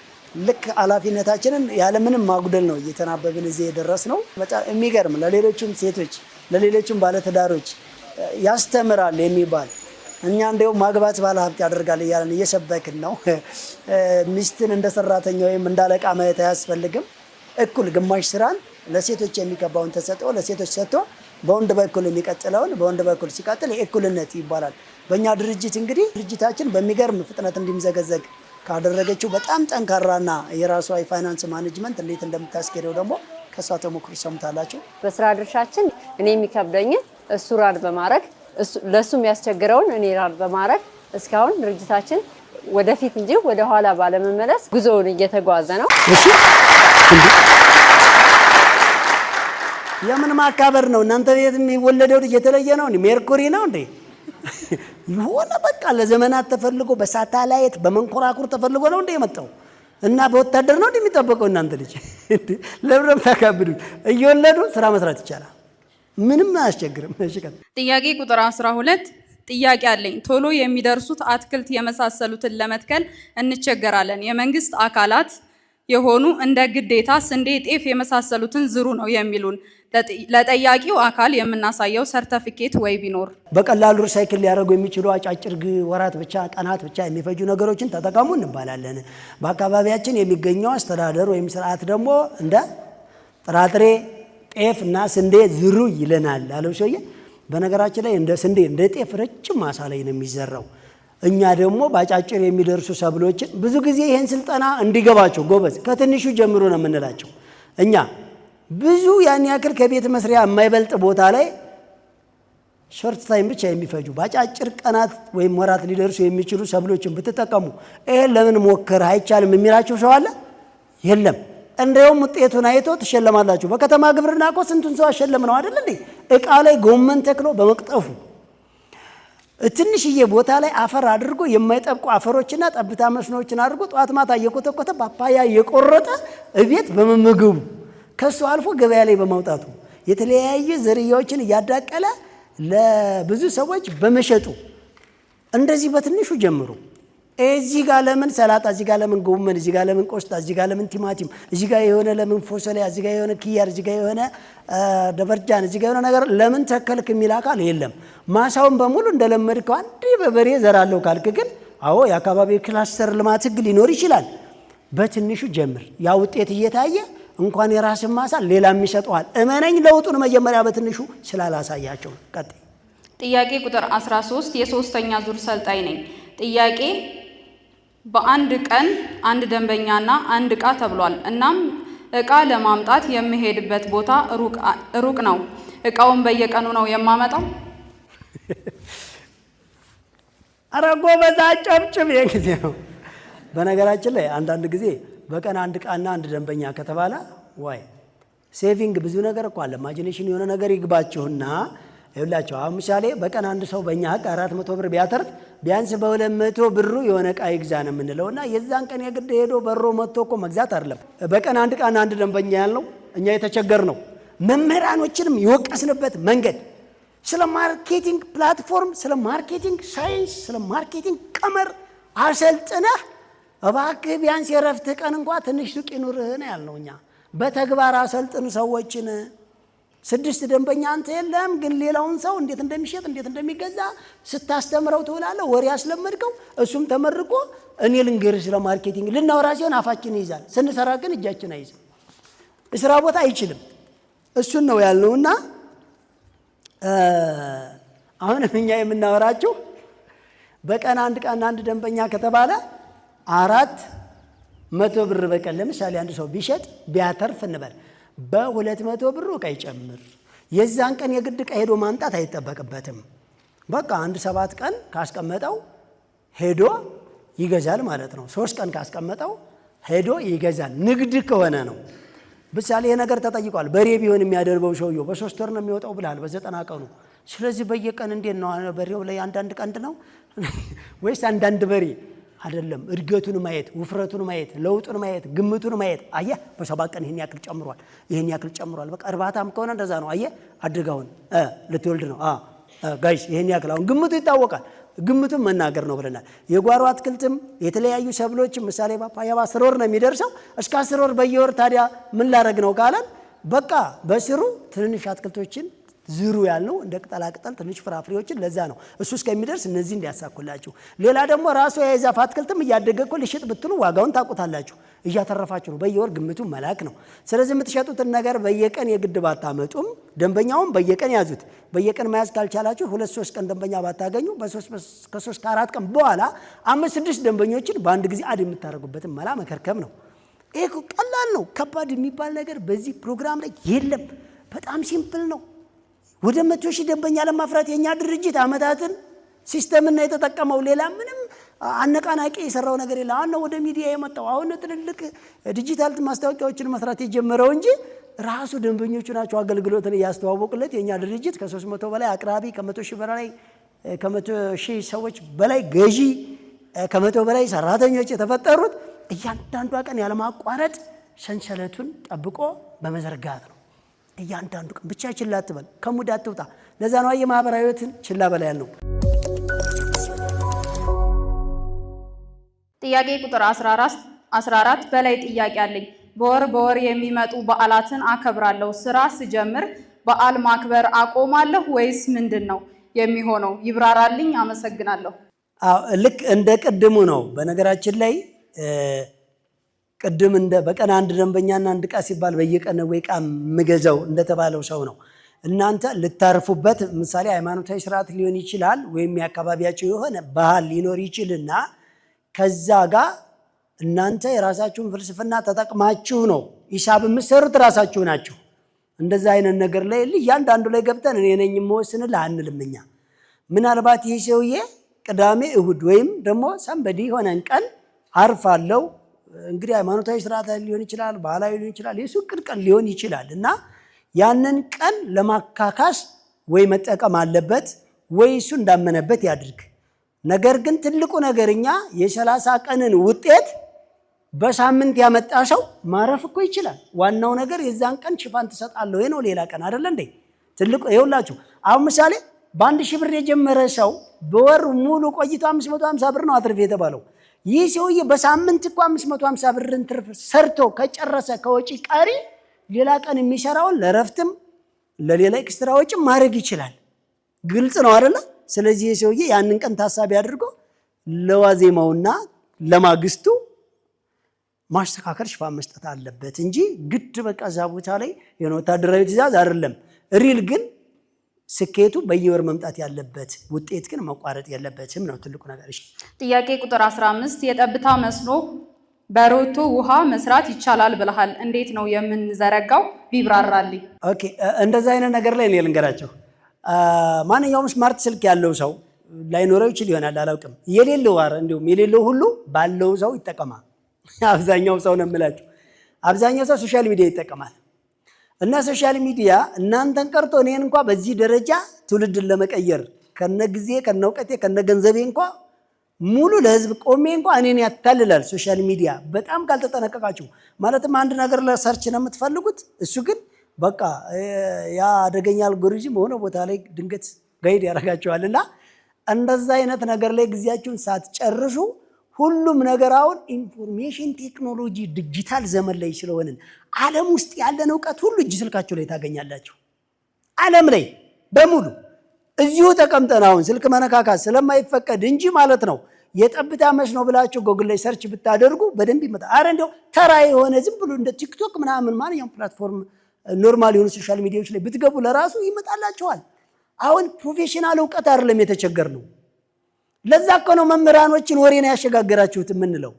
ልክ ኃላፊነታችንን ያለምንም ማጉደል ነው እየተናበብን እዚህ የደረስነው። በጣም የሚገርም ለሌሎችም ሴቶች ለሌሎችም ባለትዳሮች ያስተምራል የሚባል እኛ እንደው ማግባት ባለ ሀብት ያደርጋል እያለን እየሰበክን ነው። ሚስትን እንደ ሰራተኛ ወይም እንዳለቃ ማየት አያስፈልግም። እኩል ግማሽ ስራን ለሴቶች የሚገባውን ተሰጥቶ ለሴቶች ሰጥቶ በወንድ በኩል የሚቀጥለውን በወንድ በኩል ሲቀጥል የእኩልነት ይባላል። በእኛ ድርጅት እንግዲህ ድርጅታችን በሚገርም ፍጥነት እንዲምዘገዘግ ካደረገችው በጣም ጠንካራና የራሷ የፋይናንስ ማኔጅመንት እንዴት እንደምታስኬደው ደግሞ ከሷ ተሞክሮ ሰምታላችሁ። በስራ ድርሻችን እኔ የሚከብደኝን እሱ ራድ በማድረግ ለሱ የሚያስቸግረውን እኔ ራድ በማድረግ እስካሁን ድርጅታችን ወደፊት እንጂ ወደ ኋላ ባለመመለስ ጉዞውን እየተጓዘ ነው። እሺ የምን ማካበር ነው? እናንተ ቤት የሚወለደው ልጅ የተለየ ነው እንዴ? ሜርኩሪ ነው እንዴ? የሆነ በቃ ለዘመናት ተፈልጎ በሳተላይት በመንኮራኩር ተፈልጎ ነው እንዴ የመጣው? እና በወታደር ነው እንዴ የሚጠበቀው? እናንተ ልጅ ለብረም ታካብዱ እየወለዱ ስራ መስራት ይቻላል። ምንም አያስቸግርም። እሺ ጥያቄ ቁጥር 12 ጥያቄ አለኝ። ቶሎ የሚደርሱት አትክልት የመሳሰሉትን ለመትከል እንቸገራለን። የመንግስት አካላት የሆኑ እንደ ግዴታ ስንዴ፣ ጤፍ የመሳሰሉትን ዝሩ ነው የሚሉን። ለጠያቂው አካል የምናሳየው ሰርተፊኬት ወይ ቢኖር። በቀላሉ ሪሳይክል ሊያደርጉ የሚችሉ አጫጭር ወራት ብቻ ቀናት ብቻ የሚፈጁ ነገሮችን ተጠቀሙ እንባላለን። በአካባቢያችን የሚገኘው አስተዳደር ወይም ስርዓት ደግሞ እንደ ጥራጥሬ፣ ጤፍ እና ስንዴ ዝሩ ይለናል አለው ሰውዬ። በነገራችን ላይ እንደ ስንዴ እንደ ጤፍ ረጅም ማሳ ላይ ነው የሚዘራው። እኛ ደግሞ ባጫጭር የሚደርሱ ሰብሎችን ብዙ ጊዜ ይሄን ስልጠና እንዲገባቸው ጎበዝ ከትንሹ ጀምሮ ነው የምንላቸው። እኛ ብዙ ያን ያክል ከቤት መስሪያ የማይበልጥ ቦታ ላይ ሾርት ታይም ብቻ የሚፈጁ ባጫጭር ቀናት ወይም ወራት ሊደርሱ የሚችሉ ሰብሎችን ብትጠቀሙ ይሄን ለምን ሞከር አይቻልም የሚላችሁ ሰው አለ? የለም። እንደውም ውጤቱን አይቶ ትሸለማላችሁ። በከተማ ግብርና እኮ ስንቱን ሰው አሸለም ነው አይደል እንዴ? እቃ ላይ ጎመን ተክሎ በመቅጠፉ ትንሽዬ ቦታ ላይ አፈር አድርጎ የማይጠብቁ አፈሮችና ጠብታ መስኖዎችን አድርጎ ጧት ማታ እየኮተኮተ ፓፓያ እየቆረጠ እቤት በመመገቡ ከሱ አልፎ ገበያ ላይ በማውጣቱ የተለያየ ዝርያዎችን እያዳቀለ ለብዙ ሰዎች በመሸጡ እንደዚህ በትንሹ ጀምሩ። እዚህ ጋር ለምን ሰላጣ፣ እዚህ ጋር ለምን ጎመን፣ እዚህ ጋር ለምን ቆስጣ፣ እዚህ ጋር ለምን ቲማቲም፣ እዚህ ጋር የሆነ ለምን ፎሰሊያ፣ እዚህ ጋር የሆነ ኪያር፣ እዚህ ጋር የሆነ ደበርጃን፣ እዚህ ጋር የሆነ ነገር ለምን ተከልክ የሚል አካል የለም። ማሳውን በሙሉ እንደለመድከው አንዴ በበሬ ዘራለሁ ካልክ ግን አዎ የአካባቢ ክላስተር ልማት ህግ ሊኖር ይችላል። በትንሹ ጀምር። ያ ውጤት እየታየ እንኳን የራስን ማሳ ሌላም ይሰጠዋል። እመነኝ ለውጡን መጀመሪያ በትንሹ ስላላሳያቸው። ቀጥይ። ጥያቄ ቁጥር 13 የሶስተኛ ዙር ሰልጣኝ ነኝ። ጥያቄ በአንድ ቀን አንድ ደንበኛና አንድ እቃ ተብሏል። እናም እቃ ለማምጣት የምሄድበት ቦታ ሩቅ ነው። እቃውን በየቀኑ ነው የማመጣው? ኧረ ጎበዝ አጨብጭብ። የጊዜ ነው። በነገራችን ላይ አንዳንድ ጊዜ በቀን አንድ እቃና አንድ ደንበኛ ከተባለ ዋይ ሴቪንግ ብዙ ነገር እኮ አለ። ኢማጂኔሽን የሆነ ነገር ይግባችሁና ይኸውላችሁ አሁን ምሳሌ በቀን አንድ ሰው በእኛ ህግ 400 ብር ቢያተርፍ ቢያንስ በ200 ብሩ የሆነ እቃ ይግዛ ነው የምንለውና የዛን ቀን የግድ ሄዶ በሮ መጥቶ እኮ መግዛት አይደለም። በቀን አንድ እቃና አንድ ደንበኛ ያልነው እኛ የተቸገር ነው። መምህራኖችንም የወቀስንበት መንገድ ስለ ማርኬቲንግ ፕላትፎርም፣ ስለ ማርኬቲንግ ሳይንስ፣ ስለ ማርኬቲንግ ቀመር አሰልጥነህ እባክህ ቢያንስ የረፍት ቀን እንኳን ትንሽ ሱቅ ይኑርህ ነው ያልነው። እኛ በተግባር አሰልጥን ሰዎችን። 6 ደንበኛ አንተ የለም ግን ሌላውን ሰው እንዴት እንደሚሸጥ እንዴት እንደሚገዛ ስታስተምረው ትውላለህ። ወሬ ያስለመድከው እሱም ተመርቆ እኔ ልንገርህ ስለ ማርኬቲንግ ልናወራ ሲሆን አፋችን ይይዛል፣ ስንሰራ ግን እጃችን አይይዝም። ስራ ቦታ አይችልም። እሱን ነው ያልነውና አሁንም እኛ የምናወራችሁ በቀን አንድ ቀን አንድ ደንበኛ ከተባለ 400 ብር በቀን ለምሳሌ አንድ ሰው ቢሸጥ ቢያተርፍ እንበል በ200 ብር እቃ ይጨምር። የዛን ቀን የግድ እቃ ሄዶ ማምጣት አይጠበቅበትም። በቃ 1-7 ቀን ካስቀመጠው ሄዶ ይገዛል ማለት ነው። 3 ቀን ካስቀመጠው ሄዶ ይገዛል። ንግድ ከሆነ ነው። ምሳሌ የነገር ተጠይቋል። በሬ ቢሆን የሚያደርበው ሰውየው በ3 ወር ነው የሚወጣው ብላል፣ በ90 ቀኑ። ስለዚህ በየቀን እንዴት ነው በሬው ላይ አንዳንድ ቀንድ ነው ወይስ አንዳንድ በሬ? አይደለም እድገቱን ማየት፣ ውፍረቱን ማየት፣ ለውጡን ማየት፣ ግምቱን ማየት። አየህ በሰባት ቀን ይሄን ያክል ጨምሯል። በቃ እርባታም ከሆነ እንደዛ ነው። አየህ አድጋውን ልትወልድ ነው ጋይስ ይሄን ያክል አሁን ግምቱ ይታወቃል። ግምቱን መናገር ነው ብለናል። የጓሮ አትክልትም የተለያዩ ሰብሎችም ምሳሌ ፓፓያ 10 ወር ነው የሚደርሰው። እስከ 10 ወር በየወር ታዲያ ምን ላደርግ ነው ካለን በቃ በስሩ ትንንሽ አትክልቶችን ዝሩ ያልነው እንደ ቅጠላ ቅጠል ትንሽ ፍራፍሬዎችን ለዛ ነው እሱ እስከሚደርስ እነዚህ እንዲያሳኩላችሁ። ሌላ ደግሞ ራሱ የዛፍ አትክልትም እያደገ እኮ ልሽጥ ብትሉ ዋጋውን ታውቁታላችሁ። እያተረፋችሁ ነው። በየወር ግምቱ መላክ ነው። ስለዚህ የምትሸጡትን ነገር በየቀን የግድ ባታመጡም ደንበኛውን በየቀን ያዙት። በየቀን መያዝ ካልቻላችሁ 2-3 ቀን ደንበኛ ባታገኙ ከ3 ከ4 ቀን በኋላ 5-6 ደንበኞችን በአንድ ጊዜ አድ የምታደርጉበትን መላ መከርከም ነው። ይሄ ቀላል ነው። ከባድ የሚባል ነገር በዚህ ፕሮግራም ላይ የለም። በጣም ሲምፕል ነው። ወደ 100,000 ደንበኛ ለማፍራት የኛ ድርጅት አመታትን ሲስተምና የተጠቀመው ሌላ ምንም አነቃናቂ የሰራው ነገር የለም። አሁን ወደ ሚዲያ የመጣው አሁን ትልልቅ ዲጂታል ማስታወቂያዎችን መስራት የጀመረው እንጂ ራሱ ደንበኞቹ ናቸው አገልግሎትን ያስተዋወቁለት። የኛ ድርጅት ከ300 በላይ አቅራቢ ከ100,000 በላይ ከ100,000 ሰዎች በላይ ገዢ ከ100 በላይ ሰራተኞች የተፈጠሩት እያንዳንዷ ቀን ያለማቋረጥ ሰንሰለቱን ጠብቆ በመዘርጋት ነው። እያንዳንዱ ቀን ብቻ ችላ አትበል፣ ከሙድ አትውጣ። ለዛ ነው የማህበራዊ ህይወትን ችላ በላይ ያልነው። ጥያቄ ቁጥር 14 በላይ ጥያቄ አለኝ። በወር የሚመጡ በዓላትን አከብራለሁ። ስራ ስጀምር በዓል ማክበር አቆማለሁ ወይስ ምንድን ነው የሚሆነው? ይብራራልኝ። አመሰግናለሁ። ልክ እንደ ቅድሙ ነው። በነገራችን ላይ ቅድም እንደ በቀን አንድ ደንበኛና አንድ ዕቃ ሲባል በየቀን ወይ ዕቃ የምገዛው እንደተባለው ሰው ነው። እናንተ ልታርፉበት ምሳሌ ሃይማኖታዊ ስርዓት ሊሆን ይችላል፣ ወይም የአካባቢያቸው የሆነ ባህል ሊኖር ይችልና ከዛ ጋር እናንተ የራሳችሁን ፍልስፍና ተጠቅማችሁ ነው ሂሳብ የምትሰሩት ራሳችሁ ናችሁ። እንደዛ አይነት ነገር ላይ እያንዳንዱ ላይ ገብተን እኔ ነኝ የምወስንልህ አንልም እኛ። ምናልባት ይህ ሰውዬ ቅዳሜ እሁድ ወይም ደግሞ ሰንበዲ የሆነን ቀን አርፋለሁ እንግዲህ ሃይማኖታዊ ስርዓት ሊሆን ይችላል፣ ባህላዊ ሊሆን ይችላል፣ የሱቅ ቀን ሊሆን ይችላል እና ያንን ቀን ለማካካስ ወይ መጠቀም አለበት ወይ እሱ እንዳመነበት ያድርግ። ነገር ግን ትልቁ ነገርኛ የ30 ቀንን ውጤት በሳምንት ያመጣ ሰው ማረፍ እኮ ይችላል። ዋናው ነገር የዛን ቀን ሽፋን ትሰጣለህ ወይ ነው፣ ሌላ ቀን አይደለ እንዴ? ትልቁ ይኸውላችሁ አሁን ምሳሌ በ1,000 ብር የጀመረ ሰው በወር ሙሉ ቆይቶ 550 ብር ነው አትርፍ የተባለው። ይህ ሰውዬ በሳምንት እኮ 550 ብርን ትርፍ ሰርቶ ከጨረሰ ከወጪ ቀሪ ሌላ ቀን የሚሰራውን ለረፍትም ለሌላ ኤክስትራ ወጪ ማድረግ ይችላል። ግልጽ ነው አይደለ? ስለዚህ ይህ ሰውዬ ያንን ቀን ታሳቢ አድርጎ ለዋዜማውና ለማግስቱ ማስተካከል ሽፋን መስጠት አለበት እንጂ ግድ በቃ እዛ ቦታ ላይ የሆነ ወታደራዊ ትእዛዝ አይደለም። ሪል ግን ስኬቱ በየወር መምጣት ያለበት ውጤት ግን መቋረጥ የለበትም ነው ትልቁ ነገር። እሺ ጥያቄ ቁጥር 15 የጠብታ መስኖ በሮቶ ውሃ መስራት ይቻላል ብለሃል። እንዴት ነው የምንዘረጋው? ቢብራራልኝ። ኦኬ እንደዛ አይነት ነገር ላይ እኔ ልንገራቸው። ማንኛውም ስማርት ስልክ ያለው ሰው ላይኖረው ይችል ይሆናል አላውቅም። የሌለው እንዲሁም የሌለው ሁሉ ባለው ሰው ይጠቀማል። አብዛኛው ሰው ነው የምላችሁ፣ አብዛኛው ሰው ሶሻል ሚዲያ ይጠቀማል። እና ሶሻል ሚዲያ እናንተን ቀርቶ እኔን እንኳ በዚህ ደረጃ ትውልድን ለመቀየር ከነ ጊዜ ከነ እውቀቴ ከነ ገንዘቤ እንኳ ሙሉ ለህዝብ ቆሜ እንኳ እኔን ያታልላል ሶሻል ሚዲያ። በጣም ካልተጠነቀቃችሁ ማለትም አንድ ነገር ለሰርች ነው የምትፈልጉት፣ እሱ ግን በቃ ያ አደገኛ አልጎሪዝም በሆነ ቦታ ላይ ድንገት ጋይድ ያደርጋችኋልና እንደዛ አይነት ነገር ላይ ጊዜያችሁን ሳትጨርሱ ሁሉም ነገር አሁን ኢንፎርሜሽን ቴክኖሎጂ ዲጂታል ዘመን ላይ ስለሆንን ዓለም ውስጥ ያለን እውቀት ሁሉ እጅ ስልካችሁ ላይ ታገኛላችሁ። ዓለም ላይ በሙሉ እዚሁ ተቀምጠን አሁን ስልክ መነካካት ስለማይፈቀድ እንጂ ማለት ነው። የጠብታ መስኖ ብላችሁ ጎግል ላይ ሰርች ብታደርጉ በደንብ ይመጣል። አረ እንደው ተራ የሆነ ዝም ብሎ እንደ ቲክቶክ ምናምን ማንኛውም ፕላትፎርም ኖርማል የሆኑ ሶሻል ሚዲያዎች ላይ ብትገቡ ለራሱ ይመጣላችኋል። አሁን ፕሮፌሽናል እውቀት አይደለም የተቸገር ነው። ለዛ እኮ ነው መምህራኖችን ወሬ ነው ያሸጋገራችሁት የምንለው።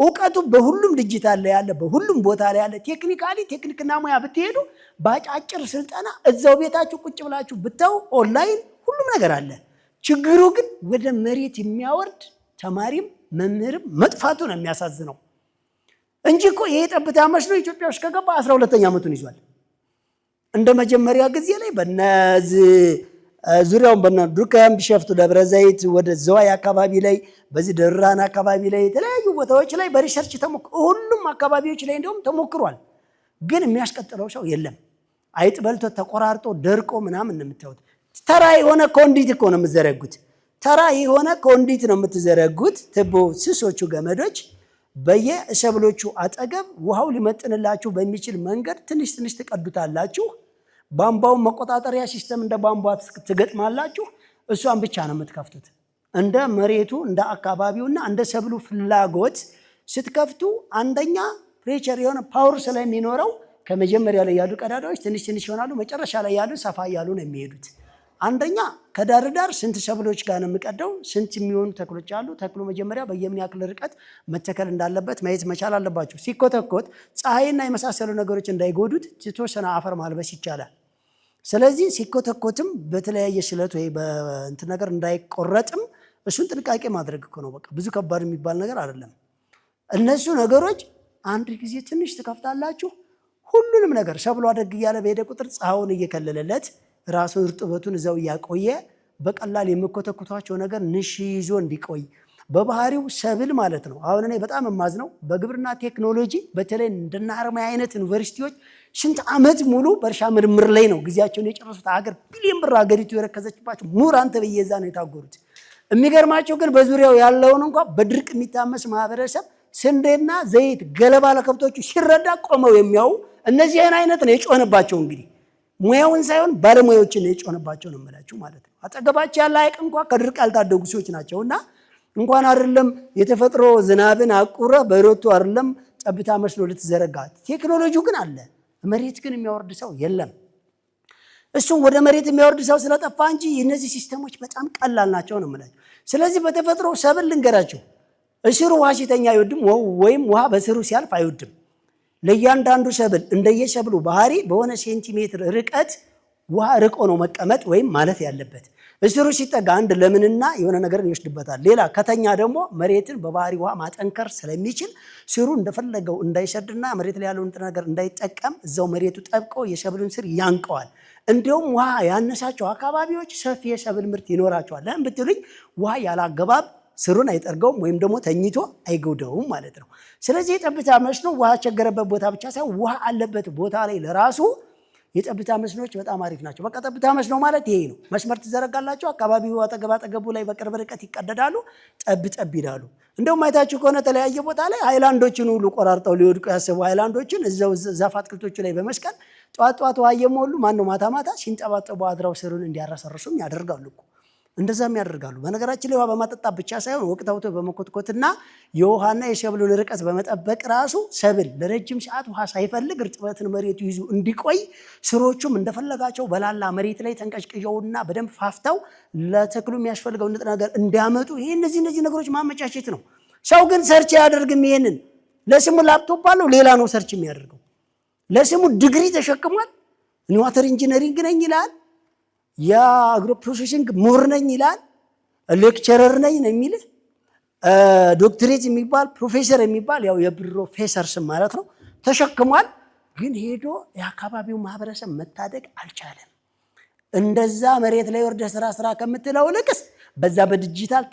እውቀቱ በሁሉም ዲጂታል ላይ ያለ፣ በሁሉም ቦታ ላይ ያለ። ቴክኒካሊ ቴክኒክና ሙያ ብትሄዱ በአጫጭር ስልጠና እዛው ቤታችሁ ቁጭ ብላችሁ ብታው ኦንላይን ሁሉም ነገር አለ። ችግሩ ግን ወደ መሬት የሚያወርድ ተማሪም መምህርም መጥፋቱ ነው የሚያሳዝነው እንጂ እኮ ይሄ ጠብታ መስኖ ኢትዮጵያ ውስጥ ከገባ 12ኛ ዓመቱን ይዟል። እንደ መጀመሪያ ጊዜ ላይ በነዚህ ዙሪያውን በዱከም ቢሸፍቱ ደብረ ዘይት ወደ ዘዋይ አካባቢ ላይ በዚህ ደራን አካባቢ ላይ የተለያዩ ቦታዎች ላይ በሪሰርች ሁሉም አካባቢዎች ላይ እንደውም ተሞክሯል። ግን የሚያስቀጥለው ሰው የለም። አይጥ በልቶ ተቆራርጦ ደርቆ ምናምን ነው የምታዩት። ተራ የሆነ ኮንዲት እኮ ነው የምትዘረጉት። ተራ የሆነ ኮንዲት ነው የምትዘረጉት። ትቦ ስሶቹ ገመዶች በየሰብሎቹ አጠገብ ውሃው ሊመጥንላችሁ በሚችል መንገድ ትንሽ ትንሽ ትቀዱታላችሁ። ቧንቧውን መቆጣጠሪያ ሲስተም እንደ ቧንቧ ትገጥማላችሁ። እሷን ብቻ ነው የምትከፍቱት። እንደ መሬቱ እንደ አካባቢውና እንደ ሰብሉ ፍላጎት ስትከፍቱ አንደኛ ፕሬቸር የሆነ ፓወር ስለሚኖረው ከመጀመሪያ ላይ ያሉ ቀዳዳዎች ትንሽ ትንሽ ይሆናሉ። መጨረሻ ላይ ያሉ ሰፋ እያሉ ነው የሚሄዱት። አንደኛ ከዳር ዳር ስንት ሰብሎች ጋር ነው የምቀደው፣ ስንት የሚሆኑ ተክሎች አሉ። ተክሉ መጀመሪያ በየምን ያክል ርቀት መተከል እንዳለበት ማየት መቻል አለባቸው። ሲኮተኮት ፀሐይና የመሳሰሉ ነገሮች እንዳይጎዱት የተወሰነ አፈር ማልበስ ይቻላል። ስለዚህ ሲኮተኮትም በተለያየ ስለት ወይ በእንትን ነገር እንዳይቆረጥም እሱን ጥንቃቄ ማድረግ እኮ ነው። በቃ ብዙ ከባድ የሚባል ነገር አይደለም። እነሱ ነገሮች አንድ ጊዜ ትንሽ ትከፍታላችሁ። ሁሉንም ነገር ሰብሎ አደግ እያለ በሄደ ቁጥር ፀሐዩን እየከለለለት ራሱን እርጥበቱን እዛው እያቆየ በቀላል የምኮተኩቷቸው ነገር ንሽ ይዞ እንዲቆይ በባህሪው ሰብል ማለት ነው። አሁን እኔ በጣም የማዝነው በግብርና ቴክኖሎጂ በተለይ እንደና ሐረማያ አይነት ዩኒቨርሲቲዎች ስንት ዓመት ሙሉ በእርሻ ምርምር ላይ ነው ጊዜያቸውን የጨረሱት። ሀገር ቢሊዮን ብር ሀገሪቱ የረከዘችባቸው ምሁራን ተብዬዛ ነው የታጎሩት። የሚገርማቸው ግን በዙሪያው ያለውን እንኳን በድርቅ የሚታመስ ማህበረሰብ ስንዴና ዘይት ገለባ ለከብቶቹ ሲረዳ ቆመው የሚያዩ እነዚህን አይነት ነው የጮህንባቸው። እንግዲህ ሙያውን ሳይሆን ባለሙያዎችን ነው የጮህንባቸው ነው የምላችሁ ማለት ነው። አጠገባቸው ያለ ሐይቅ እንኳን ከድርቅ ያልታደጉ ሰዎች ናቸውና እንኳን አይደለም የተፈጥሮ ዝናብን አቁረ በሮቱ አይደለም ጠብታ መስሎ ልትዘረጋ ቴክኖሎጂው ግን አለ። መሬት ግን የሚያወርድ ሰው የለም። እሱም ወደ መሬት የሚያወርድ ሰው ስለጠፋ እንጂ እነዚህ ሲስተሞች በጣም ቀላል ናቸው ነው የምላችሁ። ስለዚህ በተፈጥሮ ሰብል ልንገራቸው፣ እስሩ ውሃ ሲተኛ አይወድም፣ ወይም ውሃ በስሩ ሲያልፍ አይወድም። ለእያንዳንዱ ሰብል እንደየሰብሉ ባህሪ በሆነ ሴንቲሜትር ርቀት ውሃ ርቆ ነው መቀመጥ ወይም ማለፍ ያለበት። እስሩ ሲጠጋ አንድ ለምንና የሆነ ነገርን ይወስድበታል። ሌላ ከተኛ ደግሞ መሬትን በባህሪ ውሃ ማጠንከር ስለሚችል ስሩ እንደፈለገው እንዳይሰድና መሬት ላይ ያለውን ነገር እንዳይጠቀም እዛው መሬቱ ጠብቆ የሰብሉን ስር ያንቀዋል። እንዲሁም ውሃ ያነሳቸው አካባቢዎች ሰፊ የሰብል ምርት ይኖራቸዋል። ለምን ብትሉኝ ውሃ ያላገባብ ስሩን አይጠርገውም ወይም ደግሞ ተኝቶ አይጎዳውም ማለት ነው። ስለዚህ የጠብታ መስኖ ውሃ ቸገረበት ቦታ ብቻ ሳይሆን ውሃ አለበት ቦታ ላይ ለራሱ የጠብታ መስኖች በጣም አሪፍ ናቸው። በቃ ጠብታ መስኖ ማለት ይሄ ነው። መስመር ትዘረጋላችሁ፣ አካባቢው አጠገቡ ላይ በቅርብ ርቀት ይቀደዳሉ፣ ጠብ ይላሉ። እንደውም አይታችሁ ከሆነ ተለያየ ቦታ ላይ ሃይላንዶችን ሁሉ ቆራርጠው ሊወድቁ ያሰቡ ሃይላንዶችን እዛው ዛፍ አትክልቶቹ ላይ በመስቀል ጧት ውሃ እየሞሉ ማነው ማታ ሲንጠባጠቡ አድረው ስሩን እንዲያረሰርሱም ያደርጋሉ እኮ። እንደዛም ያደርጋሉ። በነገራችን ላይ ውሃ በማጠጣት ብቻ ሳይሆን ወቅት አውጥቶ በመኮትኮትና የውሃና የሰብሉን ርቀት በመጠበቅ ራሱ ሰብል ለረጅም ሰዓት ውሃ ሳይፈልግ እርጥበትን መሬቱ ይዞ እንዲቆይ ስሮቹም እንደፈለጋቸው በላላ መሬት ላይ ተንቀጭቅጨውና በደንብ ፋፍተው ለተክሉ የሚያስፈልገው ንጥረ ነገር እንዲያመጡ ይሄ እነዚህ ነገሮች ማመቻቸት ነው። ሰው ግን ሰርች አያደርግም። ይሄንን ለስሙ ላፕቶፕ አለው፣ ሌላ ነው ሰርች የሚያደርገው። ለስሙ ዲግሪ ተሸክሟል። ዋተር ኢንጂነሪንግ ነኝ ይላል፣ የአግሮ ፕሮሴሲንግ ምሁር ነኝ ይላል፣ ሌክቸረር ነኝ ነው የሚል ዶክትሬት የሚባል ፕሮፌሰር የሚባል ያው የፕሮፌሰር ስም ማለት ነው ተሸክሟል። ግን ሄዶ የአካባቢው ማህበረሰብ መታደግ አልቻለም። እንደዛ መሬት ላይ ወርደ ስራ ከምትለው ልቅስ በዛ በዲጂታል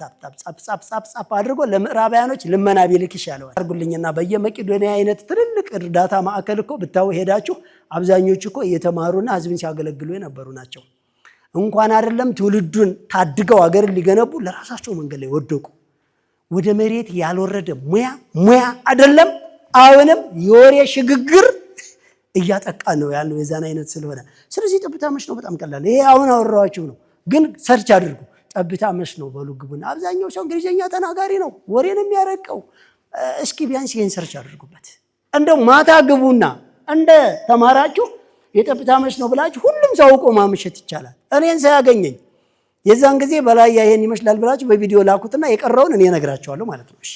ጻፍ አድርጎ ለምዕራባያኖች ልመና ቢልክ ይሻለዋል። አርጉልኝና በየመቄዶንያ አይነት ትልልቅ እርዳታ ማዕከል እኮ ብታው ሄዳችሁ አብዛኞቹ እኮ እየተማሩና ህዝብን ሲያገለግሉ የነበሩ ናቸው። እንኳን አይደለም ትውልዱን ታድገው ሀገርን ሊገነቡ ለራሳቸው መንገድ ላይ ወደቁ። ወደ መሬት ያልወረደ ሙያ አይደለም። አሁንም የወሬ ሽግግር እያጠቃ ነው ያለው የዛን አይነት ስለሆነ፣ ስለዚህ ጠብታ መስኖ በጣም ቀላል። ይሄ አሁን አወራኋችሁ ነው፣ ግን ሰርች አድርጉ። ጠብታ መስኖ በሉ ግቡና። አብዛኛው ሰው እንግሊዝኛ ተናጋሪ ነው፣ ወሬን የሚያረቀው። እስኪ ቢያንስ ይሄን ሰርች አድርጉበት። እንደው ማታ ግቡና እንደ ተማራችሁ የጠብታ መስኖ ብላችሁ ሁሉም ሰው አውቆ ማምሸት ይቻላል። እኔን ሳያገኘኝ የዛን ጊዜ በላይ ይሄን ይመስላል ብላችሁ በቪዲዮ ላኩትና የቀረውን እኔ እነግራችኋለሁ ማለት ነው። እሺ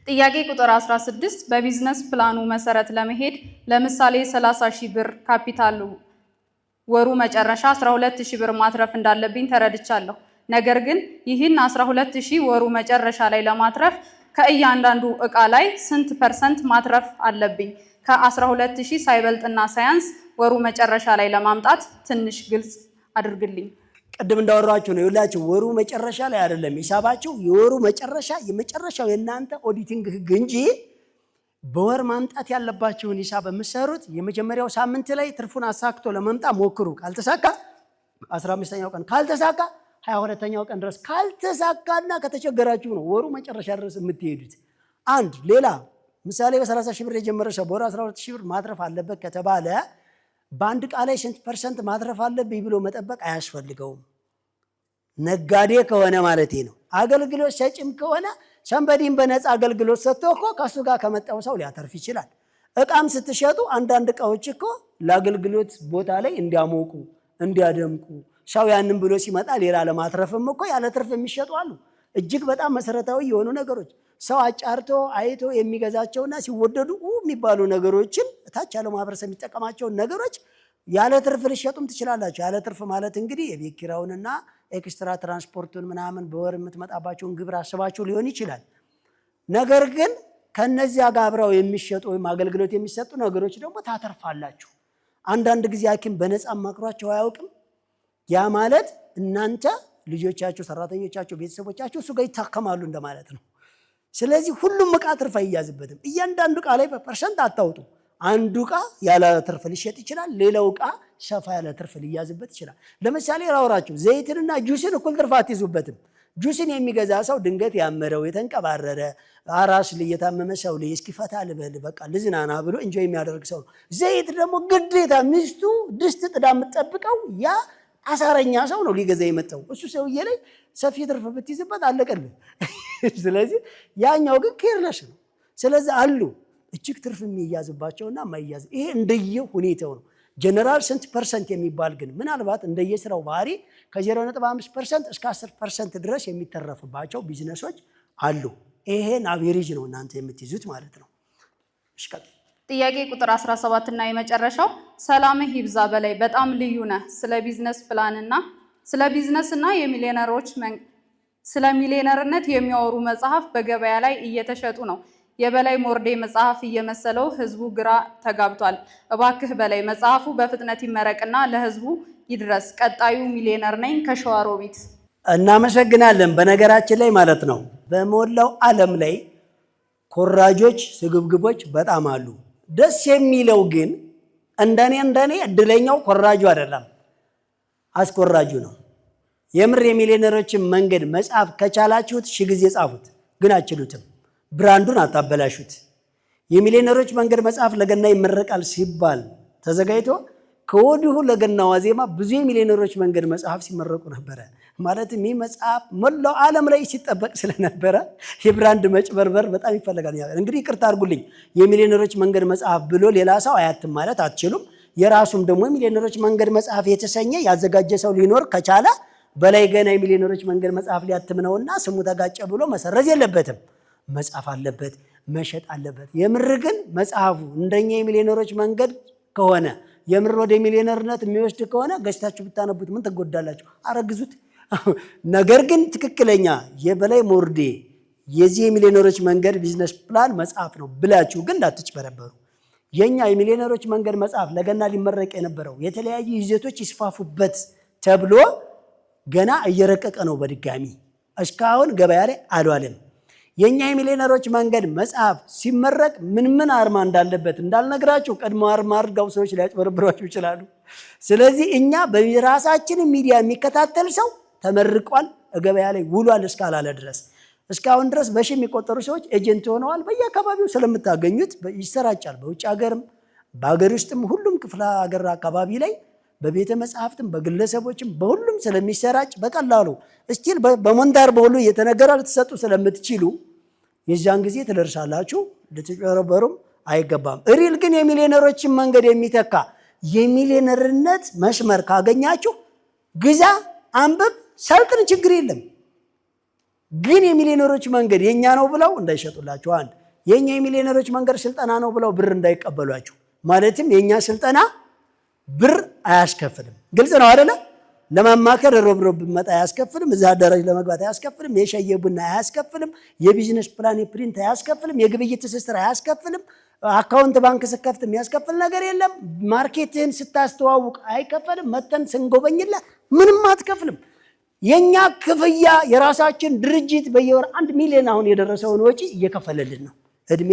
ጥያቄ ቁጥር 16 በቢዝነስ ፕላኑ መሰረት ለመሄድ ለምሳሌ 30,000 ብር ካፒታል ወሩ መጨረሻ 12,000 ብር ማትረፍ እንዳለብኝ ተረድቻለሁ። ነገር ግን ይህን 12,000 ወሩ መጨረሻ ላይ ለማትረፍ ከእያንዳንዱ እቃ ላይ ስንት % ማትረፍ አለብኝ? ከ12,000 ሳይበልጥና ሳያንስ ወሩ መጨረሻ ላይ ለማምጣት ትንሽ ግልጽ አድርግልኝ። ቅድም እንዳወራችሁ ነው ይላችሁ ወሩ መጨረሻ ላይ አይደለም ሂሳባችሁ የወሩ መጨረሻ የመጨረሻው የናንተ ኦዲቲንግ ህግ እንጂ በወር ማምጣት ያለባችሁን ሂሳብ የምትሰሩት የመጀመሪያው ሳምንት ላይ ትርፉን አሳክቶ ለመምጣት ሞክሩ። ካልተሳካ 15ኛው ቀን ካልተሳካ 22ኛው ቀን ድረስ ካልተሳካና ከተቸገራችሁ ነው ወሩ መጨረሻ ድረስ የምትሄዱት። አንድ ሌላ ምሳሌ በ30 ሺህ ብር የጀመረ ሰው በወር 12 ሺህ ብር ማትረፍ አለበት ከተባለ በአንድ ዕቃ ላይ ስንት ፐርሰንት ማትረፍ አለብኝ ብሎ መጠበቅ አያስፈልገውም። ነጋዴ ከሆነ ማለት ነው። አገልግሎት ሰጭም ከሆነ ሰንበዲን በነፃ አገልግሎት ሰጥቶ እኮ ከሱ ጋር ከመጣው ሰው ሊያተርፍ ይችላል። እቃም ስትሸጡ አንዳንድ እቃዎች እኮ ለአገልግሎት ቦታ ላይ እንዲያሞቁ እንዲያደምቁ ሰው ያንን ብሎ ሲመጣ ሌላ ለማትረፍም እኮ ያለ ትርፍ የሚሸጡ አሉ። እጅግ በጣም መሰረታዊ የሆኑ ነገሮች ሰው አጫርቶ አይቶ የሚገዛቸውና ሲወደዱ የሚባሉ ነገሮችን ታች ያለው ማህበረሰብ የሚጠቀማቸውን ነገሮች ያለ ትርፍ ልሸጡም ትችላላችሁ። ያለ ትርፍ ማለት እንግዲህ የቤት ኪራዩንና ኤክስትራ ትራንስፖርቱን ምናምን በወር የምትመጣባቸውን ግብር አስባችሁ ሊሆን ይችላል። ነገር ግን ከነዚያ ጋር አብረው የሚሸጡ ወይም አገልግሎት የሚሰጡ ነገሮች ደግሞ ታተርፋላችሁ። አንዳንድ ጊዜ ሐኪም በነፃ ማክሯቸው አያውቅም። ያ ማለት እናንተ ልጆቻችሁ፣ ሰራተኞቻችሁ፣ ቤተሰቦቻችሁ እሱ ጋር ይታከማሉ እንደማለት ነው። ስለዚህ ሁሉም ዕቃ ትርፍ አይያዝበትም። እያንዳንዱ ዕቃ ላይ በፐርሰንት አታውጡ። አንዱ ዕቃ ያለ ትርፍ ሊሸጥ ይችላል። ሌላው ዕቃ ሰፋ ያለ ትርፍ ሊያዝበት ይችላል። ለምሳሌ ራውራችሁ ዘይትንና ጁስን እኩል ትርፍ አትይዙበትም። ጁስን የሚገዛ ሰው ድንገት ያመረው የተንቀባረረ አራስ ላይ የታመመ ሰው ላይ እስኪፈታ ልበል በቃ ልዝናና ብሎ እንጆ የሚያደርግ ሰው ነው። ዘይት ደግሞ ግዴታ ሚስቱ ድስት ጥዳ የምትጠብቀው ያ አሳረኛ ሰው ነው ሊገዛ የመጣው። እሱ ሰውዬ ላይ ሰፊ ትርፍ ብትይዝበት አለቀልህ። ስለዚህ ያኛው ግን ኬርለሽ ነው። ስለዚህ አሉ እጅግ ትርፍ የሚያዝባቸውና የማይያዝ ይሄ እንደየ ሁኔታው ነው። ጀነራል ስንት ፐርሰንት የሚባል ግን ምናልባት እንደየስራው ባህሪ ከ0.5% እስከ 10% ድረስ የሚተረፍባቸው ቢዝነሶች አሉ። ይሄን አቬሬጅ ነው እናንተ የምትይዙት ማለት ነው። ጥያቄ ቁጥር 17 እና የመጨረሻው ሰላምህ ይብዛ በላይ በጣም ልዩ ነህ። ስለ ቢዝነስና ስለ ሚሊዮነርነት የሚያወሩ መጽሐፍ በገበያ ላይ እየተሸጡ ነው። የበላይ ሞርዴ መጽሐፍ እየመሰለው ህዝቡ ግራ ተጋብቷል። እባክህ በላይ መጽሐፉ በፍጥነት ይመረቅና ለህዝቡ ይድረስ። ቀጣዩ ሚሊዮነር ነኝ ከሸዋሮቢት። እናመሰግናለን። በነገራችን ላይ ማለት ነው በሞላው ዓለም ላይ ኮራጆች፣ ስግብግቦች በጣም አሉ። ደስ የሚለው ግን እንደኔ እድለኛው ኮራጁ አይደለም አስኮራጁ ነው። የምር የሚሊዮነሮችን መንገድ መጽሐፍ ከቻላችሁት ሺህ ጊዜ ጻፉት፣ ግን አትችሉትም። ብራንዱን አታበላሹት። የሚሊዮነሮች መንገድ መጽሐፍ ለገና ይመረቃል ሲባል ተዘጋጅቶ ከወዲሁ ለገና ዋዜማ ብዙ የሚሊዮነሮች መንገድ መጽሐፍ ሲመረቁ ነበረ። ማለትም ይህ መጽሐፍ ሞላው ዓለም ላይ ሲጠበቅ ስለነበረ የብራንድ መጭበርበር በጣም ይፈልጋል። እንግዲህ ይቅርታ አድርጉልኝ፣ የሚሊዮነሮች መንገድ መጽሐፍ ብሎ ሌላ ሰው አያትም ማለት አትችሉም። የራሱም ደግሞ የሚሊዮነሮች መንገድ መጽሐፍ የተሰኘ ያዘጋጀ ሰው ሊኖር ከቻለ በላይ ገና የሚሊዮነሮች መንገድ መጽሐፍ ሊያትም ነውና ስሙ ተጋጨ ብሎ መሰረዝ የለበትም። መጽሐፍ አለበት፣ መሸጥ አለበት። የምር ግን መጽሐፉ እንደኛ የሚሊዮነሮች መንገድ ከሆነ የምር ወደ ሚሊዮነርነት የሚወስድ ከሆነ ገዝታችሁ ብታነቡት ምን ትጎዳላችሁ? አረግዙት። ነገር ግን ትክክለኛ የበላይ ሞርዴ የዚህ የሚሊዮነሮች መንገድ ቢዝነስ ፕላን መጽሐፍ ነው ብላችሁ ግን እንዳትጭበረበሩ። የኛ የሚሊዮነሮች መንገድ መጽሐፍ ለገና ሊመረቅ የነበረው የተለያዩ ይዘቶች ይስፋፉበት ተብሎ ገና እየረቀቀ ነው። በድጋሚ እስካሁን ገበያ ላይ አልዋለም። የኛ የሚሊዮነሮች መንገድ መጽሐፍ ሲመረቅ ምን አርማ እንዳለበት እንዳልነግራችሁ ቀድሞ አርማ አድርገው ሰዎች ሊያጭበረብሯችሁ ይችላሉ። ስለዚህ እኛ በራሳችን ሚዲያ የሚከታተል ሰው ተመርቋል፣ ገበያ ላይ ውሏል እስካላለ ድረስ እስካሁን ድረስ በሺ የሚቆጠሩ ሰዎች ኤጀንት ሆነዋል። በየአካባቢው ስለምታገኙት ይሰራጫል። በውጭ ሀገርም በሀገር ውስጥም ሁሉም ክፍለ ሀገር አካባቢ ላይ በቤተ መጽሐፍትም በግለሰቦችም በሁሉም ስለሚሰራጭ በቀላሉ እስቲል በሞንታር በሁሉ እየተነገረ ልትሰጡ ስለምትችሉ የዛን ጊዜ ትደርሳላችሁ። ልትጨረበሩም አይገባም። ሪል ግን የሚሊዮነሮችን መንገድ የሚተካ የሚሊዮነርነት መስመር ካገኛችሁ ግዛ፣ አንብብ፣ ሰልጥን፣ ችግር የለም። ግን የሚሊዮነሮች መንገድ የኛ ነው ብለው እንዳይሸጡላችሁ። አንድ የኛ የሚሊዮነሮች መንገድ ስልጠና ነው ብለው ብር እንዳይቀበሏችሁ። ማለትም የኛ ስልጠና ብር አያስከፍልም። ግልጽ ነው አይደለ? ለማማከር ሮብሮብ መጣ አያስከፍልም። እዛ አዳራሽ ለመግባት አያስከፍልም። የሸየ ቡና አያስከፍልም። የቢዝነስ ፕላን የፕሪንት አያስከፍልም። የግብይት ትስስር አያስከፍልም። አካውንት ባንክ ስከፍት የሚያስከፍል ነገር የለም። ማርኬትህን ስታስተዋውቅ አይከፈልም። መተን ስንጎበኝላ ምንም አትከፍልም። የኛ ክፍያ የራሳችን ድርጅት በየወር 1 ሚሊዮን አሁን የደረሰውን ወጪ እየከፈለልን ነው። እድሜ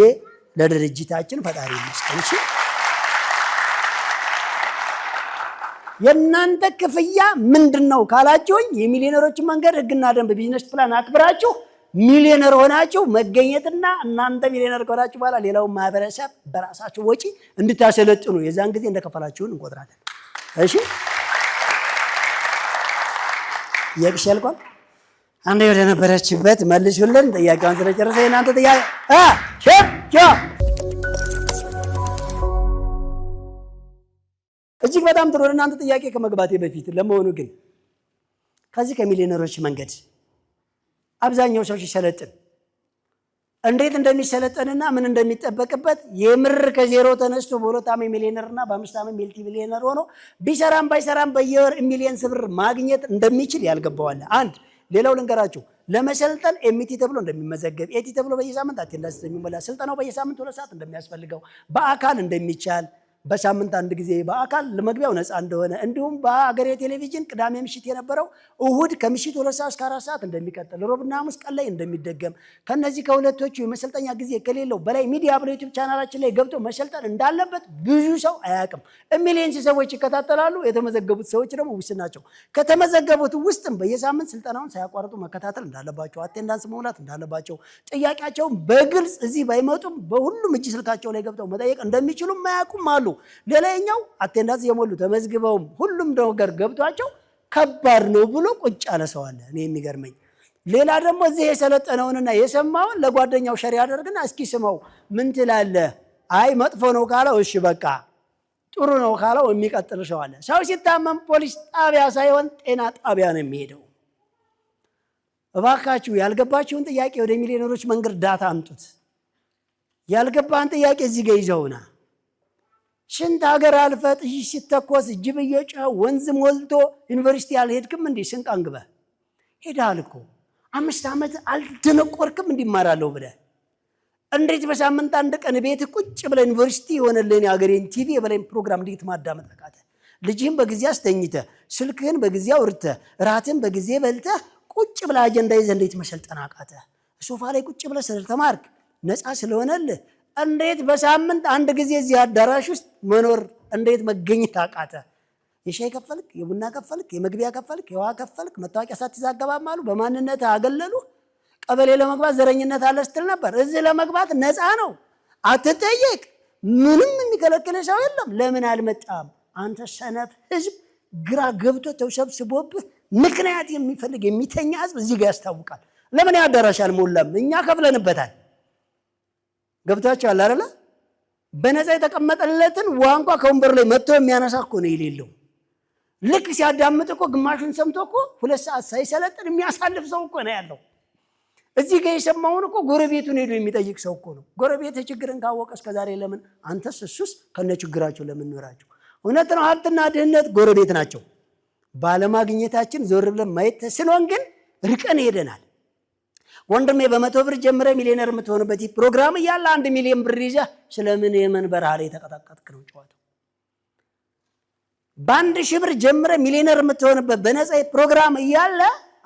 ለድርጅታችን ፈጣሪ ይመስገን። እሺ የእናንተ ክፍያ ምንድነው ካላችሁኝ፣ የሚሊዮነሮች መንገድ ህግና ደንብ ቢዝነስ ፕላን አክብራችሁ ሚሊዮነር ሆናችሁ መገኘትና እናንተ ሚሊዮነር ከሆናችሁ በኋላ ሌላውን ማህበረሰብ በራሳችሁ ወጪ እንድታሰለጥኑ የዛን ጊዜ እንደከፈላችሁን እንቆጥራለን። እሺ የቅሸልቋል አንዴ ወደ ነበረችበት መልሱልን። ጥያቄውን ስለጨረሰ እናንተ ጥያቄ እጅግ በጣም ጥሩ። እናንተ ጥያቄ ከመግባቴ በፊት ለመሆኑ ግን ከዚህ ከሚሊዮነሮች መንገድ አብዛኛው ሰው ሲሰለጥን እንዴት እንደሚሰለጥንና ምን እንደሚጠበቅበት የምር ከዜሮ ተነስቶ በ2 ዓመት ሚሊዮነርና በ5 ዓመት መልቲ ሚሊዮነር ሆኖ ቢሰራም ባይሰራም በየወር ሚሊዮን ብር ማግኘት እንደሚችል ያልገባዋል። አንድ ሌላው ልንገራችሁ፣ ለመሰልጠን ኤምቲ ተብሎ እንደሚመዘገብ፣ ኤቲ ተብሎ በየሳምንት አቴንዳንስ እንደሚሞላ፣ ስልጠናው በየሳምንት 2 ሰዓት እንደሚያስፈልገው፣ በአካል እንደሚቻል በሳምንት አንድ ጊዜ በአካል ለመግቢያው ነፃ እንደሆነ እንዲሁም በአገሬ ቴሌቪዥን ቅዳሜ ምሽት የነበረው እሁድ ከምሽት 2 ሰዓት እስከ 4 ሰዓት እንደሚቀጥል ሮብና ሐሙስ ቀን ላይ እንደሚደገም ከነዚህ ከሁለቶቹ የመሰልጠኛ ጊዜ ከሌለው በላይ ሚዲያ ብሎ ዩቲዩብ ቻናላችን ላይ ገብቶ መሰልጠን እንዳለበት ብዙ ሰው አያውቅም። ሚሊዮንስ ሰዎች ይከታተላሉ፣ የተመዘገቡት ሰዎች ደግሞ ውስን ናቸው። ከተመዘገቡት ውስጥም በየሳምንት ስልጠናውን ሳያቋርጡ መከታተል እንዳለባቸው፣ አቴንዳንስ መሙላት እንዳለባቸው፣ ጥያቄያቸውን በግልጽ እዚህ ባይመጡም በሁሉም እጅ ስልካቸው ላይ ገብተው መጠየቅ እንደሚችሉ ማያውቁም አሉ። ሌላኛው አቴንዳንስ የሞሉ ተመዝግበውም ሁሉም ነገር ገብቷቸው ከባድ ነው ብሎ ቁጭ ያለ ሰው አለ። እኔ የሚገርመኝ ሌላ ደግሞ እዚህ የሰለጠነውንና የሰማውን ለጓደኛው ሸር ያደርግና እስኪ ስማው ምን ትላለህ? አይ መጥፎ ነው ካለው እሺ በቃ ጥሩ ነው ካለው የሚቀጥል ሰው አለ። ሰው ሲታመም ፖሊስ ጣቢያ ሳይሆን ጤና ጣቢያ ነው የሚሄደው። እባካችሁ ያልገባችሁን ጥያቄ ወደ ሚሊዮነሮች መንገድ ዳታ አምጡት። ያልገባን ጥያቄ እዚህ ጋር ይዘውና ሽንት ሀገር አልፈ ጥይት ሲተኮስ ጅብ እየጮኸ ወንዝ ሞልቶ ዩኒቨርሲቲ አልሄድክም እንዴ? ስንቅ አንግበህ ሄደሃል እኮ 5 ዓመት አልደነቆርክም እንዲማራለሁ ብለህ እንዴት በሳምንት አንድ ቀን ቤት ቁጭ ብለህ ዩኒቨርሲቲ የሆነልህን የሀገሬን ቲቪ የበላይን ፕሮግራም እንዴት ማዳመጥ አቃተህ? ልጅህን በጊዜ አስተኝተህ ስልክህን በጊዜ አውርተህ ራትን በጊዜ በልተህ ቁጭ ብለህ አጀንዳ ይዘህ እንዴት መሰልጠን አቃተህ? ሶፋ ላይ ቁጭ ብለህ ስለተማርክ ነፃ ስለሆነልህ እንዴት በሳምንት አንድ ጊዜ እዚህ አዳራሽ ውስጥ መኖር እንዴት መገኘት አቃተ? የሻይ ከፈልክ፣ የቡና ከፈልክ፣ የመግቢያ ከፈልክ፣ የውሃ ከፈልክ፣ መታወቂያ ሳትይዝ አገባም አሉ። በማንነት አገለሉ። ቀበሌ ለመግባት ዘረኝነት አለ ስትል ነበር። እዚህ ለመግባት ነፃ ነው፣ አትጠየቅ። ምንም የሚከለክል ሰው የለም። ለምን አልመጣም? አንተ ሰነፍ ህዝብ፣ ግራ ገብቶ ተሰብስቦብህ ምክንያት የሚፈልግ የሚተኛ ህዝብ እዚህ ጋር ያስታውቃል። ለምን አዳራሽ አልሞላም? እኛ ከፍለንበታል። ገብታችኋል አይደለ? በነፃ የተቀመጠለትን ዋንቋ ከወንበር ላይ መጥቶ የሚያነሳ እኮ ነው የሌለው። ልክ ሲያዳምጥ እኮ ግማሹን ሰምቶ እኮ 2 ሰዓት ሳይሰለጥን የሚያሳልፍ ሰው እኮ ነው ያለው። እዚህ ጋር የሰማውን እኮ ጎረቤቱን ሄዶ የሚጠይቅ ሰው እኮ ነው። ጎረቤት ችግርን ካወቀ እስከዛሬ ለምን አንተስ እሱስ ከነ ችግራቸው ለምን ኖራቸው? እውነት ነው ሀብትና ድህነት ጎረቤት ናቸው። ባለማግኘታችን ዞር ብለን ማየት ተስኖን ግን ርቀን ሄደናል። ወንድሜ በ100 ብር ጀምረ ሚሊዮነር የምትሆንበት ፕሮግራም እያለ 1 ሚሊዮን ብር ይዘህ ስለምን የመን በረሃ ላይ ተቀጣቀጥክ ነው ጨዋታው። በ1000 ብር ጀምረ ሚሊዮነር የምትሆንበት በነፃ ፕሮግራም እያለ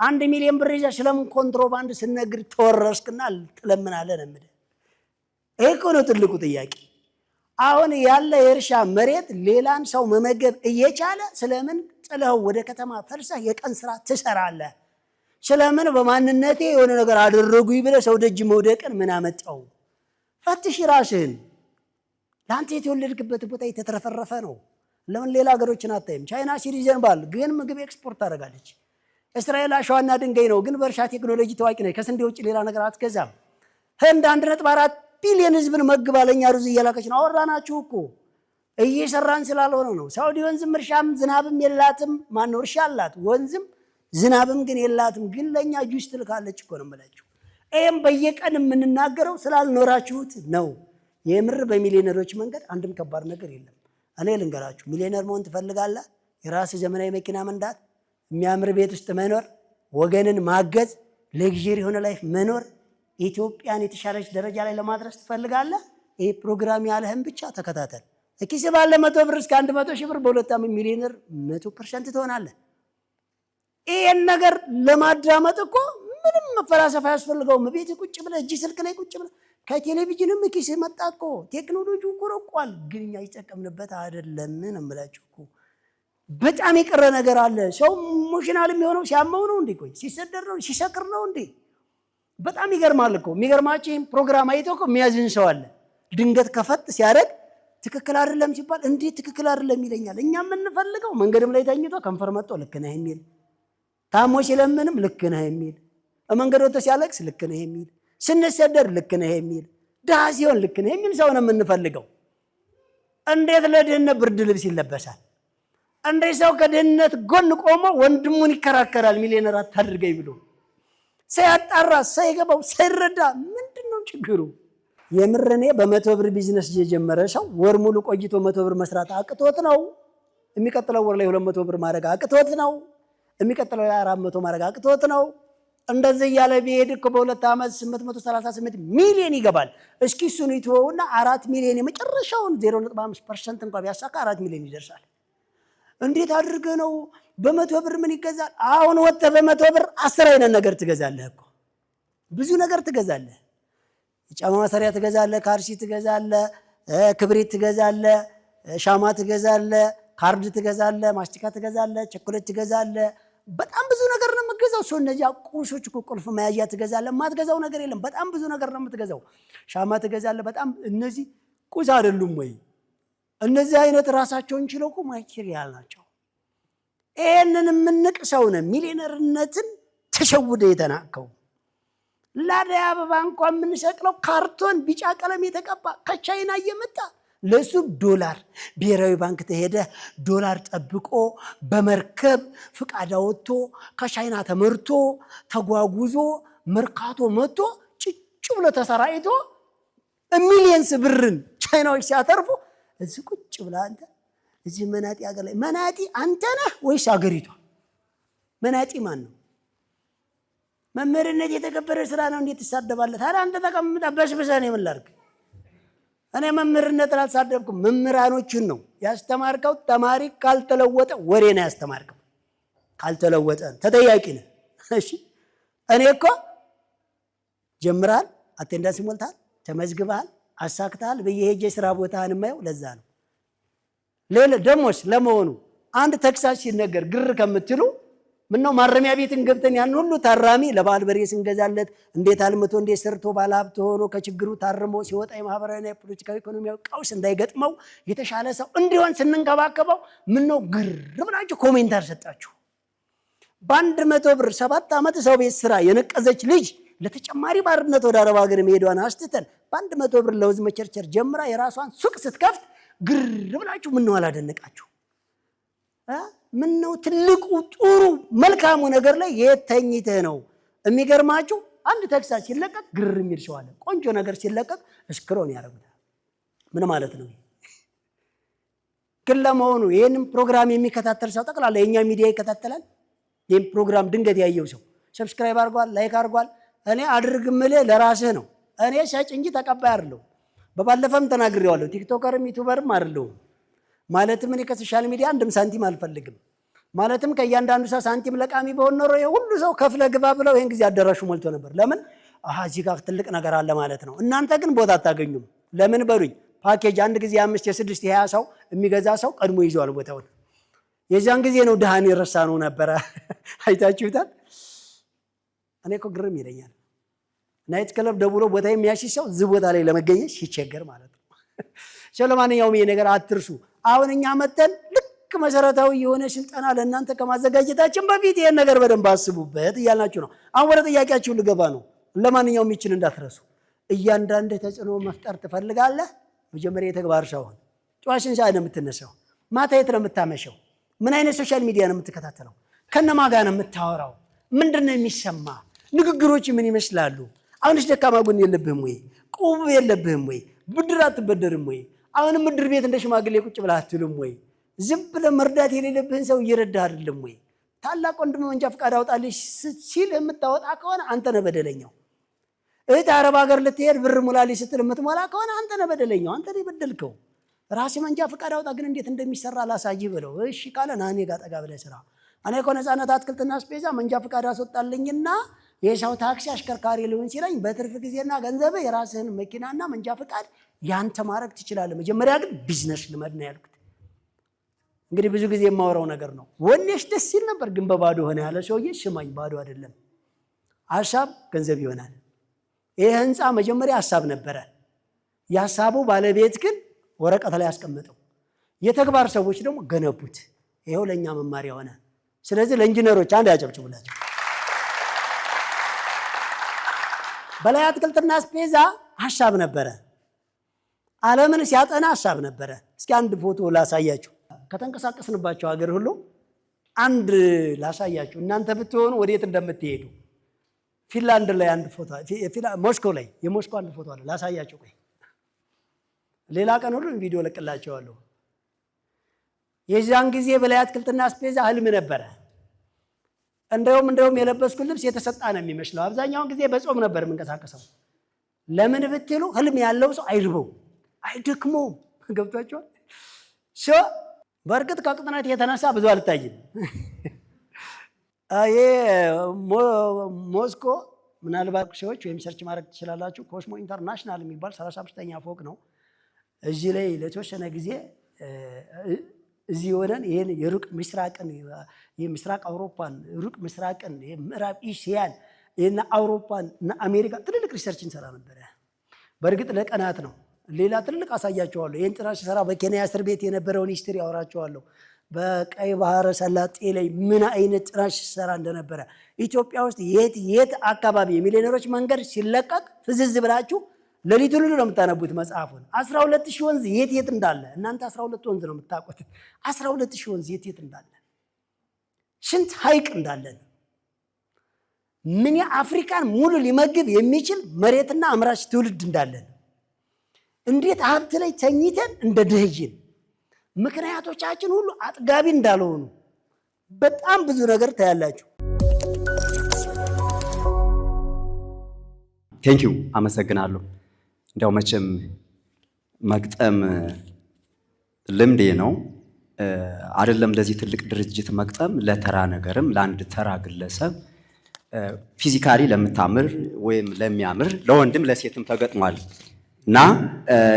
1 ሚሊዮን ብር ይዘህ ስለምን ኮንትሮባንድ ስነግር ተወረስክና ትለምናለህ ነው የምልህ። ይሄ እኮ ነው ትልቁ ጥያቄ። አሁን ያለ የእርሻ መሬት ሌላን ሰው መመገብ እየቻለ ስለምን ጥለው ወደ ከተማ ፈልሰህ የቀን ስራ ትሰራለህ? ስለምን በማንነቴ የሆነ ነገር አደረጉኝ ብለህ ሰው ደጅ መውደቅን ምን አመጣው? ፈትሽ ራስህን። ለአንተ የተወለድክበት ቦታ የተትረፈረፈ ነው። ለምን ሌላ ሀገሮችን አታይም? ቻይና ሲሪዘን ባል ግን ምግብ ኤክስፖርት ታደርጋለች። እስራኤል አሸዋና ድንጋይ ነው ግን በእርሻ ቴክኖሎጂ ታዋቂ ነች። ከስንዴ ውጭ ሌላ ነገር አትገዛም። ህንድ 1.4 ቢሊዮን ህዝብን መግባ ለኛ ሩዝ እየላከች ነው። አወራናችሁ እኮ እየሰራን ስላልሆነ ነው። ሳውዲ ወንዝም እርሻም ዝናብም የላትም። ማነው እርሻ አላት ወንዝም ዝናብም ግን የላትም። ግን ለኛ ጁስ ትልካለች እኮ ነው የምላችሁ። ይሄም በየቀን የምንናገረው ስላልኖራችሁት ነው። የምር በሚሊዮነሮች መንገድ አንድም ከባድ ነገር የለም። እኔ ልንገራችሁ፣ ሚሊዮነር መሆን ትፈልጋለህ? የራስህ ዘመናዊ መኪና መንዳት፣ የሚያምር ቤት ውስጥ መኖር፣ ወገንን ማገዝ፣ ሌግዥሪ የሆነ ላይፍ መኖር፣ ኢትዮጵያን የተሻለች ደረጃ ላይ ለማድረስ ትፈልጋለህ? ይሄ ፕሮግራም ያለህን ብቻ ተከታተል። ኪስ ባለ 100 ብር እስከ 100 ሺህ ብር በ2 ዓመት ሚሊዮነር 100% ትሆናለህ። ይሄን ነገር ለማዳመጥ እኮ ምንም መፈላሰፍ አያስፈልገውም። ቤት ቁጭ ብለህ እጅ ስልክ ላይ ቁጭ ብለህ ከቴሌቪዥንም ኪስ መጣ እኮ ቴክኖሎጂው እኮ ረቋል፣ ግን እኛ ይጠቀምንበት አይደለም ነው የምላችሁ እኮ። በጣም የቀረ ነገር አለ። ሰው ኢሞሽናል የሚሆነው ሲያመው ነው እንዴ? ቆይ ሲሰደር ነው ሲሰክር ነው እንዴ? በጣም ይገርማል እኮ። የሚገርማችሁ ፕሮግራም አይቶ እኮ የሚያዝን ሰው አለ። ድንገት ከፈት ሲያደርግ ትክክል አይደለም ሲባል እንዴት ትክክል አይደለም ይለኛል። እኛ የምንፈልገው መንገድም ላይ ተኝቶ ከንፈር መጥቶ ልክ ነህ የሚል፣ ታሞ ሲለምንም ልክ ነህ የሚል፣ መንገድ ወጥቶ ሲያለቅስ ልክ ነህ የሚል፣ ስንሰደር ልክ ነህ የሚል፣ ድሃ ሲሆን ልክ ነህ የሚል ሰው ነው የምንፈልገው። እንዴት ለድህነት ብርድ ልብስ ይለበሳል? እንዴት ሰው ከድህነት ጎን ቆሞ ወንድሙን ይከራከራል? ሚሊዮነር አታድርገኝ ብሎ ሳያጣራ ሳይገባው ሳይረዳ ምንድን ነው ችግሩ? የምርኔ በ100 ብር ቢዝነስ የጀመረ ሰው ወር ሙሉ ቆይቶ 100 ብር መስራት አቅቶት ነው? የሚቀጥለው ወር ላይ 200 ብር ማድረግ አቅቶት ነው? የሚቀጥለው ላይ 400 ማድረግ አቅቶት ነው? እንደዚህ እያለ ቢሄድ እኮ በ2 ዓመት 838 ሚሊዮን ይገባል። እስኪ እሱን ይተወውና 4 ሚሊዮን የመጨረሻውን 0.5% እንኳን ቢያሳካ 4 ሚሊዮን ይደርሳል። እንዴት አድርገህ ነው በ100 ብር ምን ይገዛል? አሁን ወጥተህ በ100 ብር 10 አይነት ነገር ትገዛለህ እኮ። ብዙ ነገር ትገዛለህ። የጫማ ማሰሪያ ትገዛለህ፣ ካልሲ ትገዛለህ፣ ክብሪት ትገዛለህ፣ ሻማ ትገዛለህ፣ ካርድ ትገዛለህ፣ ማስቲካ ትገዛለህ፣ ቸኮሌት ትገዛለህ። በጣም ብዙ ነገር ነው የምትገዛው። ሰው እነዚያ ቁሶች እኮ ቁልፍ መያዣ ትገዛለህ። የማትገዛው ነገር የለም። በጣም ብዙ ነገር ነው የምትገዛው። ሻማ ትገዛለህ። በጣም እነዚህ ቁስ አይደሉም ወይ? እነዚህ አይነት ራሳቸውን ችለው እኮ ማቴሪያል ናቸው። ይሄንን የምንቅ ሰው ነው ሚሊዮነርነትን ተሸውደ የተናቀው። ለአደይ አበባ እንኳን የምንሰቅለው ካርቶን ቢጫ ቀለም የተቀባ ከቻይና እየመጣ ለሱ ዶላር ብሔራዊ ባንክ ተሄደ ዶላር ጠብቆ በመርከብ ፍቃድ አወጥቶ ከቻይና ተመርቶ ተጓጉዞ መርካቶ መጥቶ ጭጭ ብሎ ተሰራይቶ ሚሊየንስ ብርን ቻይናዎች ሲያተርፉ እዚህ ቁጭ ብላ አንተ እዚህ መናጢ ሀገር ላይ መናጢ አንተ ነህ ወይስ ሀገሪቷ? መናጢ ማን ነው? መምህርነት የተከበረ ስራ ነው። እንዴት ትሳደባለህ? ታዲያ አንተ ተቀምጠህ በስብሰህ ነው የምላርክ። እኔ መምህርነት አልሳደብኩም። መምህራኖችን ነው ያስተማርከው። ተማሪ ካልተለወጠ ወሬ ነው ያስተማርከው። ካልተለወጠ ተጠያቂ ነህ። እሺ እኔ እኮ ጀምራል፣ አቴንዳንስ ሞልታል፣ ተመዝግበሃል፣ አሳክታል በየሄጄ ስራ ቦታህን የማየው ለዛ ነው። ሌላ ደሞስ ለመሆኑ አንድ ተክሳሽ ሲነገር ግር ከምትሉ ምነው ማረሚያ ቤትን ገብተን ያን ሁሉ ታራሚ ለባል በሬ ስንገዛለት እንዴት አልምቶ እንዴት ሰርቶ ባለሀብት ሆኖ ከችግሩ ታርሞ ሲወጣ የማህበራዊና የፖለቲካዊ ኢኮኖሚያዊ ቀውስ እንዳይገጥመው የተሻለ ሰው እንዲሆን ስንንከባከበው ምነው ግር ብላችሁ ኮሜንታር ሰጣችሁ? በ100 ብር 7 ዓመት ሰው ቤት ስራ የነቀዘች ልጅ ለተጨማሪ ባርነት ወደ አረብ ሀገር መሄዷን አስትተን በ100 ብር ለውዝ መቸርቸር ጀምራ የራሷን ሱቅ ስትከፍት ግር ብላችሁ ምነው አላደነቃችሁ? ምነው ትልቁ ጥሩ መልካሙ ነገር ላይ የተኝተህ ነው? የሚገርማችሁ አንድ ተክሳስ ሲለቀቅ ግር የሚል ሰው አለ። ቆንጆ ነገር ሲለቀቅ እስክሮን ያደርጉታል። ምን ማለት ነው? ግን ለመሆኑ ይህንም ፕሮግራም የሚከታተል ሰው ጠቅላላ የእኛ ሚዲያ ይከታተላል? ይህም ፕሮግራም ድንገት ያየው ሰው ሰብስክራይብ አድርጓል፣ ላይክ አድርጓል። እኔ አድርግ ምልህ ለራስህ ነው። እኔ ሸጭ እንጂ ተቀባይ አይደለሁም። በባለፈም ተናግሬዋለሁ። ቲክቶከርም ዩቲዩበርም አይደለሁም። ማለትም እኔ ከሶሻል ሚዲያ አንድም ሳንቲም አልፈልግም። ማለትም ከእያንዳንዱ ሰው ሳንቲም ለቃሚ በሆን ኖሮ የሁሉ ሰው ከፍለ ግባ ብለው ይህን ጊዜ አዳራሹ ሞልቶ ነበር። ለምን? እዚህ ጋር ትልቅ ነገር አለ ማለት ነው። እናንተ ግን ቦታ አታገኙም። ለምን በሉኝ። ፓኬጅ አንድ ጊዜ 5 የ6 የ20 ሰው የሚገዛ ሰው ቀድሞ ይዘዋል ቦታውን። የዛን ጊዜ ነው ድሃን የረሳ ነው ነበረ። አይታችሁታል። እኔ እኮ ግርም ይለኛል። ናይት ክለብ ደውሎ ቦታ የሚያሽሽ ሰው እዚህ ቦታ ላይ ለመገኘት ሲቸገር ማለት ነው። ለማንኛውም ይሄ ነገር አትርሱ። አሁን እኛ መተን ልክ መሰረታዊ የሆነ ስልጠና ለእናንተ ከማዘጋጀታችን በፊት ይሄን ነገር በደንብ አስቡበት እያልናችሁ ነው። አሁን ወደ ጥያቄያችሁ ልገባ ነው። ለማንኛውም ይችን እንዳትረሱ። እያንዳንድ ተጽዕኖ መፍጠር ትፈልጋለህ? መጀመሪያ የተግባር ሰው ሁን። ጨዋሽን ሰዓት ነው የምትነሳው? ማታ የት ነው የምታመሸው? ምን አይነት ሶሻል ሚዲያ ነው የምትከታተለው? ከነማ ጋር ነው የምታወራው? ምንድን ነው የሚሰማ? ንግግሮች ምን ይመስላሉ? አሁንስ ደካማ ጎን የለብህም ወይ? ቁብ የለብህም ወይ? ብድር አትበደርም ወይ? አሁንም ምድር ቤት እንደ ሽማግሌ ቁጭ ብለህ አትልም ወይ? ዝም ብለህ መርዳት የሌለብህን ሰው እየረዳህ አይደለም ወይ? ታላቅ ወንድም መንጃ ፈቃድ አውጣልሽ ሲል የምታወጣ ከሆነ አንተ ነህ በደለኛው። እህት አረብ ሀገር ልትሄድ ብር ሙላልሽ ስትል የምትሞላ ከሆነ አንተ ነህ በደለኛው። አንተ ነህ የበደልከው። ራስህ መንጃ ፈቃድ አውጣ ግን እንዴት እንደሚሰራ ላሳይህ ብለው እሺ ካለ ና እኔ ጋር ጠጋ ብለህ ስራ። እኔ እኮ ነፃነት አትክልትና አስቤዛ መንጃ ፈቃድ አስወጣልኝና የሰው ታክሲ አሽከርካሪ ልሁን ሲለኝ በትርፍ ጊዜና ገንዘብ የራስህን መኪናና መንጃ ፈቃድ ያንተ ማድረግ ትችላለህ፣ መጀመሪያ ግን ቢዝነስ ልመድ ነው ያልኩት። እንግዲህ ብዙ ጊዜ የማወራው ነገር ነው። ወኔሽ ደስ ይል ነበር ግን በባዶ ሆነ ያለ ሰውዬ ስማኝ፣ ባዶ አይደለም። ሀሳብ ገንዘብ ይሆናል። ይህ ህንፃ መጀመሪያ ሀሳብ ነበረ። የሀሳቡ ባለቤት ግን ወረቀት ላይ ያስቀመጠው፣ የተግባር ሰዎች ደግሞ ገነቡት። ይኸው ለእኛ መማሪያ ሆነ። ስለዚህ ለኢንጂነሮች አንድ ያጨብጭቡላቸው። በላይ አትክልትና አስቤዛ ሀሳብ ነበረ። ዓለምን ሲያጠና ሀሳብ ነበረ። እስኪ አንድ ፎቶ ላሳያችሁ። ከተንቀሳቀስንባቸው ሀገር ሁሉ አንድ ላሳያችሁ። እናንተ ብትሆኑ ወዴት እንደምትሄዱ። ፊንላንድ ላይ አንድ ፎቶ፣ ሞስኮ ላይ የሞስኮ አንድ ፎቶ አለ፣ ላሳያችሁ። ቆይ ሌላ ቀን ሁሉ ቪዲዮ ለቅላቸዋለሁ። የዛን ጊዜ በላይ አትክልትና አስቤዛ ህልም ነበረ። እንደውም የለበስኩት ልብስ የተሰጣ ነው የሚመስለው። አብዛኛውን ጊዜ በጾም ነበር የምንቀሳቀሰው። ለምን ብትሉ ህልም ያለው ሰው አይርበው አይደክመውም። ገብቷቸዋል። በእርግጥ ከቅጥነት የተነሳ ብዙ አልታይም። ይሄ ሞስኮ ምናልባት ሰዎች ወይም ሰርች ማድረግ ትችላላችሁ። ኮስሞ ኢንተርናሽናል የሚባል 35ኛ ፎቅ ነው። እዚህ ላይ ለተወሰነ ጊዜ እዚህ ሆነን ይሄን የሩቅ ምስራቅን የምስራቅ አውሮፓን ሩቅ ምስራቅን የምዕራብ ኤሽያን እና አውሮፓን እና አሜሪካ ትልልቅ ሪሰርች እንሰራ ነበረ። በእርግጥ ለቀናት ነው። ሌላ ትልልቅ አሳያቸዋለሁ። ይህን ጥናት ሲሰራ በኬንያ እስር ቤት የነበረውን ሂስትሪ አወራቸዋለሁ። በቀይ ባህረ ሰላጤ ላይ ምን አይነት ጥናት ሲሰራ እንደነበረ ኢትዮጵያ ውስጥ የት አካባቢ የሚሊዮነሮች መንገድ ሲለቀቅ ፍዝዝ ብላችሁ ሌሊቱን ሁሉ ነው የምታነቡት መጽሐፉን። 12000 ወንዝ የት እንዳለ እናንተ 12 ወንዝ ነው የምታውቁት። 12000 ወንዝ የት እንዳለ፣ ስንት ሐይቅ እንዳለን፣ ምን የአፍሪካን ሙሉ ሊመግብ የሚችል መሬትና አምራች ትውልድ እንዳለን፣ እንዴት ሀብት ላይ ተኝተን እንደ ድህይን፣ ምክንያቶቻችን ሁሉ አጥጋቢ እንዳልሆኑ በጣም ብዙ ነገር ታያላችሁ። ቴንኪው፣ አመሰግናለሁ። እንዲያው መቼም መግጠም ልምዴ ነው አይደለም። ለዚህ ትልቅ ድርጅት መግጠም ለተራ ነገርም ለአንድ ተራ ግለሰብ ፊዚካሊ ለምታምር ወይም ለሚያምር ለወንድም ለሴትም ተገጥሟል እና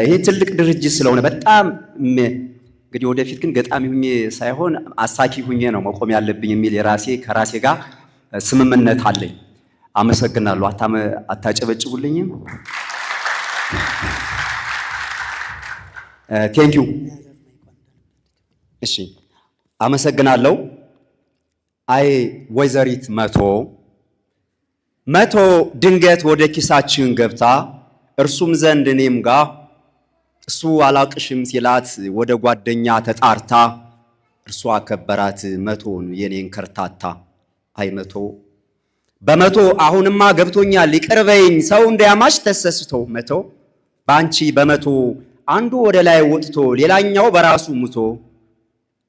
ይሄ ትልቅ ድርጅት ስለሆነ በጣም እንግዲህ ወደፊት ግን ገጣሚ ሁኜ ሳይሆን አሳኪ ሁኜ ነው መቆም ያለብኝ የሚል ከራሴ ጋር ስምምነት አለኝ። አመሰግናለሁ። አታጨበጭቡልኝም? ቴንኪው። እሺ፣ አመሰግናለሁ። አይ ወይዘሪት መቶ ድንገት ወደ ኪሳችን ገብታ እርሱም ዘንድ እኔም ጋር እሱ አላቅሽም ሲላት ወደ ጓደኛ ተጣርታ እርሷ አከበራት መቶን የኔን ከርታታ። አይ በመቶ አሁንማ ገብቶኛል ይቅርበኝ ሰው እንዳያማሽ ተሰስቶ መቶ በአንቺ በመቶ አንዱ ወደ ላይ ወጥቶ ሌላኛው በራሱ ሙቶ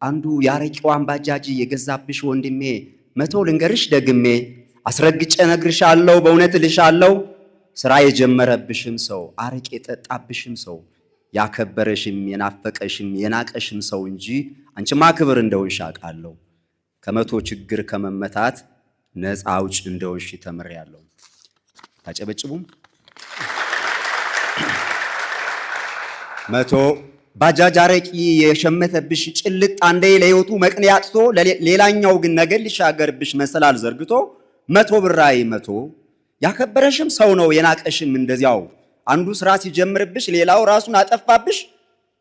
አንዱ ያረቂዋን ባጃጅ የገዛብሽ ወንድሜ መቶ ልንገርሽ ደግሜ አስረግጬ ነግርሻለሁ በእውነት ልሻለሁ ስራ የጀመረብሽም ሰው አረቄ የጠጣብሽም ሰው ያከበረሽም የናፈቀሽም የናቀሽም ሰው እንጂ አንቺማ ክብር እንደሆንሽ አውቃለሁ። ከመቶ ችግር ከመመታት ነፃ አውጭ እንደሆንሽ ተምሬያለሁ። ታጨበጭቡም? መቶ ባጃጅ አረቂ የሸመተብሽ ጭልጥ አንዴ ለህይወቱ መቅኔ አጥቶ ሌላኛው ግን ነገር ሊሻገርብሽ መሰላል ዘርግቶ መቶ ብራይ መቶ ያከበረሽም ሰው ነው የናቀሽም እንደዚያው አንዱ ስራ ሲጀምርብሽ ሌላው ራሱን አጠፋብሽ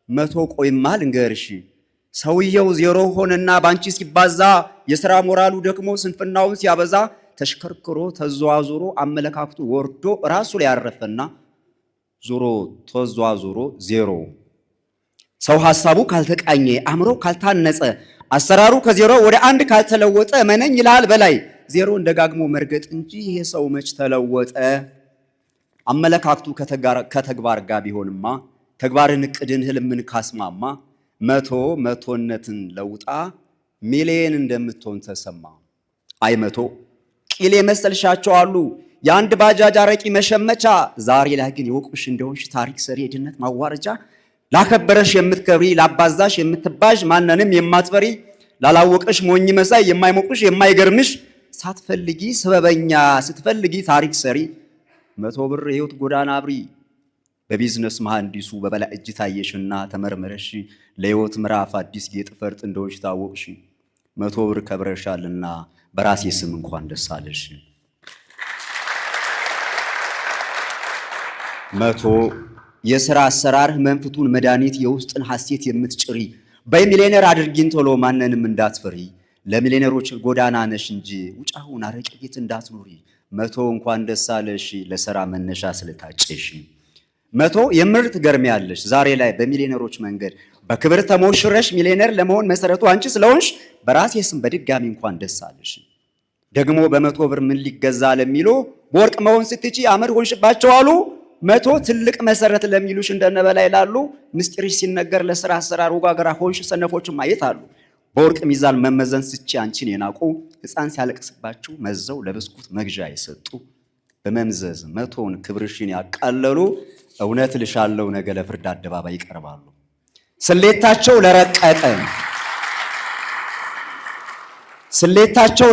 መቶ ቆይማ ልንገርሽ ሰውየው ዜሮ ሆነና ባንቺ ሲባዛ የሥራ ሞራሉ ደክሞ ስንፍናውን ሲያበዛ ተሽከርክሮ ተዟዙሮ አመለካክቱ ወርዶ ራሱ ላይ ያረፈና ዞሮ ተዟዙሮ ዜሮ ሰው ሐሳቡ ካልተቃኘ አእምሮ ካልታነጸ አሰራሩ ከዜሮ ወደ አንድ ካልተለወጠ መነኝ ይላል በላይ ዜሮን ደጋግሞ መርገጥ እንጂ ይሄ ሰው መች ተለወጠ። አመለካክቱ ከተግባር ጋር ቢሆንማ ተግባርን እቅድን ህልምን ካስማማ መቶነትን ለውጣ ሚሊየን እንደምትሆን ተሰማ። አይ መቶ ቂሌ መሰልሻቸው አሉ የአንድ ባጃጅ አረቂ መሸመቻ ዛሬ ላይ ግን የወቁሽ እንደሆንሽ ታሪክ ሰሪ የድነት ማዋረጃ ላከበረሽ የምትከብሪ ላባዛሽ የምትባዥ ማንንም የማትፈሪ ላላወቀሽ ሞኝ መሳይ የማይሞቅሽ የማይገርምሽ ሳትፈልጊ ሰበበኛ ስትፈልጊ ታሪክ ሰሪ 100 ብር ህይወት ጎዳና አብሪ በቢዝነስ መሐንዲሱ በበላይ እጅ ታየሽና ተመርመረሽ ለህይወት ምዕራፍ አዲስ ጌጥ ፈርጥ እንደሆንሽ ታወቅሽ 100 ብር ከብረሻልና በራሴ ስም እንኳን ደስ አለሽ 100 የሥራ አሰራር መንፍቱን መድኃኒት የውስጥን ሐሴት የምትጭሪ በሚሊዮነር አድርጊን ቶሎ ማንንም እንዳትፈሪ ለሚሊዮነሮች ጎዳና ነሽ እንጂ ውጫውን አረቄ ቤት እንዳትኖሪ 100 እንኳን ደስ አለሽ ለሥራ መነሻ ስለታጨሽ 100 የምርት ገርሚያለሽ ዛሬ ላይ በሚሊዮነሮች መንገድ በክብር ተሞሽረሽ ሚሊዮነር ለመሆን መሰረቱ አንቺ ስለሆንሽ በራሴ ስም በድጋሚ እንኳን ደስ አለሽ ደግሞ በ100 ብር ምን ሊገዛ ለሚሉ በወርቅ መሆን ስትጪ አመድ ሆንሽባቸው አሉ 100 ትልቅ መሰረት ለሚሉሽ እንደነበላይ ይላሉ ምስጢርሽ ሲነገር ለሥራ አሰራር ወጋገራ ሆንሽ ሰነፎች ማየት አሉ በወርቅ ሚዛን መመዘን ስጪ አንቺን የናቁ ሕፃን ሲያለቅስባችሁ መዘው ለብስኩት መግዣ የሰጡ በመምዘዝ 100ን ክብርሽን ያቃለሉ እውነት ልሻለው ነገ ለፍርድ አደባባይ ይቀርባሉ ስሌታቸው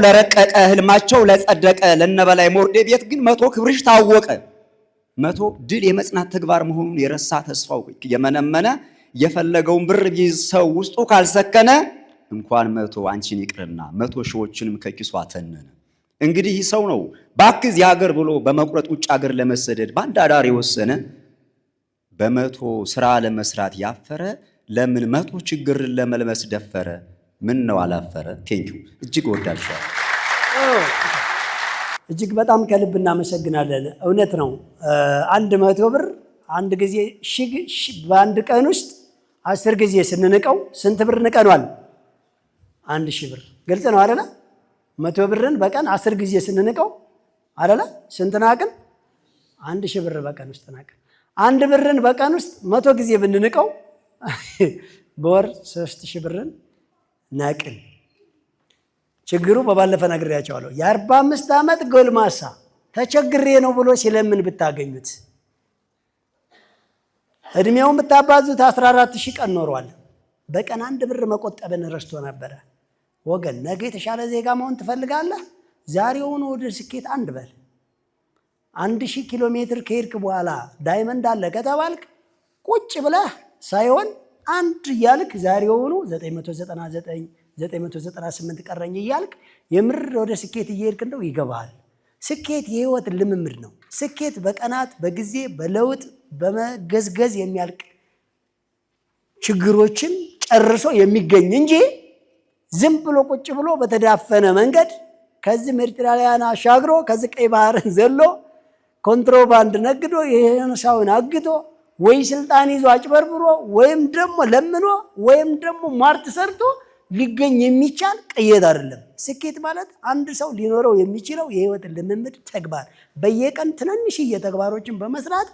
ለረቀቀ ህልማቸው ለጸደቀ ለነበላይ ሞርዴ ቤት ግን 100 ክብርሽ ታወቀ 100 ድል የመጽናት ተግባር መሆኑን የረሳ ተስፋው የመነመነ የፈለገውን ብር ቢይዝ ሰው ውስጡ ካልሰከነ እንኳን 100 አንቺን ይቅርና 100 ሺዎችንም ከኪሱ አተነነ እንግዲህ ሰው ነው ባክዝ ያገር ብሎ በመቁረጥ ውጭ ሀገር ለመሰደድ ባንድ አዳር የወሰነ በ100 ስራ ለመስራት ያፈረ ለምን 100 ችግር ለመልመስ ደፈረ ምን ነው አላፈረ ቴንኪው እጅግ ወዳልሻል እጅግ በጣም ከልብ እናመሰግናለን እውነት ነው 100 ብር አንድ ጊዜ በአንድ ቀን ውስጥ 10 ጊዜ ስንንቀው ስንት ብር ንቀኗል 1000 ብር ግልጽ ነው አይደለ 100 ብርን በቀን 10 ጊዜ ስንንቀው አይደለ ስንት ናቅን 1000 ብር በቀን ውስጥ ናቅን አንድ ብርን በቀን ውስጥ 100 ጊዜ ብንንቀው በወር 3000 ብርን ናቅን ችግሩ በባለፈ ነግሬያቸዋለሁ የ45 ዓመት ጎልማሳ ተቸግሬ ነው ብሎ ሲለምን ብታገኙት እድሜውን ብታባዙት 14000 ቀን ኖሯል በቀን አንድ ብር መቆጠብን ረስቶ ነበር ወገን ነገ የተሻለ ዜጋ መሆን ትፈልጋለህ ዛሬውን ወደ ስኬት አንድ በል 1000 ኪሎ ሜትር ከሄድክ በኋላ ዳይመንድ አለ ከተባልክ ቁጭ ብለህ ሳይሆን አንድ ያልክ ዛሬውን 998 ቀረኝ ይያልክ የምር ወደ ስኬት እየሄድክ እንደው ይገባል ስኬት የህይወት ልምምድ ነው ስኬት በቀናት በጊዜ በለውጥ በመገዝገዝ የሚያልቅ ችግሮችን ጨርሶ የሚገኝ እንጂ ዝም ብሎ ቁጭ ብሎ በተዳፈነ መንገድ ከዚህ ሜዲትራኒያን አሻግሮ ከዚህ ቀይ ባህርን ዘሎ ኮንትሮባንድ ነግዶ የነሳውን አግቶ ወይ ስልጣን ይዞ አጭበርብሮ ወይም ደግሞ ለምኖ ወይም ደግሞ ማርት ሰርቶ ሊገኝ የሚቻል ቅየት አይደለም ስኬት ማለት አንድ ሰው ሊኖረው የሚችለው የህይወት ልምምድ ተግባር በየቀን ትንንሽ ተግባሮችን በመስራት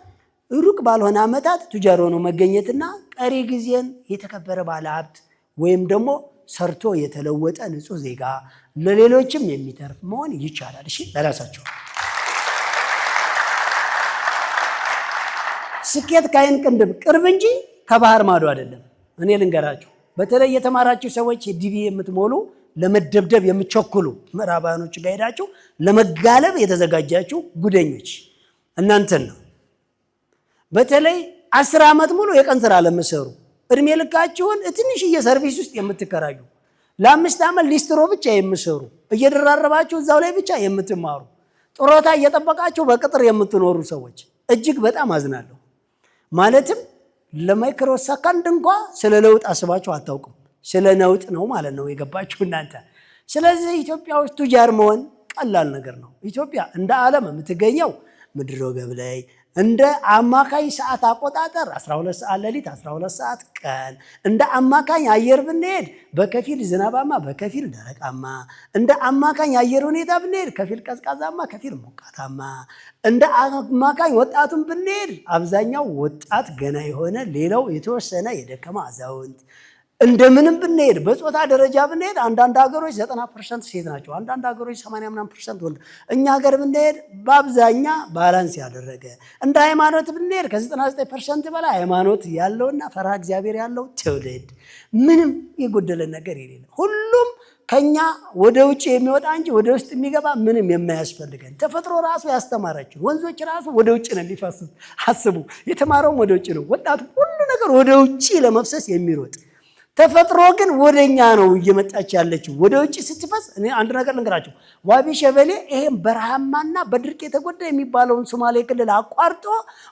ሩቅ ባልሆነ አመታት ቱጃር ሆኖ መገኘትና ቀሪ ጊዜን የተከበረ ባለ ሀብት ወይም ደግሞ ሰርቶ የተለወጠ ንጹህ ዜጋ ለሌሎችም የሚተርፍ መሆን ይቻላል እሺ ለራሳቸው ስኬት ካይን ቅንድብ ቅርብ እንጂ ከባህር ማዶ አይደለም እኔ ልንገራችሁ በተለይ የተማራችሁ ሰዎች ዲቪ የምትሞሉ ለመደብደብ የምትቸኩሉ ምዕራባኖች ጋር ሄዳችሁ ለመጋለብ የተዘጋጃችሁ ጉደኞች እናንተን ነው በተለይ 10 ዓመት ሙሉ የቀን ስራ ለምትሰሩ እድሜ ልካችሁን ትንሽዬ ሰርቪስ ውስጥ የምትከራዩ ለ5 ዓመት ሊስትሮ ብቻ የምትሰሩ እየደራረባችሁ እዛው ላይ ብቻ የምትማሩ ጥሮታ እየጠበቃችሁ በቅጥር የምትኖሩ ሰዎች እጅግ በጣም አዝናለሁ ማለትም ለማይክሮ ሰከንድ እንኳን ስለ ለውጥ አስባችሁ አታውቁም ስለ ነውጥ ነው ማለት ነው የገባችሁ እናንተ ስለዚህ ኢትዮጵያ ውስጥ ቱጃር መሆን ቀላል ነገር ነው ኢትዮጵያ እንደ ዓለም የምትገኘው ምድር ወገብ ላይ እንደ አማካይ ሰዓት አቆጣጠር 12 ሰዓት ሌሊት 12 ሰዓት ቀን እንደ አማካኝ አየር ብንሄድ በከፊል ዝናባማ በከፊል ደረቃማ እንደ አማካኝ አየር ሁኔታ ብንሄድ ከፊል ቀዝቃዛማ ከፊል ሞቃታማ እንደ አማካኝ ወጣቱን ብንሄድ አብዛኛው ወጣት ገና የሆነ ሌላው የተወሰነ የደከማ አዛውንት እንደምንም ብንሄድ በጾታ ደረጃ ብንሄድ አንዳንድ ሀገሮች 90% ሴት ናቸው፣ አንዳንድ ሀገሮች 80% ወንድ። እኛ ሀገር ብንሄድ በአብዛኛ ባላንስ ያደረገ። እንደ ሃይማኖት ብንሄድ ከ99% በላይ ሃይማኖት ያለውና ፈርሃ እግዚአብሔር ያለው ትውልድ፣ ምንም የጎደለ ነገር የሌለ፣ ሁሉም ከኛ ወደ ውጭ የሚወጣ እንጂ ወደ ውስጥ የሚገባ ምንም የማያስፈልገን። ተፈጥሮ ራሱ ያስተማረችን ወንዞች ራሱ ወደ ውጭ ነው የሚፈሱት። አስቡ፣ የተማረውም ወደ ውጭ ነው። ወጣቱ ሁሉ ነገር ወደ ውጭ ለመፍሰስ የሚሮጥ ተፈጥሮ ግን ወደኛ ነው እየመጣች ያለችው። ወደ ውጭ ስትፈስ እኔ አንድ ነገር ልንገራችሁ። ዋቢ ሸበሌ ይሄን በረሃማና በድርቅ የተጎዳ የሚባለውን ሶማሌ ክልል አቋርጦ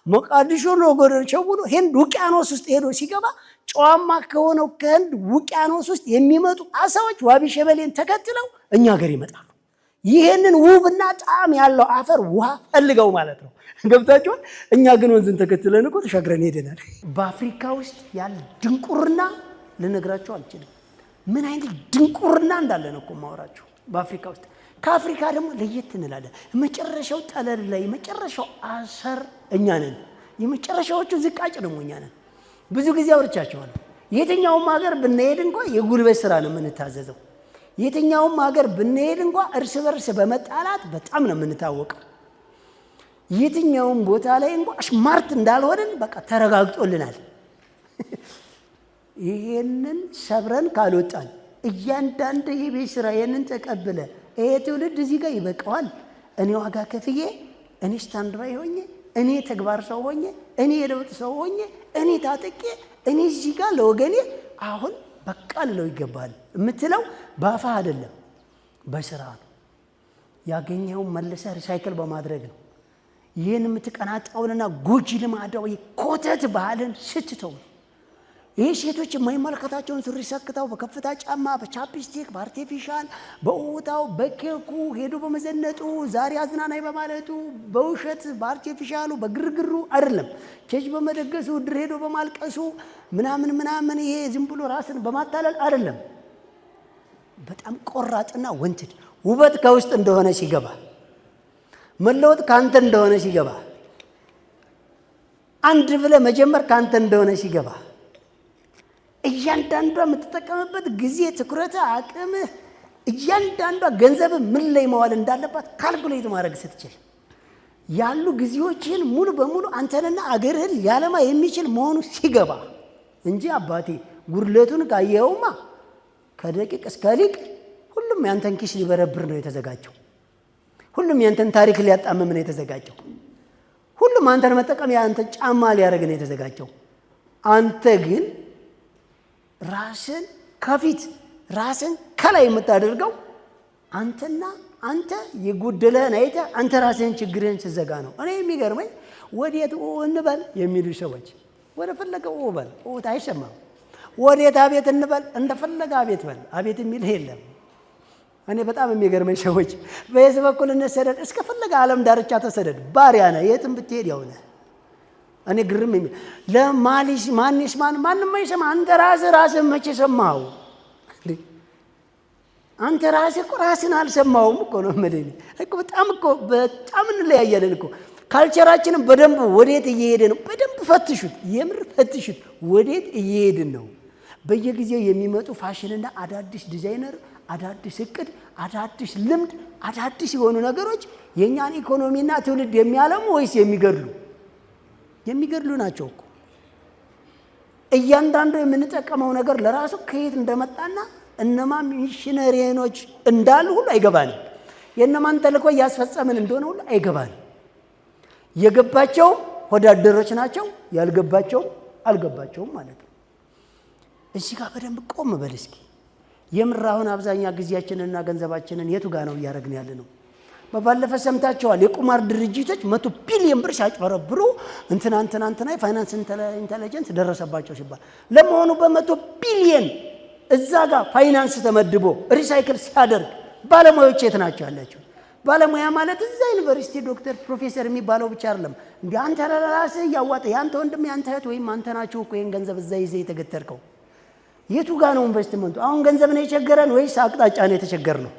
ሞቃዲሾ ሎጎደር ቸውሎ ህንድ ውቅያኖስ ውስጥ ሄዶ ሲገባ ጨዋማ ከሆነው ከህንድ ውቅያኖስ ውስጥ የሚመጡ አሳዎች ዋቢ ሸበሌን ተከትለው እኛ ሀገር ይመጣሉ። ይሄንን ውብና ጣዕም ያለው አፈር ውሃ ፈልገው ማለት ነው። ገብታችኋል? እኛ ግን ወንዝን ተከትለን እኮ ተሻግረን ሄደናል። በአፍሪካ ውስጥ ያለ ድንቁርና ልነግራችሁ አልችልም። ምን አይነት ድንቁርና እንዳለን እኮ ማወራችሁ በአፍሪካ ውስጥ። ከአፍሪካ ደግሞ ለየት እንላለን። መጨረሻው ጠለል ላይ መጨረሻው አሰር እኛ ነን። የመጨረሻዎቹ ዝቃጭ ደግሞ እኛ ነን። ብዙ ጊዜ አውርቻቸዋለሁ። የትኛውም ሀገር ብንሄድ እንኳ የጉልበት ስራ ነው የምንታዘዘው። የትኛውም ሀገር ብንሄድ እንኳ እርስ በርስ በመጣላት በጣም ነው የምንታወቀው። የትኛውም ቦታ ላይ እንኳ ስማርት እንዳልሆንን በቃ ተረጋግጦልናል። ይሄንን ሰብረን ካልወጣን እያንዳንዱ የቤት ስራ ይሄንን ተቀብለ ይሄ ትውልድ እዚህ ጋር ይበቃዋል፣ እኔ ዋጋ ከፍዬ፣ እኔ ስታንድ ባይ ሆኜ፣ እኔ ተግባር ሰው ሆኜ፣ እኔ የለውጥ ሰው ሆኜ፣ እኔ ታጥቄ፣ እኔ እዚህ ጋር ለወገኔ አሁን በቃ ልለው ይገባል የምትለው በአፋ አይደለም፣ በስራ ነው። ያገኘውን መልሰ ሪሳይክል በማድረግ ነው። ይህን የምትቀናጣውንና ጎጂ ልማዳዊ ኮተት ባህልን ስትተው ነው። ይህ ሴቶች የማይመለከታቸውን ሱሪ ሰክተው በከፍታ ጫማ፣ በቻፕስቲክ፣ በአርቲፊሻል፣ በውታው፣ በኬኩ ሄዶ በመዘነጡ፣ ዛሬ አዝናናይ በማለቱ፣ በውሸት በአርቲፊሻሉ በግርግሩ አይደለም፣ ኬጅ በመደገሱ፣ ድር ሄዶ በማልቀሱ ምናምን ይሄ ዝም ብሎ ራስን በማታለል አይደለም። በጣም ቆራጥና ወንትድ ውበት ከውስጥ እንደሆነ ሲገባ፣ መለወጥ ካንተ እንደሆነ ሲገባ፣ አንድ ብለህ መጀመር ካንተ እንደሆነ ሲገባ፣ እያንዳንዷ የምትጠቀምበት ጊዜ፣ ትኩረት፣ አቅምህ፣ እያንዳንዷ ገንዘብ ምን ላይ መዋል እንዳለባት ካልኩሌት ማድረግ ስትችል ያሉ ጊዜዎችን ሙሉ በሙሉ አንተንና አገርህን ሊያለማ የሚችል መሆኑ ሲገባ እንጂ አባቴ ጉድለቱን ካየኸውማ ከደቂቅ እስከ ሊቅ ሁሉም ያንተን ኪስ ሊበረብር ነው የተዘጋጀው። ሁሉም ያንተን ታሪክ ሊያጣምም ነው የተዘጋጀው። ሁሉም አንተን መጠቀም ያንተን ጫማ ሊያደርግ ነው የተዘጋጀው። አንተ ግን ራስን ከፊት ራስን ከላይ የምታደርገው አንተና አንተ የጎደለህን አይተህ አንተ ራስህን ችግርህን ስትዘጋ ነው። እኔ የሚገርመኝ ወዴት እንበል የሚሉ ሰዎች ወደ ፈለገው በል አይሰማም። ወዴት አቤት እንበል እንደፈለገ አቤት በል አቤት የሚል የለም። እኔ በጣም የሚገርመኝ ሰዎች በየት በኩል እንሰደድ እስከ ፈለገ ዓለም ዳርቻ ተሰደድ፣ ባሪያ ነህ፣ የትም ብትሄድ ያው ነህ። እኔ ግርም የሚል ለማሊሽ ማንስ ማንም አይሰማ። አንተ ራስህ መቼ ሰማኸው? አንተ ራስህ እኮ ራስን አልሰማውም እኮ ነው የምልህ እኮ። በጣም እንለያያለን እኮ። ካልቸራችንን በደንብ ወዴት እየሄደ ነው? በደንብ ፈትሹት፣ የምር ፈትሹት። ወዴት እየሄድን ነው? በየጊዜው የሚመጡ ፋሽንና አዳዲስ ዲዛይነር፣ አዳዲስ እቅድ፣ አዳዲስ ልምድ፣ አዳዲስ የሆኑ ነገሮች የእኛን ኢኮኖሚና ትውልድ የሚያለሙ ወይስ የሚገድሉ? የሚገድሉ ናቸው እኮ። እያንዳንዱ የምንጠቀመው ነገር ለራሱ ከየት እንደመጣና እነማን ሚሽነሪኖች እንዳሉ ሁሉ አይገባንም። የእነማን ተልእኮ እያስፈጸምን እንደሆነ ሁሉ አይገባንም። የገባቸውም ወዳደሮች ናቸው፣ ያልገባቸውም አልገባቸውም ማለት ነው። እዚህ ጋር በደንብ ቆም በል እስኪ። የምር አሁን አብዛኛ ጊዜያችንንና ገንዘባችንን የቱ ጋር ነው እያደረግን ያለ ነው? በባለፈ ሰምታችኋል። የቁማር ድርጅቶች 100 ቢሊዮን ብር ሲያጭበረብሩ እንትና የፋይናንስ ኢንተለጀንስ ደረሰባቸው ሲባል፣ ለመሆኑ በ100 ቢሊዮን እዛ ጋር ፋይናንስ ተመድቦ ሪሳይክል ሲያደርግ ባለሙያዎች የት ናቸው ያላቸው? ባለሙያ ማለት እዛ ዩኒቨርሲቲ ዶክተር ፕሮፌሰር የሚባለው ብቻ አይደለም። እንዴ አንተ ራስህ እያዋጣ ያንተ ወንድም ያንተ እህት ወይም አንተ ናችሁ እኮ ይሄን ገንዘብ እዛ ይዘህ የተገተርከው። የቱ ጋር ነው ኢንቨስትመንቱ? አሁን ገንዘብ ነው የቸገረን ወይስ አቅጣጫ ነው የተቸገርነው?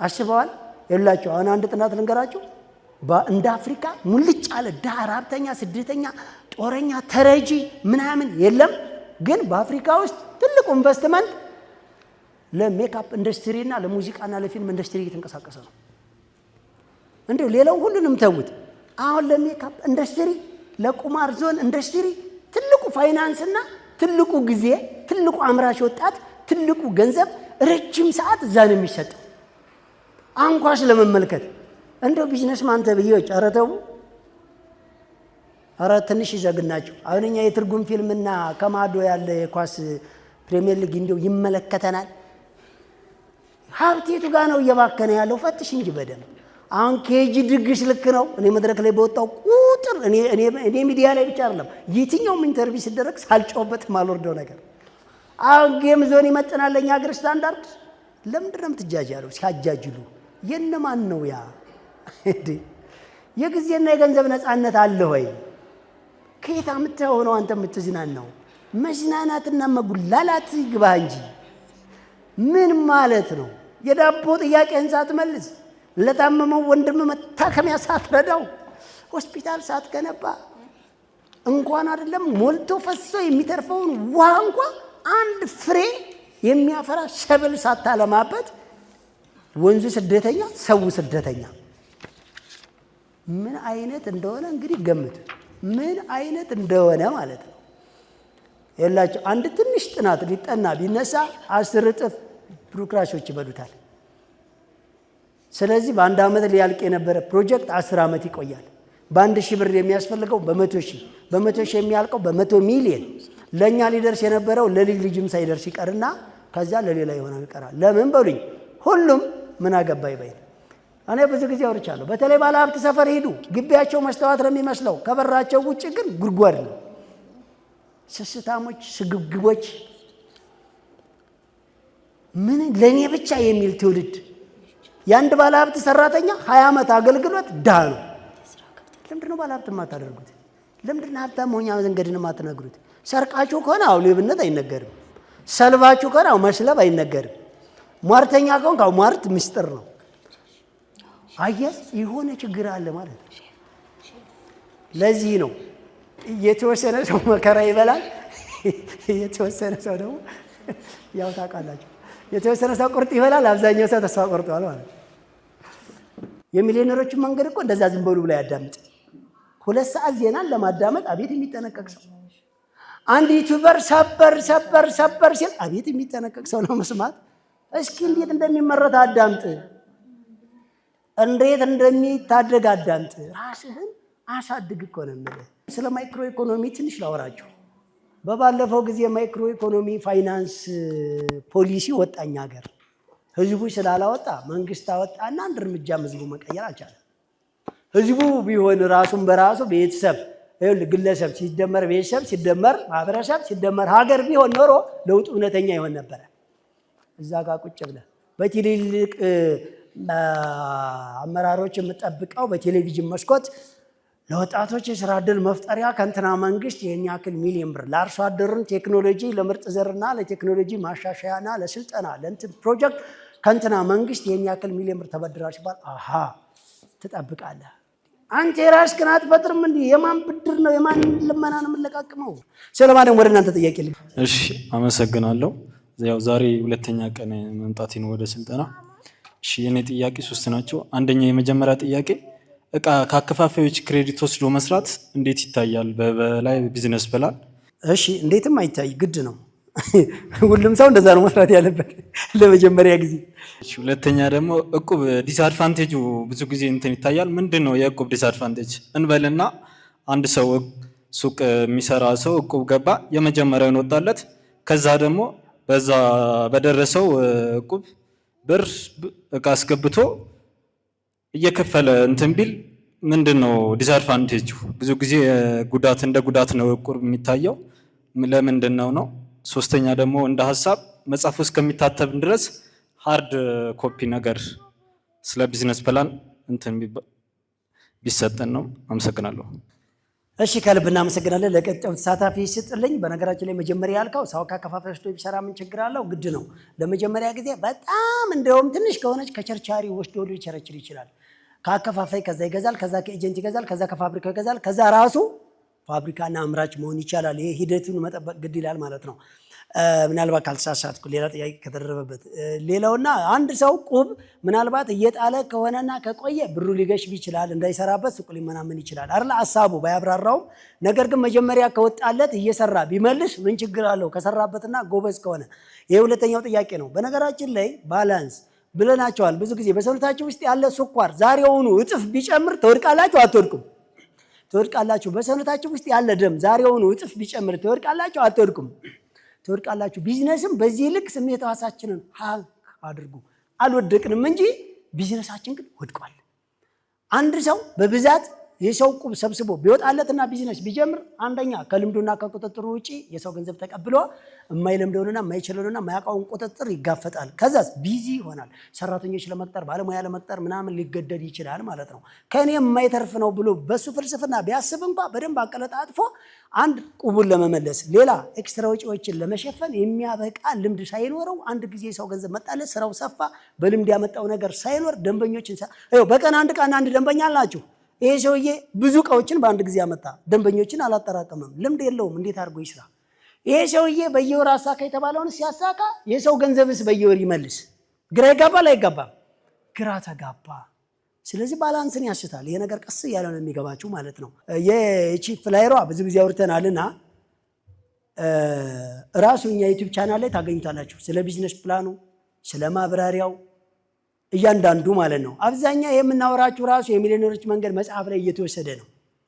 አስበዋል? የላቸው። አሁን አንድ ጥናት ልንገራችሁ። እንደ አፍሪካ ሙልጭ አለ ድሃ፣ ረሃብተኛ፣ ስደተኛ፣ ጦረኛ፣ ተረጂ ምናምን የለም። ግን በአፍሪካ ውስጥ ትልቁ ኢንቨስትመንት ለሜካፕ ኢንዱስትሪና ለሙዚቃና ለፊልም ኢንዱስትሪ እየተንቀሳቀሰ ነው። እንደው ሌላው ሁሉንም ተውት። አሁን ለሜካፕ ኢንዱስትሪ፣ ለቁማር ዞን ኢንዱስትሪ ትልቁ ፋይናንስና ትልቁ ጊዜ፣ ትልቁ አምራች ወጣት፣ ትልቁ ገንዘብ፣ ረጅም ሰዓት እዛ ነው የሚሰጠው አንኳስ ለመመልከት። እንደው ቢዝነስማን ተብዬዎች ኧረ ተው፣ ኧረ ትንሽ ይዘግናቸው። አሁን እኛ የትርጉም ፊልምና ከማዶ ያለ የኳስ ፕሪሚየር ሊግ እንደው ይመለከተናል። ሀብቴቱ ጋር ነው እየባከነ ያለው። ፈትሽ እንጂ በደንብ። አሁን ኬጂ ድግስ ልክ ነው። እኔ መድረክ ላይ በወጣው ቁጥር እኔ ሚዲያ ላይ ብቻ አይደለም የትኛውም ኢንተርቪው ሲደረግ ሳልጮህበት ማልወርደው ነገር አሁን ጌም ዞን ይመጥናል ለኛ ሀገር ስታንዳርድ። ለምንድን ነው የምትጃጃለው? ሲያጃጅሉ የነማን ነው ያ? የጊዜና የገንዘብ ነፃነት አለ ወይ? ከየት አምጥተው ነው አንተ የምትዝናናው? መዝናናትና መጉላላት ይግባህ እንጂ ምን ማለት ነው? የዳቦ ጥያቄህን ሳትመልስ፣ ለታመመው ወንድም መታከሚያ ሳትረዳው፣ ሆስፒታል ሳትገነባ፣ እንኳን አይደለም ሞልቶ ፈሶ የሚተርፈውን ውሃ እንኳን አንድ ፍሬ የሚያፈራ ሰብል ሳታለማበት፣ ወንዙ ስደተኛ፣ ሰው ስደተኛ። ምን አይነት እንደሆነ እንግዲህ ገምት፣ ምን አይነት እንደሆነ ማለት ነው። የላቸው አንድ ትንሽ ጥናት ሊጠና ቢነሳ 10 እጥፍ ቢሮክራሲዎች ይበሉታል። ስለዚህ በአንድ ዓመት ሊያልቅ የነበረ ፕሮጀክት 10 ዓመት ይቆያል። በ1,000 ብር የሚያስፈልገው በ100,000፣ በ100,000 የሚያልቀው በ100 ሚሊዮን። ለእኛ ሊደርስ የነበረው ለልጅ ልጅም ሳይደርስ ይቀርና ከዛ ለሌላ የሆነው ይቀራል። ለምን በሉኝ፣ ሁሉም ምን አገባይ ባይ። እኔ ብዙ ጊዜ አውርቻለሁ። በተለይ ባለሀብት ሰፈር ሂዱ፣ ግቢያቸው መስተዋት ነው የሚመስለው፣ ከበራቸው ውጭ ግን ጉድጓድ ነው። ስስታሞች፣ ስግብግቦች፣ ምን ለኔ ብቻ የሚል ትውልድ። የአንድ ባለሀብት ሰራተኛ 20 ዓመት አገልግሎት ድሃ ነው። ለምንድን ነው ባለሀብት የማታደርጉት? ለምንድን ነው ሀብታም ሆኛ መንገድን የማትነግሩት? ሰርቃችሁ ከሆነ አው ሌብነት አይነገርም። ሰልባችሁ ከሆነ አው መስለብ አይነገርም። ሟርተኛ ከሆነ አው ሟርት ምስጢር ነው። አየህ፣ የሆነ ችግር አለ ማለት ነው። ለዚህ ነው የተወሰነ ሰው መከራ ይበላል፣ የተወሰነ ሰው ደግሞ ያው ታውቃላችሁ፣ የተወሰነ ሰው ቁርጥ ይበላል፣ አብዛኛው ሰው ተስፋ ቆርጧል ማለት ነው። የሚሊዮነሮችን መንገድ እኮ እንደዛ ዝም በሉ ብላ ያዳምጥ። 2 ሰዓት ዜናን ለማዳመጥ አቤት የሚጠነቀቅ ሰው። አንድ ዩቲዩበር ሰበር ሰበር ሰበር ሲል አቤት የሚጠነቀቅ ሰው ነው መስማት። እስኪ እንዴት እንደሚመረት አዳምጥ፣ እንዴት እንደሚታደግ አዳምጥ። ራስህን አሳድግ እኮ ነው የምልህ። ስለ ማይክሮ ኢኮኖሚ ትንሽ ላወራችሁ። በባለፈው ጊዜ ማይክሮ ኢኮኖሚ ፋይናንስ ፖሊሲ ወጣኝ ሀገር። ህዝቡ ስላላወጣ መንግስት አወጣና አንድ እርምጃ ህዝቡ መቀየር አልቻለም። ህዝቡ ቢሆን ራሱን በራሱ ቤተሰብ፣ ግለሰብ ሲደመር ቤተሰብ ሲደመር ማህበረሰብ ሲደመር ሀገር ቢሆን ኖሮ ለውጥ እውነተኛ ይሆን ነበረ። እዛ ጋር ቁጭ ብለህ በትልልቅ አመራሮች የምጠብቀው በቴሌቪዥን መስኮት ለወጣቶች የስራ ዕድል መፍጠሪያ ከእንትና መንግስት ይህን ያክል ሚሊዮን ብር፣ ለአርሶ አደሩን ቴክኖሎጂ ለምርጥ ዘርና ለቴክኖሎጂ ማሻሻያና ለስልጠና ለእንትን ፕሮጀክት ከእንትና መንግስት ይህን ያክል ሚሊዮን ብር ተበድራል ሲባል አሃ ትጠብቃለህ። አንተ የራስህን አትፈጥርም። እንዲህ የማን ብድር ነው የማን ልመና ነው የምንለቃቅመው? ስለማንም ወደ እናንተ ጥያቄ ልኝ። እሺ አመሰግናለሁ። ያው ዛሬ 2ኛ ቀን መምጣቴ ነው ወደ ስልጠና። እሺ የኔ ጥያቄ 3 ናቸው። አንደኛ የመጀመሪያ ጥያቄ እቃ ከአከፋፋዮች ክሬዲት ወስዶ መስራት እንዴት ይታያል? በላይ ቢዝነስ ፕላን። እሺ እንዴትም አይታይ፣ ግድ ነው። ሁሉም ሰው እንደዛ ነው መስራት ያለበት ለመጀመሪያ ጊዜ። እሺ ሁለተኛ ደግሞ እቁብ ዲስአድቫንቴጁ ብዙ ጊዜ እንትን ይታያል። ምንድን ነው የእቁብ ዲስአድቫንቴጅ? እንበልና አንድ ሰው ሱቅ የሚሰራ ሰው እቁብ ገባ፣ የመጀመሪያውን ወጣለት። ከዛ ደግሞ በዛ በደረሰው እቁብ ብር እቃ አስገብቶ እየከፈለ እንትን ቢል ምንድን ነው ዲስአድቫንቴጁ? ብዙ ጊዜ ጉዳት እንደ ጉዳት ነው እቁብ የሚታየው። ለምንድን ነው? ሶስተኛ ደግሞ እንደ ሀሳብ መጽሐፍ ውስጥ ከሚታተብ ድረስ ሃርድ ኮፒ ነገር ስለ ቢዝነስ ፕላን እንትን ቢሰጠን ነው። አመሰግናለሁ። እሺ ከልብ እናመሰግናለን። ለቀጣዩ ተሳታፊ ይስጥልኝ። በነገራችን ላይ መጀመሪያ ያልከው ሰው ከአከፋፋይ ወስዶ ቢሰራ ምን ችግር አለው? ግድ ነው። ለመጀመሪያ ጊዜ በጣም እንደውም ትንሽ ከሆነች ከቸርቻሪ ወስዶ ሊቸረችር ይችላል። ከአከፋፋይ ከዛ ይገዛል፣ ከዛ ከኤጀንት ይገዛል፣ ከዛ ከፋብሪካ ይገዛል፣ ከዛ ራሱ ፋብሪካና አምራች መሆን ይቻላል። ይሄ ሂደቱን መጠበቅ ግድ ይላል ማለት ነው። ምናልባት ካልተሳሳትኩ ሌላ ጥያቄ ከተደረበበት ሌላውና አንድ ሰው ቁብ ምናልባት እየጣለ ከሆነና ከቆየ ብሩ ሊገሽብ ይችላል፣ እንዳይሰራበት ሱቅ ሊመናምን ይችላል አይደል? ሐሳቡ ባያብራራውም ነገር ግን መጀመሪያ ከወጣለት እየሰራ ቢመልስ ምን ችግር አለው? ከሰራበትና ጎበዝ ከሆነ። ይሄ ሁለተኛው ጥያቄ ነው። በነገራችን ላይ ባላንስ ብለናቸዋል ብዙ ጊዜ። በሰውነታችሁ ውስጥ ያለ ስኳር ዛሬውኑ እጥፍ ቢጨምር ትወድቃላችሁ አትወድቁም? ትወድቃላችሁ። በሰውነታችሁ ውስጥ ያለ ደም ዛሬውኑ እጥፍ ቢጨምር ትወድቃላችሁ አትወድቁም? ትወድቃላችሁ። ቢዝነስም በዚህ ልክ ስሜት ሕዋሳችንን አድርጉ። አልወደቅንም እንጂ ቢዝነሳችን ግን ወድቋል። አንድ ሰው በብዛት የሰው ቁብ ሰብስቦ ቢወጣለትና ቢዝነስ ቢጀምር አንደኛ ከልምዱና ከቁጥጥሩ ውጪ የሰው ገንዘብ ተቀብሎ የማይለምደውንና የማይችለውና የማያውቀውን ቁጥጥር ይጋፈጣል። ከዛስ ቢዚ ይሆናል። ሰራተኞች ለመቅጠር ባለሙያ ለመቅጠር ምናምን ሊገደድ ይችላል ማለት ነው። ከኔ የማይተርፍ ነው ብሎ በሱ ፍልስፍና ቢያስብ እንኳ በደንብ አቀለጣጥፎ አንድ ቁቡን ለመመለስ ሌላ ኤክስትራ ወጪዎችን ለመሸፈን የሚያበቃ ልምድ ሳይኖረው አንድ ጊዜ ሰው ገንዘብ መጣለት፣ ስራው ሰፋ፣ በልምድ ያመጣው ነገር ሳይኖር ደንበኞችን በቀን አንድ ቀን አንድ ደንበኛ አላችሁ። ይሄ ሰውዬ ብዙ እቃዎችን በአንድ ጊዜ አመጣ፣ ደንበኞችን አላጠራቀመም፣ ልምድ የለውም፣ እንዴት አድርጎ ይስራ? ይሄ ሰውዬ በየወር አሳካ የተባለውን ሲያሳካ የሰው ገንዘብስ በየወር ይመልስ? ግራ ይጋባል አይጋባም? ግራ ተጋባ። ስለዚህ ባላንስን ያስታል። ይሄ ነገር ቀስ እያለ ነው የሚገባችሁ ማለት ነው። የቺፍ ፍላይሯ ብዙ ጊዜ አውርተናልና ራሱ እኛ ዩቲዩብ ቻናል ላይ ታገኙታላችሁ። ስለ ቢዝነስ ፕላኑ፣ ስለ ማብራሪያው እያንዳንዱ ማለት ነው። አብዛኛው የምናወራችሁ ራሱ የሚሊዮነሮች መንገድ መጽሐፍ ላይ እየተወሰደ ነው።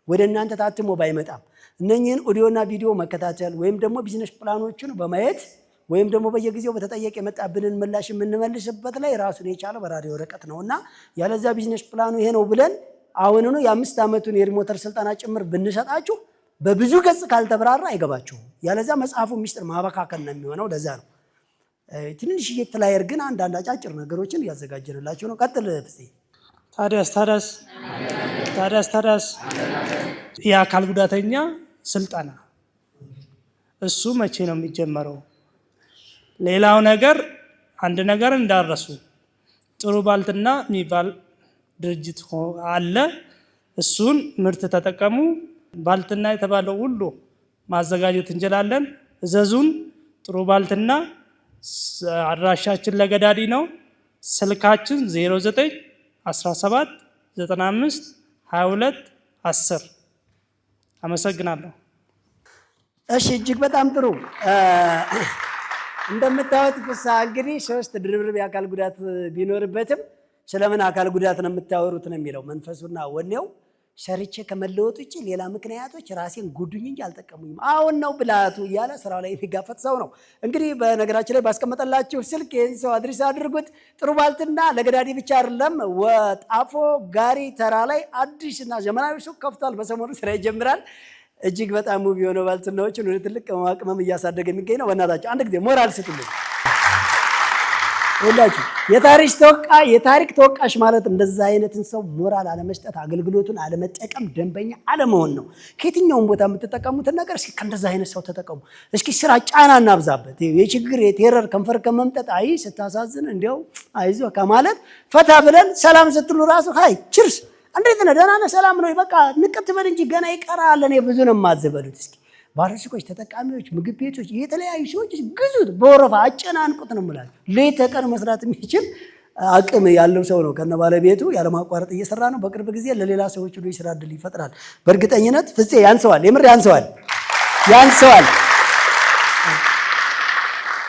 ወደ እናንተ ታትሞ ባይመጣም እነኚህን ኦዲዮና ቪዲዮ መከታተል ወይም ደግሞ ቢዝነስ ፕላኖችን በማየት ወይም ደግሞ በየጊዜው በተጠየቀ የመጣብንን ምላሽ የምንመልስበት ላይ ራሱን የቻለ በራሪ ወረቀት ነውና ያለዛ ቢዝነስ ፕላኑ ይሄ ነው ብለን አሁንኑ የ5 ዓመቱን የሪሞተር ስልጠና ጭምር ብንሰጣችሁ በብዙ ገጽ ካልተብራራ አይገባችሁም። ያለዛ መጽሐፉ ሚስጥር ማበካከል ነው የሚሆነው። ለዛ ነው ትንሽ ፍላየር ግን አንዳንድ አጫጭር ነገሮችን እያዘጋጀንላችሁ ነው። ቀጥል ፍፄ። ታዲያስ የአካል ጉዳተኛ ስልጠና እሱ መቼ ነው የሚጀመረው? ሌላው ነገር አንድ ነገር እንዳረሱ ጥሩ ባልትና የሚባል ድርጅት አለ። እሱን ምርት ተጠቀሙ። ባልትና የተባለው ሁሉ ማዘጋጀት እንችላለን። እዘዙን። ጥሩ ባልትና አድራሻችን ለገዳዲ ነው። ስልካችን 09 17 95 22 10። አመሰግናለሁ። እሺ፣ እጅግ በጣም ጥሩ። እንደምታዩት ፍስሐ እንግዲህ 3 ድርብርብ የአካል ጉዳት ቢኖርበትም ስለምን አካል ጉዳት ነው የምታወሩት ነው የሚለው መንፈሱና ወኔው። ሰርቼ ከመለወጥ ውጭ ሌላ ምክንያቶች ራሴን ጉዱኝ እንጂ አልጠቀሙኝም፣ አሁን ነው ብላቱ እያለ ስራው ላይ የሚጋፈጥ ሰው ነው። እንግዲህ በነገራችን ላይ ባስቀመጠላችሁ ስልክ ይህን ሰው አድሬስ አድርጉት። ጥሩ ባልትና ለገዳዲ ብቻ አይደለም፣ ወጣፎ ጋሪ ተራ ላይ አዲስና ዘመናዊ ሱቅ ከፍቷል። በሰሞኑ ስራ ይጀምራል። እጅግ በጣም ውብ የሆነ ባልትናዎችን ወደ ትልቅ ቅመም እያሳደገ የሚገኝ ነው። በእናታችሁ አንድ ጊዜ ሞራል ስጡልኝ ሁላችሁ። የታሪክ ተወቃሽ ማለት እንደዛ አይነትን ሰው ሞራል አለመስጠት፣ አገልግሎቱን አለመጠቀም፣ ደንበኛ አለመሆን ነው። ከየትኛውም ቦታ የምትጠቀሙትን ነገር እስኪ ከእንደዛ አይነት ሰው ተጠቀሙ። እስኪ ስራ ጫና እናብዛበት። የችግር የቴረር ከንፈር ከመምጠጥ አይ ስታሳዝን እንዲያው አይዞ ከማለት ፈታ ብለን ሰላም ስትሉ ራሱ ሀይ ችርስ እንዴት ነህ ደህና ነህ ሰላም ነው በቃ ንቅት በል እንጂ ገና ይቀራል። እኔ ብዙ ነው የማዘበሉት። እስኪ ባለሱቆች፣ ተጠቃሚዎች፣ ምግብ ቤቶች፣ የተለያዩ ሰዎች ግዙት፣ በወረፋ አጨናንቁት ነው የምላቸው። ሌት ተቀን መስራት የሚችል አቅም ያለው ሰው ነው ከነ ባለቤቱ ያለማቋረጥ እየሰራ ነው። በቅርብ ጊዜ ለሌላ ሰዎች ሁሉ የስራ እድል ይፈጥራል። በእርግጠኝነት ፍፄ ያንሰዋል፣ የምር ያንሰዋል።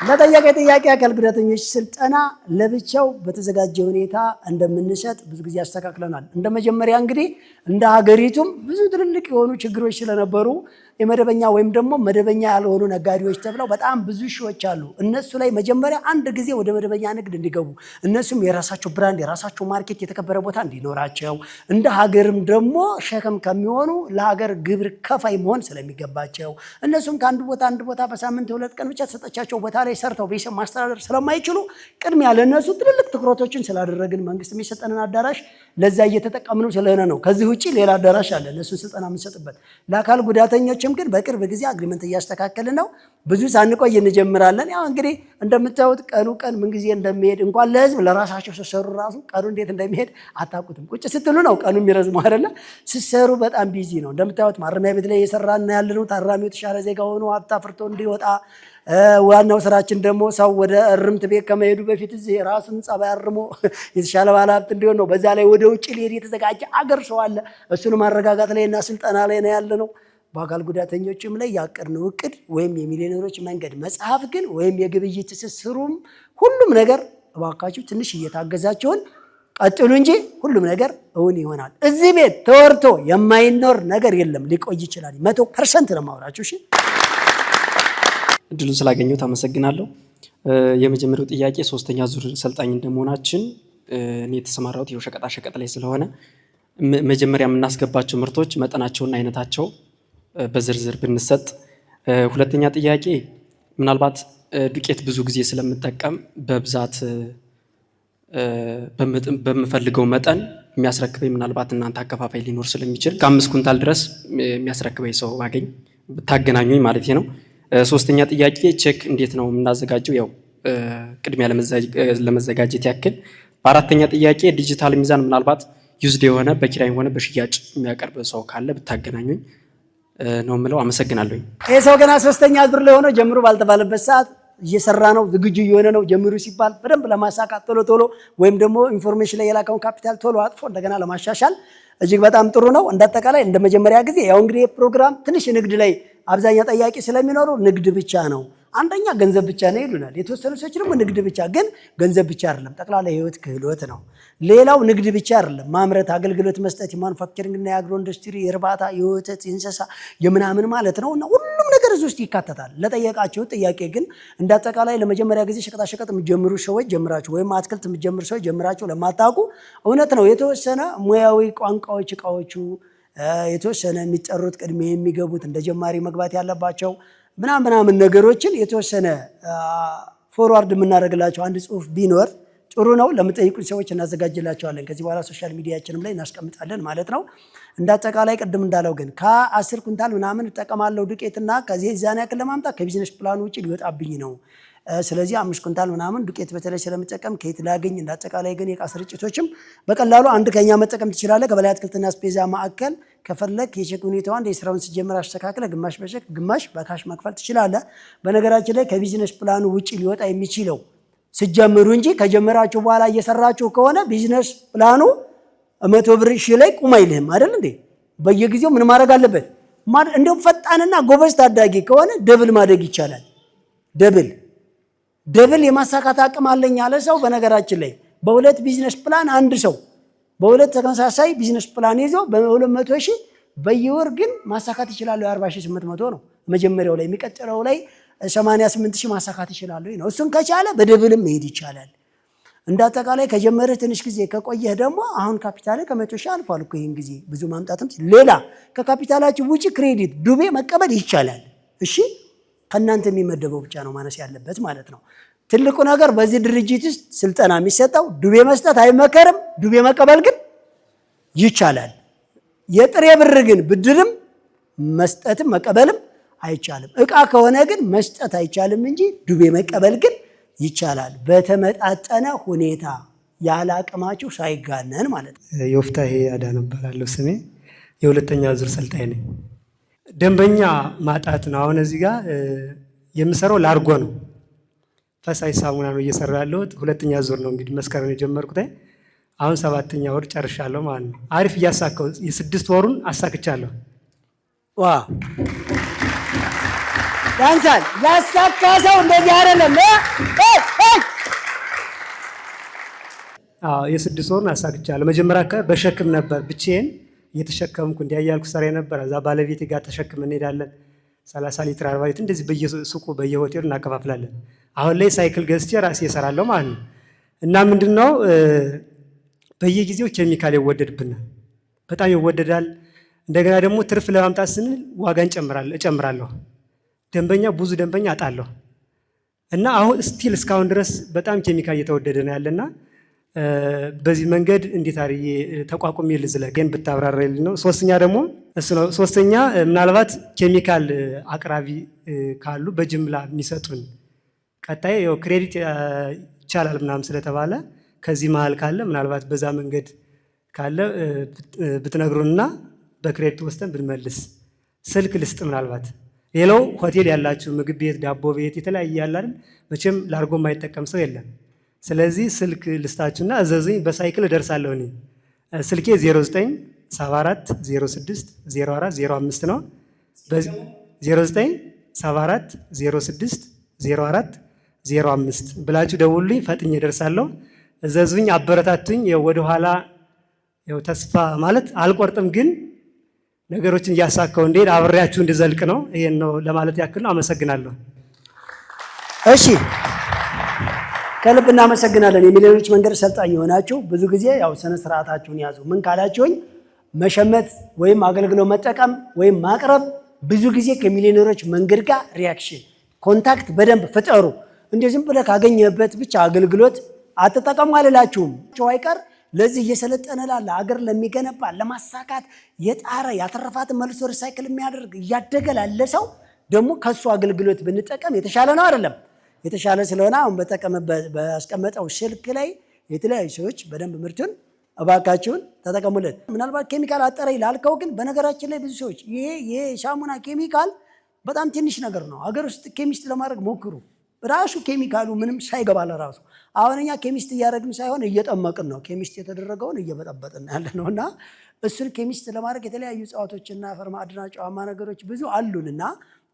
ለጠየቀ ጥያቄ አካል ጉዳተኞች ስልጠና ለብቻው በተዘጋጀ ሁኔታ እንደምንሰጥ ብዙ ጊዜ አስተካክለናል። እንደ መጀመሪያ እንግዲህ እንደ ሀገሪቱም ብዙ ትልልቅ የሆኑ ችግሮች ስለነበሩ የመደበኛ ወይም ደግሞ መደበኛ ያልሆኑ ነጋዴዎች ተብለው በጣም ብዙ ሺዎች አሉ። እነሱ ላይ መጀመሪያ አንድ ጊዜ ወደ መደበኛ ንግድ እንዲገቡ እነሱም የራሳቸው ብራንድ የራሳቸው ማርኬት የተከበረ ቦታ እንዲኖራቸው እንደ ሀገርም ደግሞ ሸክም ከሚሆኑ ለሀገር ግብር ከፋይ መሆን ስለሚገባቸው እነሱም ከአንድ ቦታ አንድ ቦታ በሳምንት 2 ቀን ብቻ ተሰጣቸው ቦታ ላይ ሰርተው ቤተሰብ ማስተዳደር ስለማይችሉ ቅድሚያ ለእነሱ ትልልቅ ትኩረቶችን ስላደረግን መንግስት የሚሰጠንን አዳራሽ ለዛ እየተጠቀምነው ስለሆነ ነው። ከዚህ ውጭ ሌላ አዳራሽ አለ እነሱን ስልጠና የምንሰጥበት። ለአካል ጉዳተኞችም ግን በቅርብ ጊዜ አግሪመንት እያስተካከልን ነው። ብዙ ሳንቆይ እንጀምራለን። ያው እንግዲህ እንደምታዩት ቀን ምን ጊዜ እንደሚሄድ እንኳን ለህዝብ ለራሳቸው ሲሰሩ ራሱ ቀኑ እንዴት እንደሚሄድ አታውቁትም። ቁጭ ስትሉ ነው ቀኑ የሚረዝመው አይደለ? ሲሰሩ በጣም ቢዚ ነው። እንደምታዩት ማረሚያ ቤት ላይ እየሰራን ያለነው ታራሚው የተሻለ ዜጋ ሆኖ ሀብት አፍርቶ እንዲወጣ፣ ዋናው ስራችን ደግሞ ሰው ወደ እርምት ቤት ከመሄዱ በፊት እዚህ ራሱን ጸባይ አርሞ የተሻለ ባለሀብት እንዲሆን ነው። በዛ ላይ ወደ ውጭ ሊሄድ የተዘጋጀ አገር ሰው አለ። እሱን ማረጋጋት ላይ እና ስልጠና ላይ ነው ያለነው። በአካል ጉዳተኞችም ላይ ያቀድነው እቅድ ወይም የሚሊዮነሮች መንገድ መጽሐፍ ግን ወይም የግብይት ትስስሩም ሁሉም ነገር እባካችሁ ትንሽ እየታገዛችሁን ቀጥሉ እንጂ ሁሉም ነገር እውን ይሆናል። እዚህ ቤት ተወርቶ የማይኖር ነገር የለም። ሊቆይ ይችላል። 100% ነው የማወራችሁ። እሺ፣ እድሉን ስላገኘሁት አመሰግናለሁ። የመጀመሪያው ጥያቄ 3ኛ ዙር ሰልጣኝ እንደመሆናችን እኔ የተሰማራሁት የሸቀጣ ሸቀጥ ላይ ስለሆነ መጀመሪያ የምናስገባቸው ምርቶች መጠናቸውና አይነታቸው በዝርዝር ብንሰጥ። ሁለተኛ ጥያቄ ምናልባት ዱቄት ብዙ ጊዜ ስለምጠቀም በብዛት በምፈልገው መጠን የሚያስረክበኝ ምናልባት እናንተ አከፋፋይ ሊኖር ስለሚችል ከ5 ኩንታል ድረስ የሚያስረክበኝ ሰው ባገኝ ብታገናኙኝ ማለት ነው። ሶስተኛ ጥያቄ ቼክ እንዴት ነው የምናዘጋጀው? ያው ቅድሚያ ለመዘጋጀት ያክል። በአራተኛ ጥያቄ ዲጂታል ሚዛን ምናልባት ዩዝድ የሆነ በኪራይ ሆነ በሽያጭ የሚያቀርብ ሰው ካለ ብታገናኙኝ ነው የምለው። አመሰግናለሁ። ይህ ሰው ገና 3ኛ ዙር ላይ ሆኖ ጀምሩ ባልተባለበት ሰዓት እየሰራ ነው፣ ዝግጁ የሆነ ነው። ጀምሩ ሲባል በደንብ ለማሳካት ቶሎ ወይም ደግሞ ኢንፎርሜሽን ላይ የላከውን ካፒታል ቶሎ አጥፎ እንደገና ለማሻሻል እጅግ በጣም ጥሩ ነው። እንደአጠቃላይ እንደ መጀመሪያ ጊዜ ያው እንግዲህ ፕሮግራም ትንሽ ንግድ ላይ አብዛኛው ጠያቂ ስለሚኖሩ ንግድ ብቻ ነው፣ አንደኛ ገንዘብ ብቻ ነው ይሉናል። የተወሰኑ ሰዎች ደግሞ ንግድ ብቻ፣ ግን ገንዘብ ብቻ አይደለም፣ ጠቅላላ የህይወት ክህሎት ነው። ሌላው ንግድ ብቻ አይደለም፣ ማምረት፣ አገልግሎት መስጠት፣ የማኑፋክቸሪንግ እና የአግሮ ኢንዱስትሪ፣ የእርባታ፣ የወተት፣ የእንስሳ የምናምን ማለት ነው። እና ሁሉም ነገር እዚህ ውስጥ ይካተታል። ለጠየቃችሁ ጥያቄ ግን እንዳጠቃላይ ለመጀመሪያ ጊዜ ሸቀጣሸቀጥ የምትጀምሩ ሰዎች ጀምራችሁ ወይም አትክልት የምትጀምሩ ሰዎች ጀምራችሁ ለማታውቁ እውነት ነው የተወሰነ ሙያዊ ቋንቋዎች እቃዎቹ የተወሰነ የሚጠሩት ቅድሜ የሚገቡት እንደ ጀማሪ መግባት ያለባቸው ምናምን ነገሮችን የተወሰነ ፎርዋርድ የምናደርግላቸው አንድ ጽሁፍ ቢኖር ጥሩ ነው። ለምጠይቁን ሰዎች እናዘጋጅላቸዋለን። ከዚህ በኋላ ሶሻል ሚዲያችንም ላይ እናስቀምጣለን ማለት ነው። እንዳጠቃላይ ቅድም እንዳለው ግን ከ10 ኩንታል ምናምን እጠቀማለሁ ዱቄትና ከዚህ ዛና ያክል ለማምጣት ከቢዝነስ ፕላኑ ውጭ ሊወጣብኝ ነው። ስለዚህ 5 ኩንታል ምናምን ዱቄት በተለይ ስለምጠቀም ከየት ላገኝ? እንዳጠቃላይ ግን የዕቃ ስርጭቶችም በቀላሉ አንድ ከኛ መጠቀም ትችላለህ። ከበላይ አትክልትና ስፔዛ ማዕከል ከፈለክ የቼክ ሁኔታውን የስራውን ሲጀምር አስተካክለ ግማሽ በቼክ ግማሽ በካሽ መክፈል ትችላለህ። በነገራችን ላይ ከቢዝነስ ፕላኑ ውጭ ሊወጣ የሚችለው ሲጀምሩ እንጂ ከጀመራችሁ በኋላ እየሰራችሁ ከሆነ ቢዝነስ ፕላኑ 100 ብር ሺህ ላይ ቁም አይልህም አይደል እንዴ? በየጊዜው ምን ማድረግ አለበት? እንደውም ፈጣንና ጎበዝ ታዳጊ ከሆነ ደብል ማድረግ ይቻላል። ደብል የማሳካት አቅም አለኝ ያለ ሰው በነገራችን ላይ በሁለት ቢዝነስ ፕላን አንድ ሰው በሁለት ተመሳሳይ ቢዝነስ ፕላን ይዞ በ200 ሺህ በየወር ግን ማሳካት ይችላል። 40,800 ነው መጀመሪያው ላይ፣ የሚቀጥለው ላይ 88 ሺህ ማሳካት ይችላል ነው። እሱን ከቻለ በደብልም መሄድ ይቻላል። እንዳጠቃላይ ከጀመረህ ትንሽ ጊዜ ከቆየህ ደግሞ አሁን ካፒታል ከ100 ሺህ አልፏል እኮ። ይሄን ጊዜ ብዙ ማምጣትም ሌላ ከካፒታላችሁ ውጪ ክሬዲት ዱቤ መቀበል ይቻላል። እሺ ከእናንተ የሚመደበው ብቻ ነው ማነስ ያለበት ማለት ነው። ትልቁ ነገር በዚህ ድርጅት ውስጥ ስልጠና የሚሰጠው ዱቤ መስጠት አይመከርም፣ ዱቤ መቀበል ግን ይቻላል። የጥሬ ብር ግን ብድርም መስጠትም መቀበልም አይቻልም። እቃ ከሆነ ግን መስጠት አይቻልም እንጂ ዱቤ መቀበል ግን ይቻላል። በተመጣጠነ ሁኔታ ያለ አቅማችሁ ሳይጋነን ማለት ነው። ዮፍታሔ አዳነ እባላለሁ ስሜ። የ2ኛ ዙር ሰልጣኝ ነኝ። ደንበኛ ማጣት ነው። አሁን እዚህ ጋር የምሰራው ላርጎ ነው። ፈሳሽ ሳሙና ነው እየሰራ ያለሁት። 2ኛ ዙር ነው እንግዲህ መስከረም የጀመርኩት። አሁን 7ኛ ወር ጨርሻለሁ ማለት ነው። አሪፍ እያሳካው የ6 ወሩን አሳክቻለሁ። ዋ ዳንሳል ያሳካ ሰው እንደዚህ አይደለም። የ6 ወሩን አሳክቻለሁ። መጀመሪያ አካባቢ በሸክም ነበር ብቻዬን እየተሸከምኩ እንዲያያልኩ ሰራ ነበር። እዛ ባለቤቴ ጋር ተሸክም እንሄዳለን። 30 ሊትር 40 ሊትር እንደዚህ በየሱቁ በየሆቴሉ እናከፋፍላለን። አሁን ላይ ሳይክል ገዝቼ ራሴ እሰራለሁ ማለት ነው። እና ምንድነው በየጊዜው ኬሚካል ይወደድብናል፣ በጣም ይወደዳል። እንደገና ደግሞ ትርፍ ለማምጣት ስንል ዋጋ እጨምራለሁ። ደንበኛ ብዙ ደንበኛ አጣለሁ። እና አሁን ስቲል እስካሁን ድረስ በጣም ኬሚካል እየተወደደ ነው ያለና በዚህ መንገድ እንዴት አርዬ ተቋቁሜ ልዝለቅ ግን ብታብራራልኝ ነው። ሶስተኛ ደግሞ እሱ ነው። ሶስተኛ ምናልባት ኬሚካል አቅራቢ ካሉ በጅምላ የሚሰጡን ቀጣይ ያው ክሬዲት ይቻላል ምናምን ስለተባለ ከዚህ መሀል ካለ ምናልባት በዛ መንገድ ካለ ብትነግሩንና በክሬዲት ወስተን ብንመልስ። ስልክ ልስጥ ምናልባት ሌላው ሆቴል ያላችሁ ምግብ ቤት፣ ዳቦ ቤት የተለያየ ያለ አይደል መቼም ላርጎ የማይጠቀም ሰው የለም። ስለዚህ ስልክ ልስታችሁና እዘዙኝ፣ በሳይክል እደርሳለሁ። እኔ ስልኬ 0974 06 04 05 ነው። 0974 06 04 05 ብላችሁ ደውሉኝ፣ ፈጥኜ እደርሳለሁ። እዘዙኝ፣ አበረታቱኝ። ወደኋላ ተስፋ ማለት አልቆርጥም፣ ግን ነገሮችን እያሳካው እንዴት አብሬያችሁ እንድዘልቅ ነው። ይሄን ነው ለማለት ያክል ነው። አመሰግናለሁ። እሺ ከልብ እናመሰግናለን። የሚሊዮኖች መንገድ ሰልጣኝ የሆናችሁ ብዙ ጊዜ ያው ስነ ስርዓታችሁን ያዙ። ምን ካላችሁኝ መሸመት ወይም አገልግሎት መጠቀም ወይም ማቅረብ ብዙ ጊዜ ከሚሊዮነሮች መንገድ ጋር ሪያክሽን ኮንታክት በደንብ ፍጠሩ። እንደ ዝም ብለህ ካገኘህበት ብቻ አገልግሎት አትጠቀሙ አልላችሁም። አይቀር ለዚህ እየሰለጠነ ላለ አገር ለሚገነባ ለማሳካት የጣረ ያተረፋትን መልሶ ሪሳይክል የሚያደርግ እያደገ ላለ ሰው ደግሞ ከሱ አገልግሎት ብንጠቀም የተሻለ ነው አይደለም? የተሻለ ስለሆነ አሁን በያስቀመጠው ስልክ ላይ የተለያዩ ሰዎች በደንብ ምርቱን እባካችሁን ተጠቀሙለት። ምናልባት ኬሚካል አጠረኝ ላልከው ግን በነገራችን ላይ ብዙ ሰዎች ይሄ ሳሙና ኬሚካል በጣም ትንሽ ነገር ነው። ሀገር ውስጥ ኬሚስት ለማድረግ ሞክሩ። ራሱ ኬሚካሉ ምንም ሳይገባ ለራሱ አሁን እኛ ኬሚስት እያደረግን ሳይሆን እየጠመቅን ነው። ኬሚስት የተደረገውን እየበጠበጥን ያለ ነው እና እሱን ኬሚስት ለማድረግ የተለያዩ እጽዋቶችና አፈር ማዕድና ጨዋማ ነገሮች ብዙ አሉንና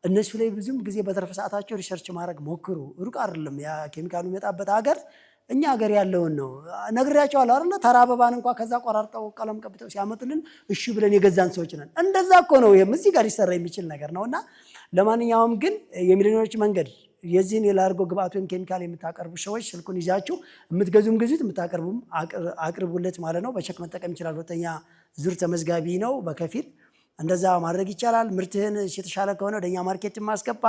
እነሱ ላይ ብዙም ጊዜ በትርፍ ሰዓታቸው ሪሰርች ማድረግ ሞክሩ። ሩቅ አይደለም ያ ኬሚካሉ የሚመጣበት ሀገር እኛ ሀገር ያለውን ነው። ነግሬያቸዋለሁ አይደለ? ተራ አበባን እንኳን ከዛ ቆራርጠው ቀለም ቀብተው ሲያመጡልን እሺ ብለን የገዛን ሰዎች ነን። እንደዛ እኮ ነው እዚህ ጋር ሊሰራ የሚችል ነገር ነውና ለማንኛውም ግን የሚሊዮነሮች መንገድ የዚህን የላርጎ ግብአት ወይም ኬሚካል የምታቀርቡ ሰዎች ስልኩን ይዛችሁ የምትገዙም ግዙት፣ የምታቀርቡም አቅርቡለት ማለት ነው። በቸክ መጠቀም ይችላል። ሁለተኛ ዙር ተመዝጋቢ ነው በከፊል እንደዛ ማድረግ ይቻላል። ምርትህን የተሻለ ከሆነ ወደኛ ማርኬትን ማስገባ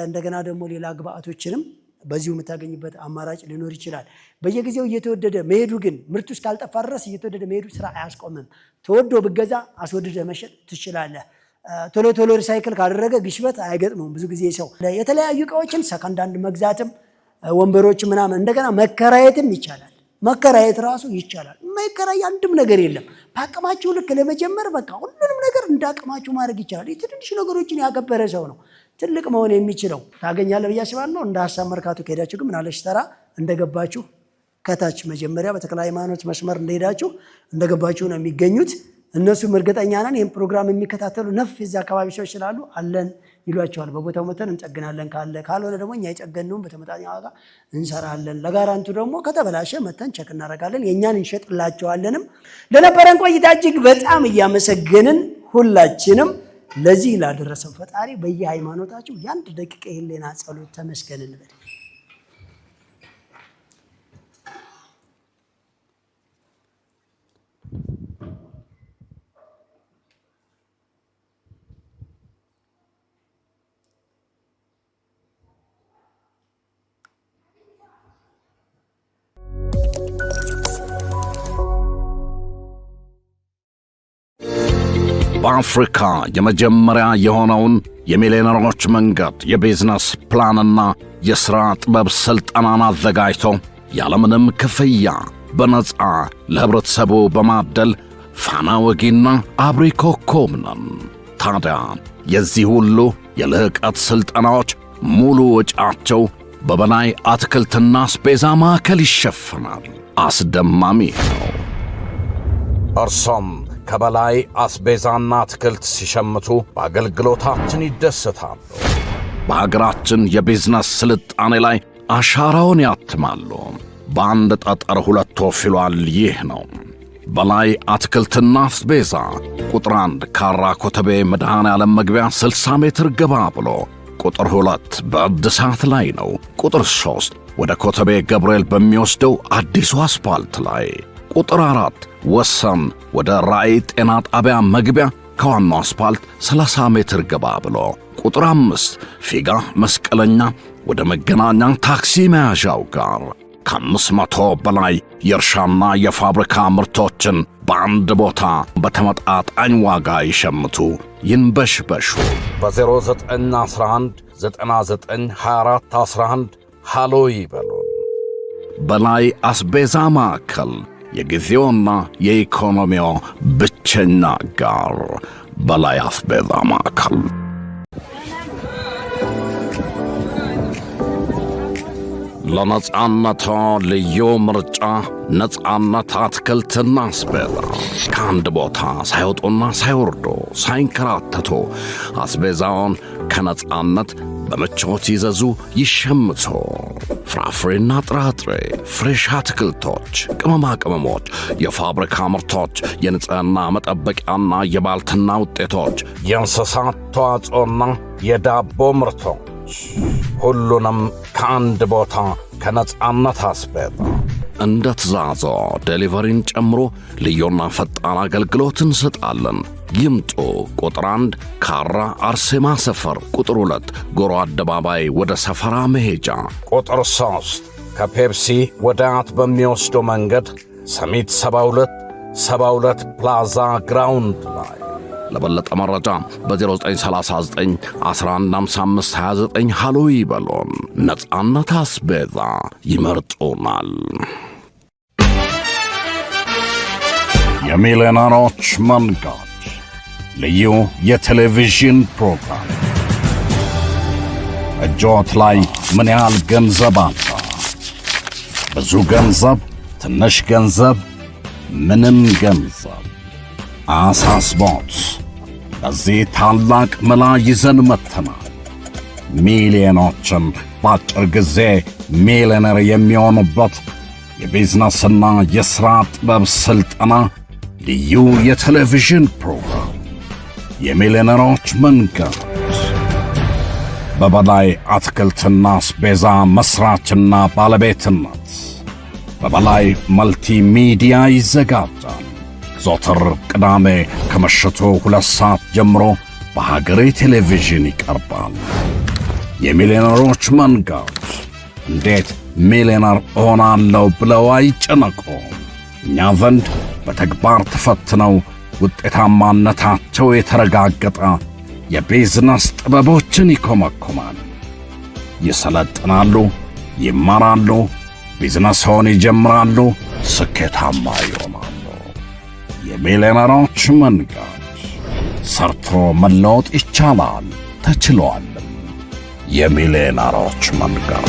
እንደገና ደግሞ ሌላ ግብአቶችንም በዚሁ የምታገኝበት አማራጭ ሊኖር ይችላል። በየጊዜው እየተወደደ መሄዱ ግን ምርቱ እስካልጠፋ ድረስ እየተወደደ መሄዱ ስራ አያስቆምም። ተወዶ ብገዛ አስወድደ መሸጥ ትችላለህ። ቶሎ ቶሎ ሪሳይክል ካደረገ ግሽበት አይገጥመውም። ብዙ ጊዜ ሰው የተለያዩ እቃዎችን ሰከንድ ሃንድ መግዛትም ወንበሮች ምናምን እንደገና መከራየትም ይቻላል። መከራየት ራሱ ይቻላል። መከራይ አንድም ነገር የለም። በአቅማችሁ ልክ ለመጀመር በቃ ሁሉንም ነገር እንዳቅማችሁ ማድረግ ይቻላል። ትንሽ ነገሮችን ያከበረ ሰው ነው ትልቅ መሆን የሚችለው። ታገኛለህ ብዬ አስባለሁ። እንደ ሀሳብ መርካቶ ከሄዳችሁ ግን ምናለሽ ተራ እንደገባችሁ ከታች መጀመሪያ በተክለ ሃይማኖት መስመር እንደሄዳችሁ እንደገባችሁ ነው የሚገኙት። እነሱም እርግጠኛ ነን ይህን ፕሮግራም የሚከታተሉ ነፍ የዚህ አካባቢ ሰዎች ስላሉ አለን ይሏቸዋል። በቦታው መተን እንጠግናለን ካልሆነ ደግሞ እኛ የጨገነውን በተመጣጣኝ ዋጋ እንሰራለን። ለጋራንቱ ደግሞ ከተበላሸ መተን ቸክ እናደርጋለን፣ የእኛን እንሸጥላቸዋለንም። ለነበረን ቆይታ እጅግ በጣም እያመሰገንን ሁላችንም ለዚህ ላደረሰን ፈጣሪ በየሃይማኖታችሁ የአንድ ደቂቃ የህሊና ጸሎት ተመስገን እንበል። በአፍሪካ የመጀመሪያ የሆነውን የሚሊዮነሮች መንገድ የቢዝነስ ፕላንና የሥራ ጥበብ ሥልጠናን አዘጋጅቶ ያለምንም ክፍያ በነፃ ለህብረተሰቡ በማደል ፋና ወጊና አብሪ ኮከብ ነን። ታዲያ የዚህ ሁሉ የልህቀት ሥልጠናዎች ሙሉ ወጪያቸው በበላይ አትክልትና አስቤዛ ማዕከል ይሸፍናል። አስደማሚ ነው። እርሶም ከበላይ አስቤዛና አትክልት ሲሸምቱ በአገልግሎታችን ይደሰታሉ። በሀገራችን የቢዝነስ ስልጣኔ ላይ አሻራውን ያትማሉ። በአንድ ጠጠር ሁለት ወፍ ይሏል። ይህ ነው በላይ አትክልትና አስቤዛ። ቁጥር 1 ካራ ኮተቤ መድኃኔ ዓለም መግቢያ 60 ሜትር ገባ ብሎ፣ ቁጥር 2 በእድሳት ላይ ነው። ቁጥር 3 ወደ ኮተቤ ገብርኤል በሚወስደው አዲሱ አስፓልት ላይ፣ ቁጥር 4 ወሰን ወደ ራእይ ጤና ጣቢያ መግቢያ ከዋናው አስፓልት 30 ሜትር ገባ ብሎ፣ ቁጥር 5 ፊጋ መስቀለኛ ወደ መገናኛ ታክሲ መያዣው ጋር፣ ከ500 በላይ የእርሻና የፋብሪካ ምርቶችን በአንድ ቦታ በተመጣጣኝ ዋጋ ይሸምቱ፣ ይንበሽበሹ። በ0911 992411 ሃሎ ይበሉን። በላይ አስቤዛ ማዕከል የጊዜውና የኢኮኖሚው ብቸኛ አጋር። በላይ አስቤዛ ማዕከል። ለነጻነቶ ልዩ ምርጫ ነጻነት አትክልትና አስቤዛ። ከአንድ ቦታ ሳይወጡና ሳይወርዱ ሳይንከራተቱ አስቤዛውን ከነጻነት በምቾት ይዘዙ፣ ይሸምቱ። ፍራፍሬና ጥራጥሬ፣ ፍሬሽ አትክልቶች፣ ቅመማ ቅመሞች፣ የፋብሪካ ምርቶች፣ የንጽህና መጠበቂያና የባልትና ውጤቶች፣ የእንስሳት ተዋጽኦና የዳቦ ምርቶች፣ ሁሉንም ከአንድ ቦታ ከነጻነት አስቤዛ። እንደ ትእዛዞ ዴሊቨሪን ጨምሮ ልዩና ፈጣን አገልግሎት እንሰጣለን። ይምጡ። ቁጥር 1 ካራ አርሴማ ሰፈር፣ ቁጥር 2 ጎሮ አደባባይ ወደ ሰፈራ መሄጃ፣ ቁጥር 3 ከፔፕሲ ወደ አያት በሚወስደው መንገድ ሰሚት 72 ፕላዛ ግራውንድ ላይ። ለበለጠ መረጃ በ0939 115529 ሃሎ ይበሉን። ነጻነት አስቤዛ ይመርጡናል። የሚሊዮነሮች መንገድ ልዩ የቴሌቪዥን ፕሮግራም። እጆት ላይ ምን ያህል ገንዘብ አለ? ብዙ ገንዘብ፣ ትንሽ ገንዘብ፣ ምንም ገንዘብ አሳስቦት በዚህ ታላቅ መላ ይዘን መጥተናል። ሚሊዮኖችን በአጭር ጊዜ ሚሊዮነር የሚሆኑበት የቢዝነስና የሥራ ጥበብ ሥልጠና ልዩ የቴሌቪዥን ፕሮግራም የሚሊዮነሮች መንገድ። በበላይ አትክልትና አስቤዛ መሥራችና ባለቤትነት በበላይ መልቲ ሚዲያ ይዘጋጃል። ዘወትር ቅዳሜ ከምሽቱ 2 ሰዓት ጀምሮ በሀገሬ ቴሌቪዥን ይቀርባል። የሚሊዮነሮች መንገድ። እንዴት ሚሊዮነር እሆናለሁ ብለው አይጨነቁ። እኛ ዘንድ በተግባር ተፈትነው ውጤታማነታቸው የተረጋገጠ የቢዝነስ ጥበቦችን ይኮመኩማል። ይሰለጥናሉ፣ ይማራሉ፣ ቢዝነስዎን ይጀምራሉ፣ ስኬታማ ይሆናሉ። የሚሊዮነሮች መንገድ። ሰርቶ መለወጥ ይቻላል፣ ተችሏልም። የሚሊዮነሮች መንገድ